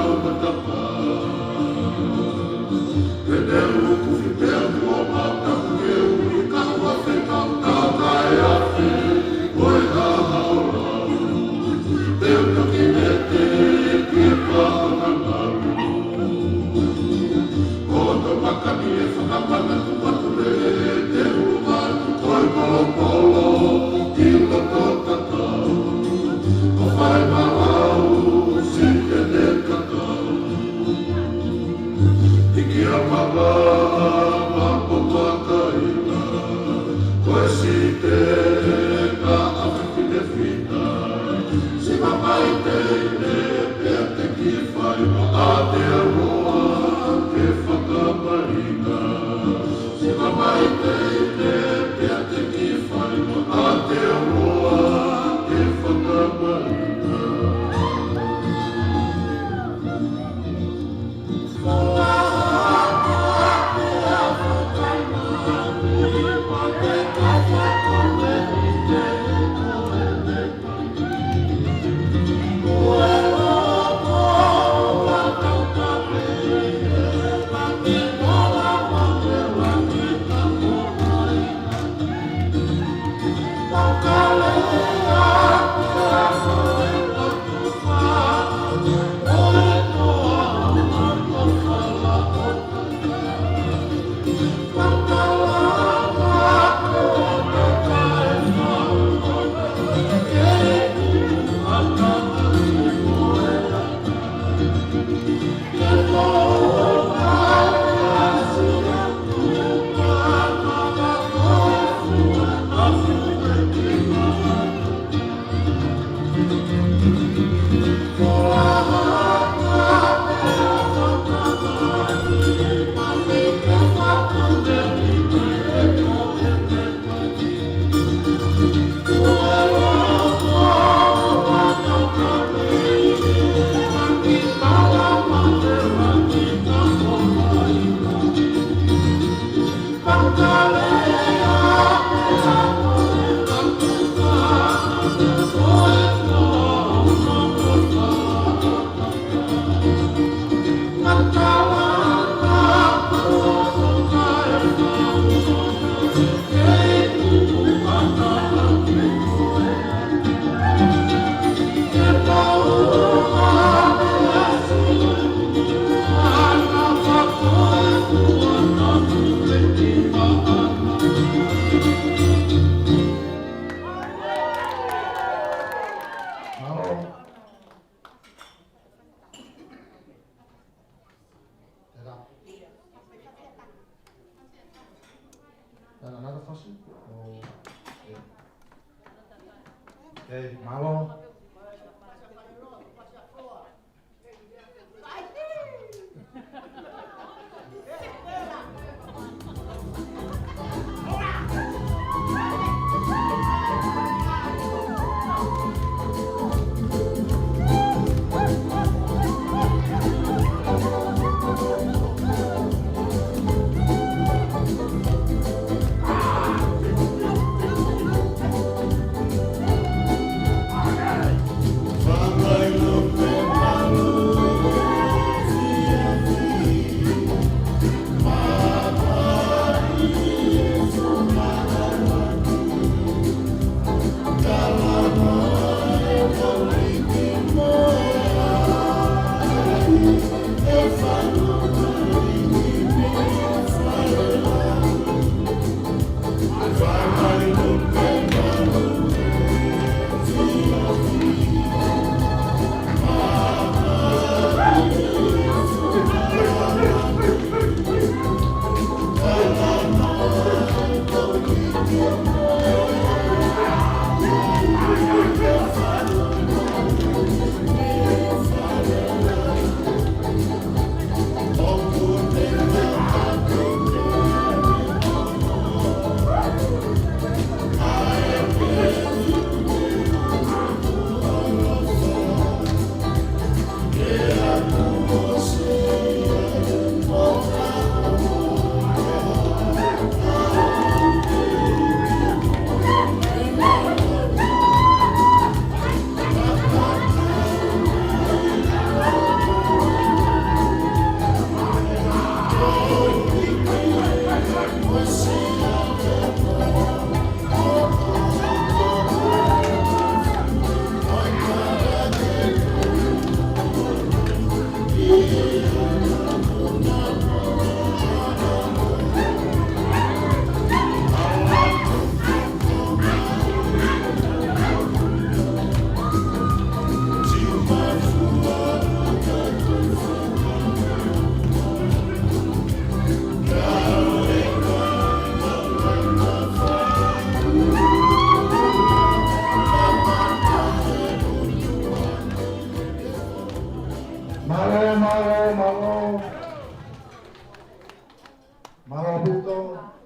Speaker 6: Malo bito,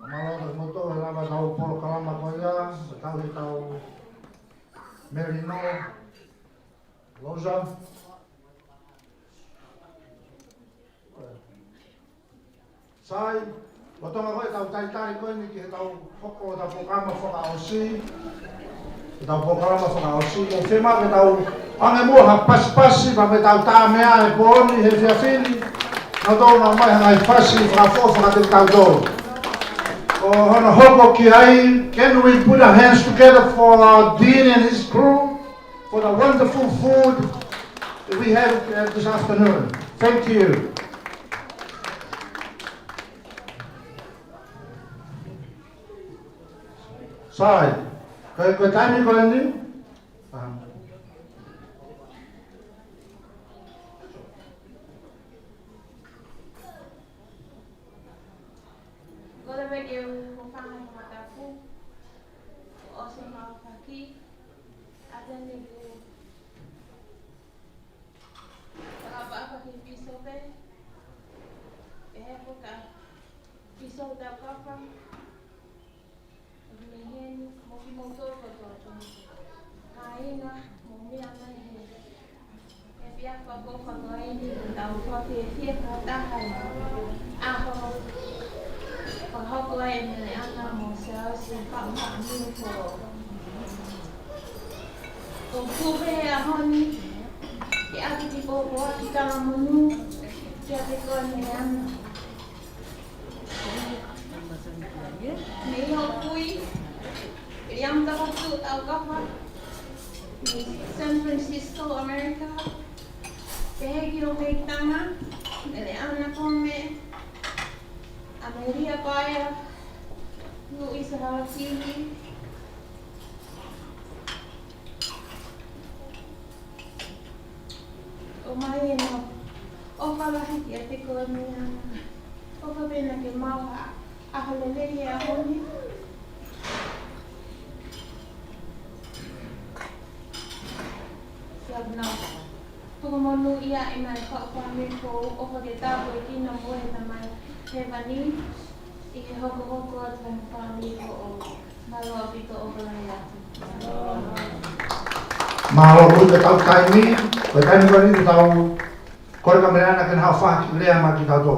Speaker 6: malo de moto, lava tau polo kalama koia, tau he tau Merino, Rosa. Sai, o tonga koe tau taitari koe ni ki he tau hoko o tau pokama whakaosi. He tau pokalama whakaosi. E whima ke tau ange mua ha pasipasi, pa me tau tāmea e pōni, he whiawhini. Nā tō nā mai hangai whasi, whakafo whakate tau tō. O hana hoko ki ai, can we put our hands together for our Dean and his crew, for the wonderful food that we have this afternoon. Thank you. Sai, koe taimi koe ni?
Speaker 10: Kore me ke o whangai matapu, o se mau whaki, atene ke whakapapa ki piso pe, e hepo ka piso da kapa, me heni, mo ki mo tōko tōko, ka ina, mo mea mai he, e pia whakoko no eni, tau whaki e fia ka tahai, aho, hoko ai me ana mo se asi whaka minu ko. Ko kuhe a honi, ki aki ti kōko aki kala manu, ki aki koe me ana. Me iho pui, i amtaka tu tau kapa, San Francisco, America. Te heki o hei tanga, me le ana kome, Ameria Paya, Luis Harakiri, o mai no, o whalahi ki a te koe mea, o whapena ke maua a halelei a honi. Siabna, pukamonu ia i mai whakawhame ko o whake tāpo i kina moe na mai he wani, i he hoko hoko atu he whāmi ko o Malo Apito o Kalai atu.
Speaker 6: Malo kui te tau taimi, koe taimi koe ni te tau kore kamereana ken hao wha ki lea ma ki tau tō.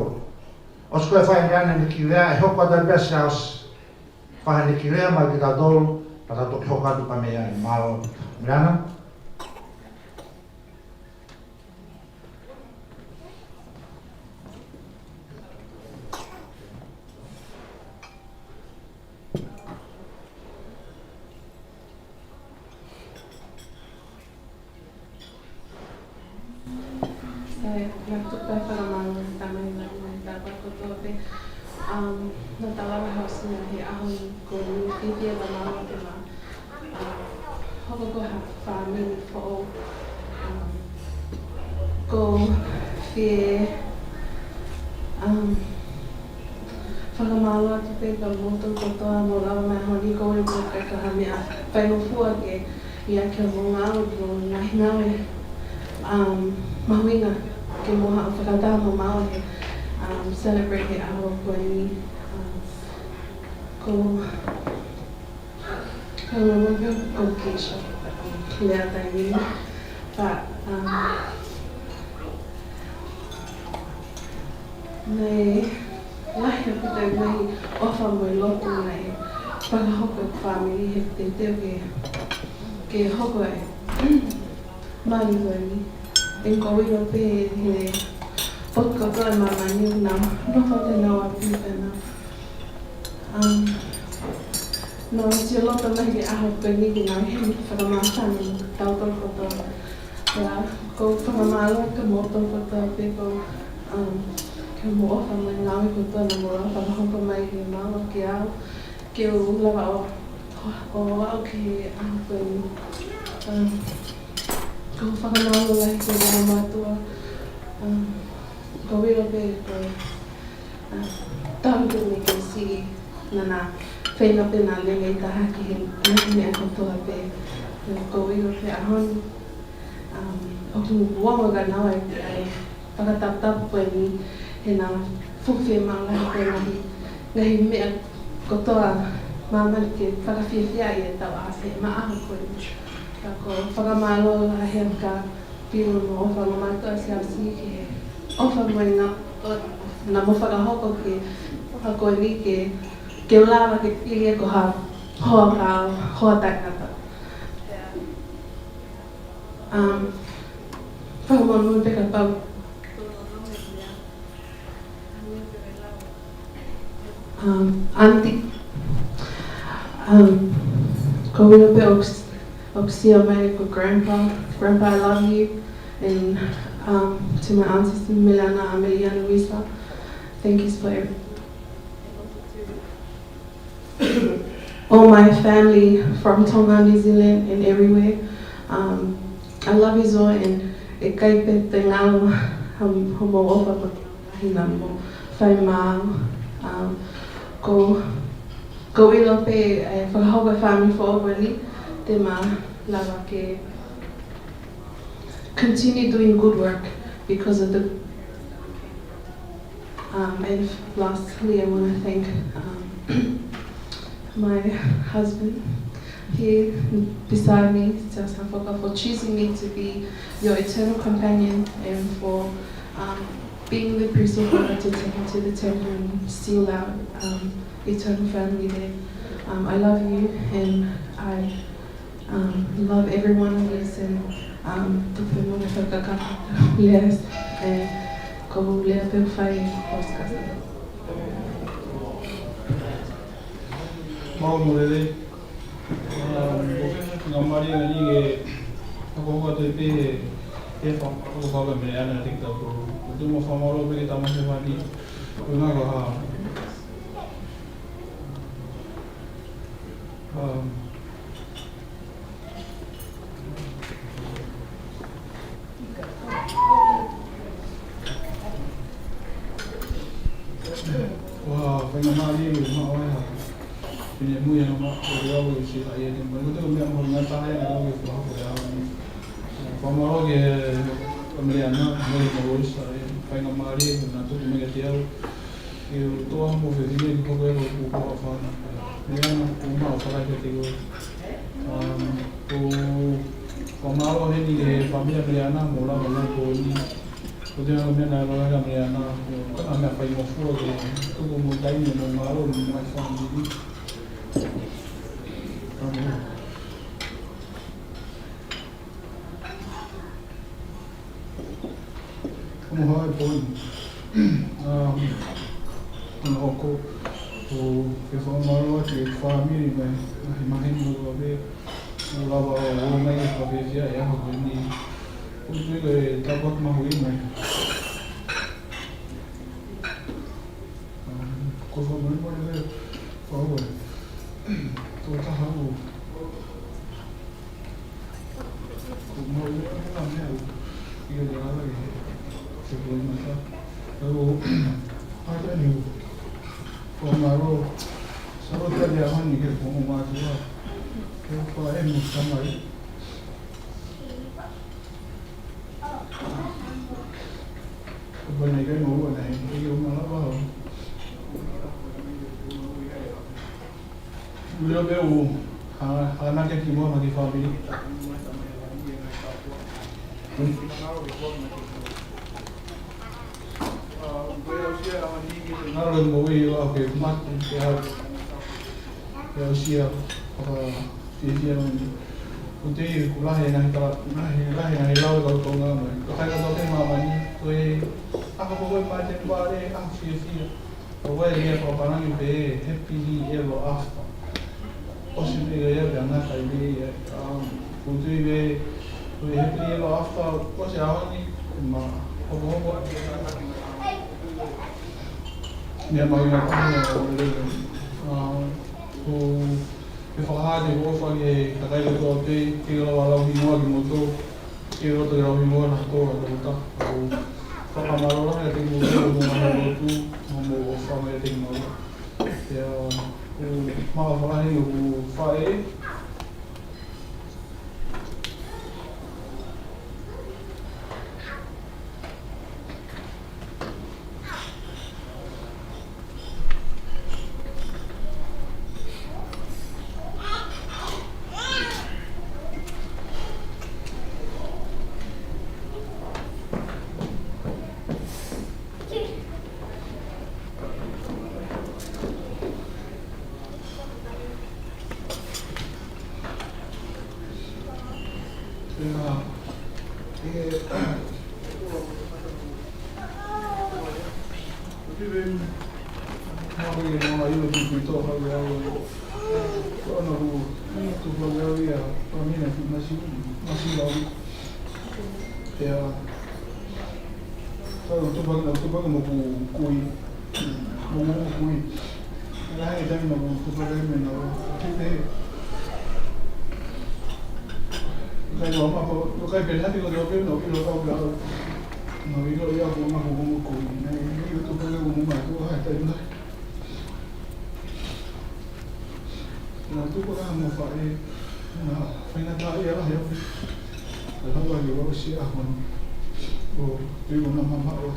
Speaker 6: Os koe whae neane ni ki lea, e hoko atu besi aos whae ni ki lea ma ki tau tō, pa tau toki hoko atu kamereana. Malo Mereana.
Speaker 11: No talawa house na he ahon ko ni la mama te ma hoko ko ha family fo ko fe whakamalo atu pe ka moto ko toa mo lawa mai honi ko e ko ka ha mea pai no fua ke ia ke mo ngau ko nai nawe mahuinga ke mo ha whakata mo mau he celebrate he aho ko ni ko keisha lea taimi but nei lahi a putai mai ofa mo i loto nei whakahoko e whamiri he te teo ke hoko e mani koe ni en ko wiro pe he Pokka koe mamani na noho te nawa pipena. No, si loto mahi aho koe niki na he whakamatani tau koto. Ko whakamalo ka moto koto pe ko ke mo ofa mai ngawi koto na mora whakahoko mai ke malo ke au ke u lawa o au ke aho koe ni. Ko whakamalo lai ke wama matua. Ko wiro pe ko tanto me ke si nana whaina pena lenge i taha ki he mea kotoa pe ko wiro pe ahon o tu wama ka nawa e whakataputapu koe ni he nā fuwhi maulahi koe ngahi mea kotoa mamani ke whakawhiawhia i e tau ase ma aha koe ni. Ka ko whakamalo la hea ka piro no ofa no mātua si awsi ke ofa moe ngā na mo whakahoko ke koe ni ke ulawa ke pili e ko ha hoa kāo, hoa takata. Whakamonu peka pau. Auntie, ko wino pe oxia mai ko grandpa, I love you, and to my aunties Milana, Amelia, and Luisa, thank you for everything. All my family from Tonga, New Zealand, and everywhere, I love you so, and e kaipe te ngau homo ofa ko hina mo whai māu. Ko ilo pe whakahoka family for overly, te mā lawa ke continue doing good work because of the and lastly I want to thank my husband here beside me, Safoka, for choosing me to be your eternal companion and for being the priest of God to take me to the temple and seal out eternal family there. I love you and I love every one of us and yes, ko lea pe whai podcast.
Speaker 2: Mau murele, ngā mari ngani nge whakahoka te pe he whakahoka mene ana te tau. Tu mo whamaro pe ke tamase whani, ko ngā ka ha. Wah, whainga mari ma oe ha. Pine mui ana ma o te au i si a ia te mui. Ko te mea mo ngā tae na au i whako e au ni. Whamaro ke Amelia ana, mori mo oisa e whainga mari e nā tuku mega te au. I o toa mo whetine ki koko e o kukua whana. Mea ana o mao whakaika te koe. Ko whamaro heni ke whamia Amelia ana mo lawa nā ko ni. Ko te hanga mea nā ranga Amelia ana, kana mea whai mo fua ke tuku mo taimi mo ngaro mo mai whaniri. Como vai bom, no oko o que foi uma que família mas imagino que vai o lava o homem que vai ver já o ni o que tá bom mas o imã como não pode ver por favor tu tá ralo como ele tá mesmo e ele lá se foi matar eu até nem Whamaro, saro te rea hani ke whomo mātua, ke wha e mo samai. Ko panei kai mo ua nei, e o malawa hau. Uleo pe o hana ke ki mua ma ki whamiri. Nara mo we o ke mat ke ha ke o sia o fia ni o te ku lahe na ta lahe na lau ko to nga mai ko kai ko te mama ni ko e aka ko pa te pare a fia o we ia ko para ni pe happy ever after o se me ia pe ana kai ni o te we o happy ever after ko se a ni ma o ko Mea mai ngā pahina o leo. Ko e whakahāte o whake ka kai toa te ke rawa rauhi moa ki moto, ke roto ki rauhi moa na toa ka rota. Ko whakamarora hea te mo mo ngā rotu, mo o whamea te maua. Pea ko maa whakahi o whae,
Speaker 12: Even Maui and Mama, you would be told how we are. Ono ku tu pagawai ya pamina tu masih lalu ya kalau tu pag mo kui lahat ito mo tu pagawai mo hindi kaya mama ko kaya pinati ko doon no kilo ka blado no ilo ya ko mo kui na ito pagawai mo ma ko ha tayo na na tu ko mo fa na fina ta ya la yo la ba yo si a mon o tu na mama o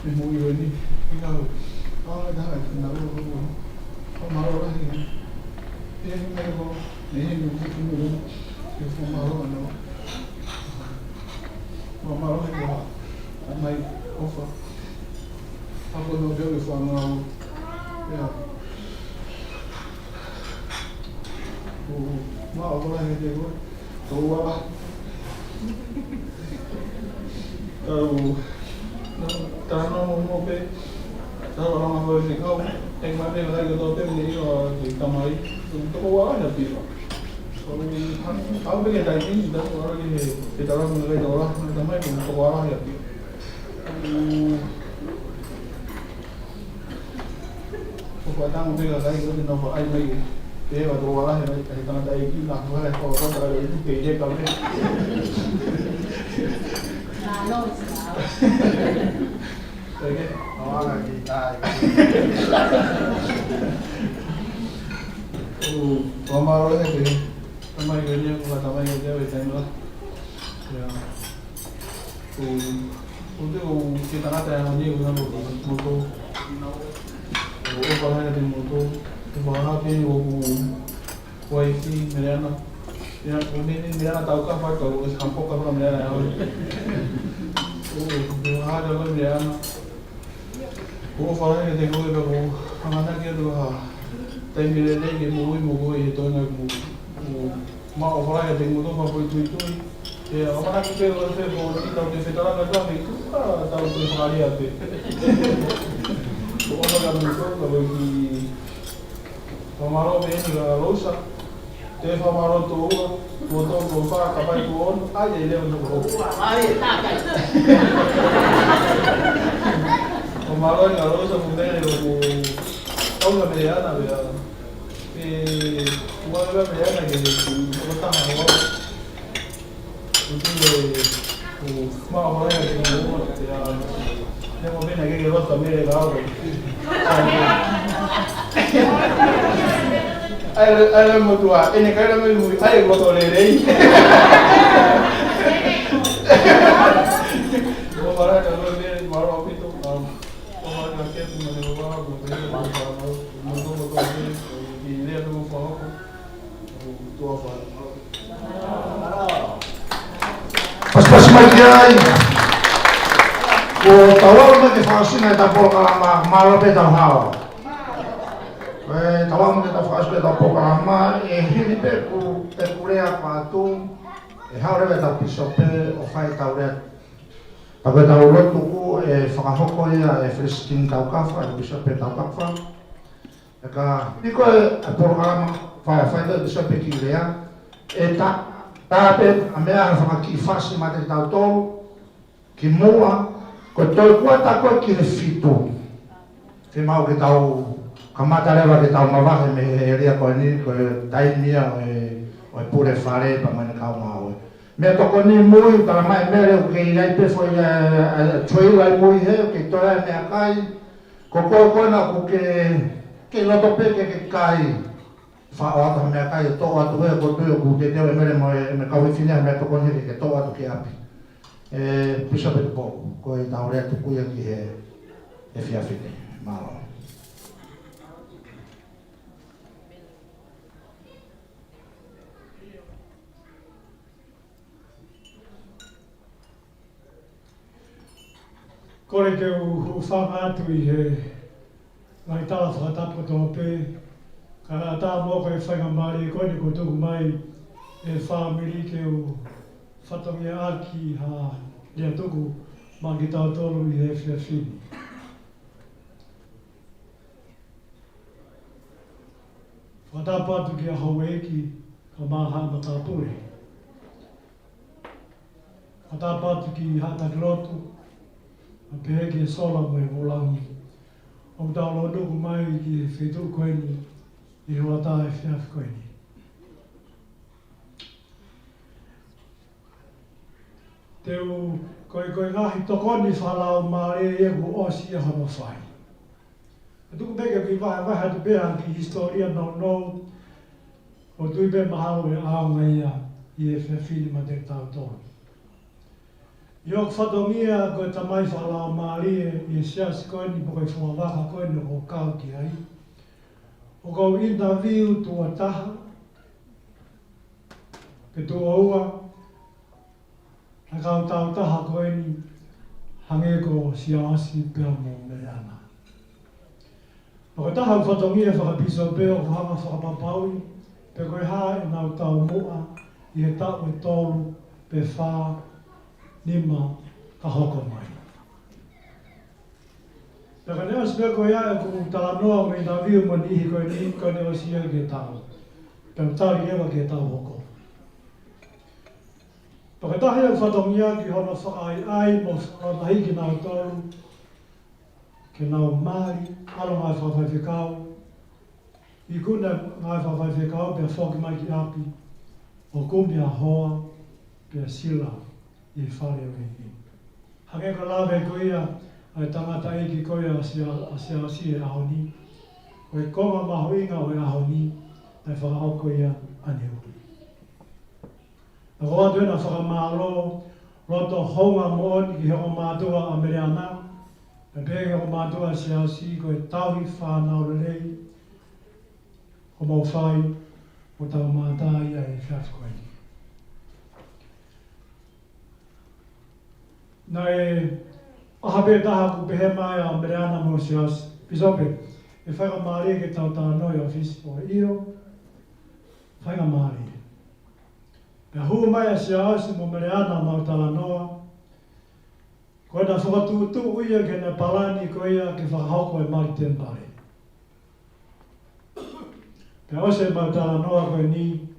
Speaker 12: me mo yo ni ina o da na o ma ro la ni e me ko ni ni ko tu no e fo ma ro no ma ro ni ko mai o fa a ko no yo le fa no ya ma o la ni ko to wa no mo pe ta wa ma ho ni ko en ma ne la ko to pe ni o ti kamai to wa na pi so ni au be dai ni da wa ni te ta ra mo le do la ta mai ko to wa ya pi ko pa ta mo be la dai ko no fa ai mai thế mà tôi nói thì tao đây cái làm cái này có cái kỳ thế cầm đấy
Speaker 8: là lôi
Speaker 12: đấy cái
Speaker 1: đó là gì tai
Speaker 12: có mà nói thì tao mai cái như và tao mai cái về xem nữa cũng cái tao nói là nhiều hơn một tô có hai là tiền một tô Bawa ke o koi si merana ya ini merana tahu kah apa kalau kampung kah pernah merana o ada lo merana o fala que tengo que ver o mana que do ha tem ele que muito então na ma o fala que tengo do foi tu e o mana que pelo você por então de feita lá na tua vida tá o que faria até o mana que me Famaro bem na louça, te famaro tu, botou o fa capai com, ai ele não vou.
Speaker 4: Ai tá.
Speaker 12: Famaro na louça mudei o toda mediana vea. E uma vez mediana que botar na rua. O mal vai que não vou ter. Tenho bem aqui que gosta meio legal. Ai mo tua, ene cara me muy, ai mo to le rei. Mo para ka lo be maro pito, mo para ka ke mo ne ba mo pre mo to be le do fo ko. To fa.
Speaker 6: Pas mai o tawal me fa sina ta por kala ma pe ta ha tawal me ta fa sina ta por kala ma e hini pe ku te kurea pa tu e haure me ta piso pe o fai taure ta pe ta ro tu ku e fa hoko ia e friskin ta kafa e piso pe ta kafa e ka niko e por kala ma fa ta piso pe ki lea e ta pe a mea fa ki fa si ma te ta to ki mua ko toi kuata ko ki le fitu te mau ke tau kamata lewa ke tau mawahe me heria ko ni ko tai mia o pure fare pa mane kau mau me to ko ni mui para mai mere o ke ilai pe foi choi lai mui he ke toi me akai ko na ku ke lo to pe ke kai fa o ta me akai to atu he ko tu ku te te mere me kau fina me to ko ni ke to atu ke api pisa pe po ko i taure tu ku ki he fia fine malo
Speaker 13: kore ke u whanga atu i he ngai tala whakatapu tō pe ka tā mō koe whainga maari koe ni ko tuku mai e whamiri ke u whatongia aki ha lia tuku ma ki tau tolu i he whia whini. Whatapatu ki a haueki ka maha matapure. Whatapatu ki hata glotu a pehe ki e sola mo e volangi. O talo nuku mai ki e whetu koeni i hoa tā e whiaf koeni. Teu koe ngahi tokoni whalau maare e ku osi e hono whai. Tuku peke ki waha tu beha ki historia no o tui be mahalo e aonga ia i e whiawhini ma te tau tōni. Iok whatongia koe tamai whalau maari i e siasi koeni po koe whawaka koeni o kau ki ai. O kou interview tua taha ke tua ua a kau tau taha koeni hange ko siasi pia mo me ana. O ka taha whatongia whakapiso peo ko hanga whakapapaui pe koe haa e nau tau mua i e tau e tolu pe wha nima ka hoko mai. Pe ka nea spea koe ia e ku tala noa me na viu mo nihi koe ni koe neo sia ke tau. Pe tari ewa ke tau hoko. Pe ka taha ia whatongia ki hono whakai ai mo whakatahi ki nau tolu ke nau maari, alo ngai whawhai whikau. I kuna ngai whawhai whikau pia whoki mai ki api, o kumi a hoa pia sila i whare o hiki. Hake ko lawe ko ia, ai tangata iki ko ia asia e ahoni. Koe konga maho inga o e ahoni, ai whakao ko ia ane hui. Na koa tuena whakamalo, roto honga mo oni ki heo mātua a mere ana, e pēke o mātua siasi ko e tauhi whānau rei, o mau whai, o tau mātai a e whiaf koeni. Nā e ahape taha ku pehe mai a mere ana mo siasi, pisope, e whaika maari ke tau tānoi o fisi o io, whaika maari. Pe hu mai a siasi mo mere ana mau tala noa, koe na whakatūtū uia ke na palani ko ia ke whakahoko e mari tempare. Pe ose mau tala noa koe ni,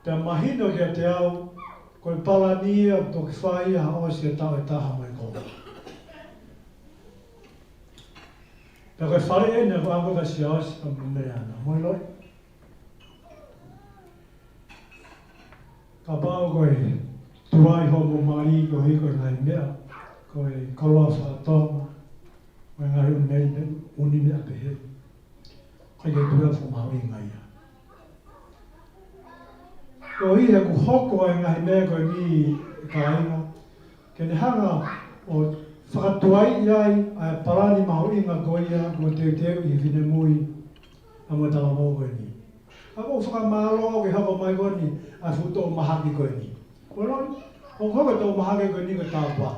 Speaker 13: pe mahino ke te au, koe palani ia toki whai ia ose e tau e taha mai kōma. Pe koe whare ene ko ango ka si ose pa mumere ana. Moi loi? Ka pao koe tuai homo mari ko hiko ngai mea, koe koloa whakatonga, koe ngari uni mea pehe. Koe ke tua whumau inga ia. Ko hia ku hoko e ngahi mea koe ni ka inga, ke ne hanga o whakatuai iai a parani mahu inga koe ia, ko teu teu i whine mui, a mo tala mō koe ni. A ko whakamalo ke hako mai koe ni, a whuto o mahaki koe ni. Ko roi, o hoko tau mahaki koe ni ko tāpua.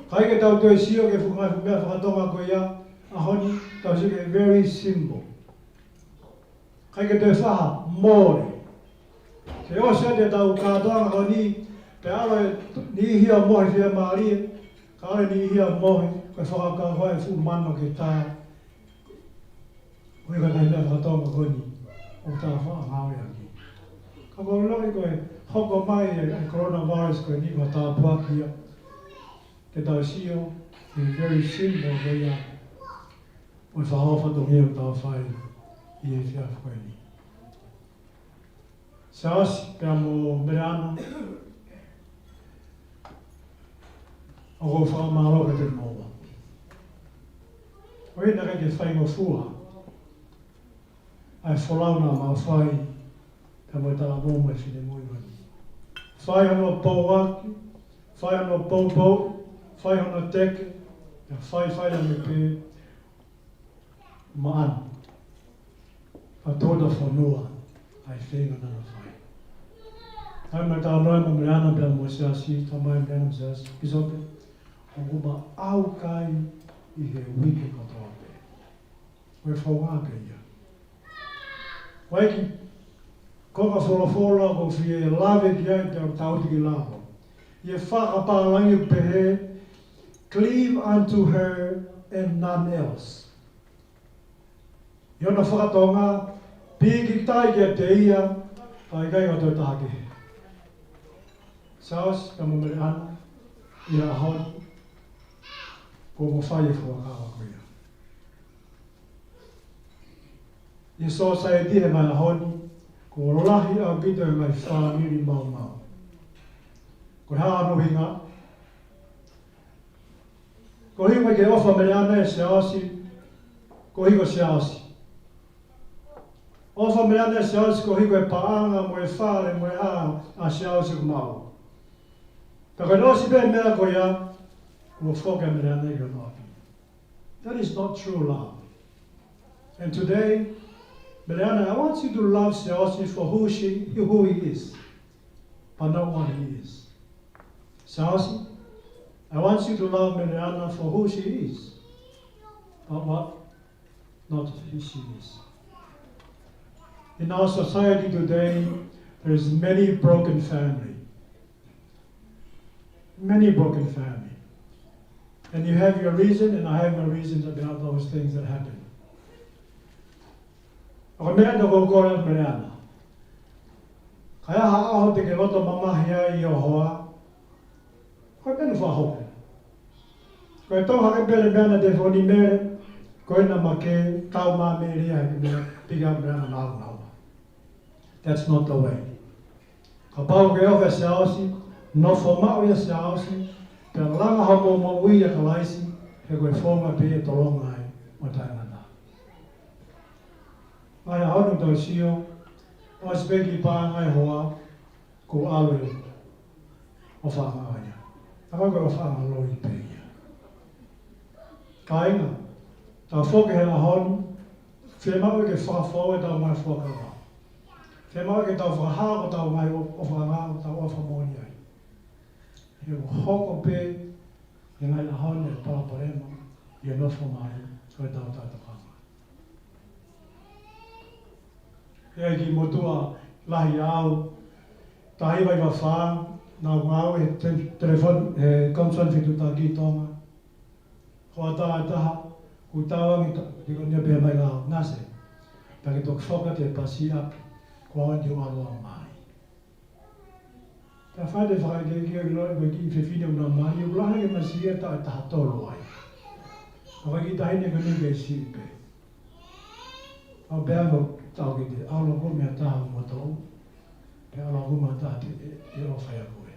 Speaker 13: Kai ke tau tue sio ke whukamai whumea whakatonga koe ia, a honi tau si ke very simple. Kai ke tue whaha, mōre. Ke osea te tau kātoanga ko ni, pe alo e ni hia mohi whia maari, ka ale ni hia mohi, koe whakaka hoa e whu mano ke tā. Koe ka nei mea whakatonga ko ni, o tā wha ngāwe aki. Ka koe loi koe hoko mai e coronavirus koe ni ko tā puakia. Ke tau sio, ke very simple koe ia, o whahawha tongia o tau whai i e whiaf koe ni. Se asi, pia mo mere ana, o ko whakamaro ke te moa. O ina ke ke whaingo fua, ai wholauna ma whai, pia mo tala momo e whine mui wani. Whai hono pou aki, whai hono pou pou, whai hono teke, ia whai ame pe maan. Whatoda whanua, ai whenga nana whai. Ai mai tau noe mo me ana pia mo siasi, tau mai me ana siasi, pisope, o kuma au kai i he wiki katoa pe. Oe whaunga pe ia. Waiki, koka wholofola ko whie lawe ki ai te au tautiki lawa. Ie whakapālangi pehe, cleave unto her and none else. Iona whakatonga, Piki tai kia te ia, tai kai o tō tāke. Saos, ka mo mele ana, ia ahoni, ko mo whai e whuakawa ko ia. Ia so sa e dihe mai ahoni, ko lahi au pito e mai whamiri mau mau. Ko haa anuhi ngā. Ko hiwa ke ofa mele ana e se asi, ko hiwa se asi. Ofa mele ana e se asi, ko hiwa e paanga mo e whare mo e a se asi ku mau. Ka kai nosi pe mea ko ia, ko whoka mele ana i ka mapi. That is not true love. And today, Meleana, I want you to love Seosi for who he is, but not what he is. Seosi, I want you to love Meleana for who she is, but what not who she is. In our society today, there is many broken family. Many broken family. And you have your reason, and I have my reasons about those things that happen. Ako mea na kukora Meleana. Kaya haaho te ke roto mamahia I o hoa. Koe pene whahoke. Koe tau hake pele mea na te whoni mere. Koe na make tau maa mere ia heke mea pika Meleana nāu nāu. That's not the way. Ka pau ke ofe se aosi, no whamau ia se aosi, pe langa hamo mo uia ka laisi, he koe whonga pe e tolonga ai o tainga. Ai haunu tau sio, o speki pāngai hoa, ko alue o whāngāia. Taka koe o whāngaloi pe ia. Ka inga, tau whoke he la honu, whemau ke whakawhau e tau mai whakawa. Whemau ke tau whahao tau mai o whangā, tau o whamoni ai. He o hoko pe, e ngai la honu e paraparema, I e nofo mai, koe tau tata whanga. Ea ki motua lahi au, tahi vai wa whaa, nā ngāu e telefon, e kamsan whitu tā ki tonga. Hoa tā e taha, ku tāwangi ta, ki ko nia pēr mai ngāu, nase. Pake tok whoka te pasi api, kua wan te aroa mai. Tā whai te whai ke kia ki loi, koe ki whiwhine una mai, u lahi ke masi e ta e taha tolo ai. Koe ki tahine ko ni ke sipe. Au bēango, tau ki te aula ko mea taha mo tau, pe aula ko mea taha te o whai a koe.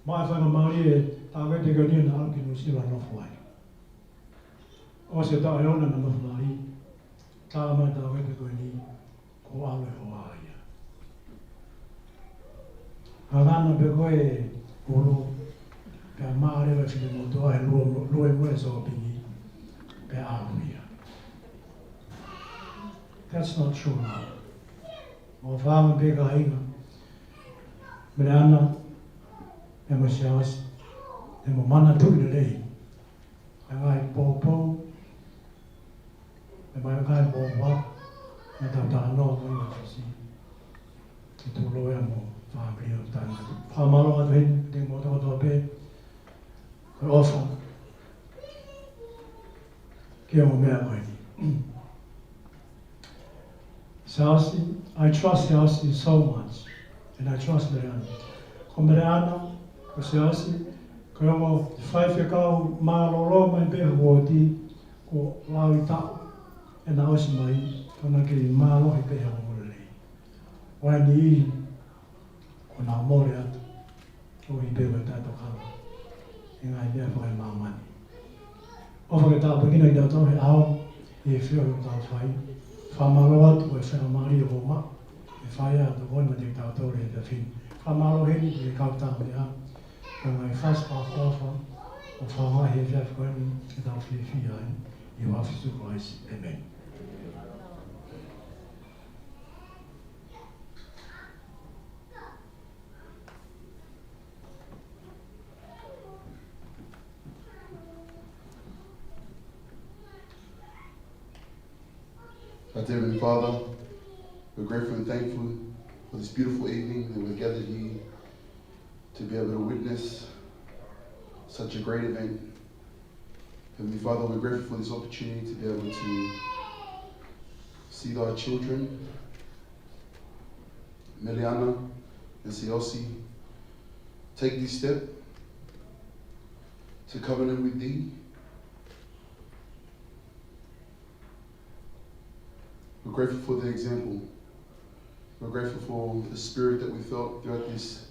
Speaker 13: Mai whanga mauri e tau e te gania na alki no sila nofu ai. O se tau e ona na nofu mai, tau mai tau e te koe ni, ko aule hoa aia. Harana pe koe e uru, pe a maare wa whine mo toa e lue mue so pingi, pe alu ia. That's not true now. O whaama peka inga. Meleana, e mo siawasi, e mo mana tui rei. E ngai pōpō, e mai ngai pōpā, e tau tā noa ko inga kasi. E tū loe mo whaamri o tāna. Whaamalo atu hei, te mo tō tō pē, koe ofa. Kia mo mea koe ni. Seosi, I trust Seosi so much, and I trust Meleana. Ko Meleana, ko Seosi, ko ongo whaiwhekau māroro mai peha wōti, ko laui tau, e na osi mai, tona ke I mālohi peha wōrelei. Wai ni I, ko nā mōre atu, o I peha tātou kama, e ngai mea whakai māmani. O whakai tātou kina I tātou he ao, I e whio I tātou whai, whamaro atu koe whenamari o ma, e whai atu koe ma te tautore e te whin. Whamaro heni ki e kautau mea, ka ngai whaspa whawha, o whawahi e whiaf koe ni, e tau whiwhi ai, I wafisu koe si, amen.
Speaker 5: Our dear Heavenly Father, we're grateful and thankful for this beautiful evening that we're gathered here to be able to witness such a great event. Heavenly Father, we're grateful for this opportunity to be able to
Speaker 14: see thy children, Meliana and Siosi, take this step to covenant with thee. We're grateful for the example. We're grateful for the spirit that we felt throughout this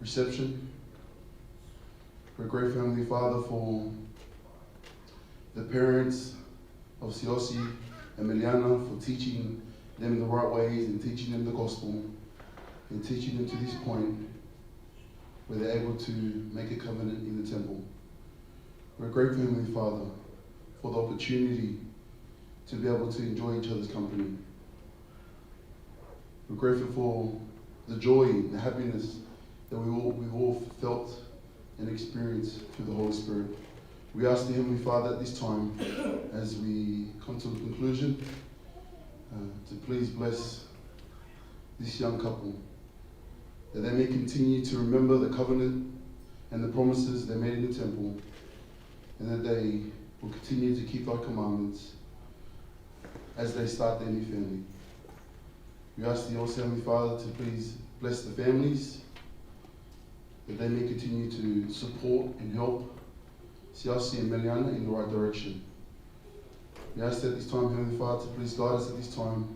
Speaker 14: reception. We're grateful, Heavenly Father, for the parents of Siosi and Meliana for teaching them the right ways and teaching them the gospel and teaching them to this point where they're able to make a covenant in the temple. We're grateful, Heavenly Father, for the opportunity to be able to enjoy each other's company. We're grateful for the joy and the happiness that we've all felt and experienced through the Holy Spirit. We ask the Heavenly Father at this time, as we come to a conclusion, to please bless this young couple, that they may continue to remember the covenant and the promises they made in the temple, and that they will continue to keep our commandments as they start their new family. We ask the also Heavenly Father to please bless the families, that they may continue to support and help Siosi and Meliana in the right direction. We ask at this time, Heavenly Father, to please guide us at this time,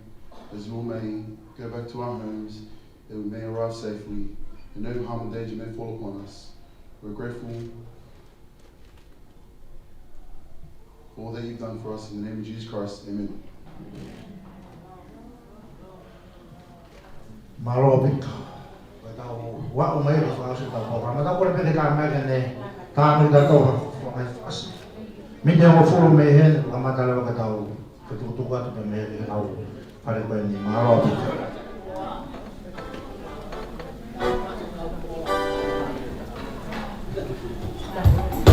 Speaker 14: as we all may go back to our homes, that we may arrive safely, and no harm and danger may fall upon us. We're grateful for all that you've done for us. In the name of Jesus Christ, amen.
Speaker 6: Marobik. Wa o mai fa so ta ko ma ta ko pe ka ma ke ne ta no da to ko ai fas mi de mo fulu me hen la ma ta la ka ta o ko tu ka to me he na o pare ko ni marobik.
Speaker 4: Thank you.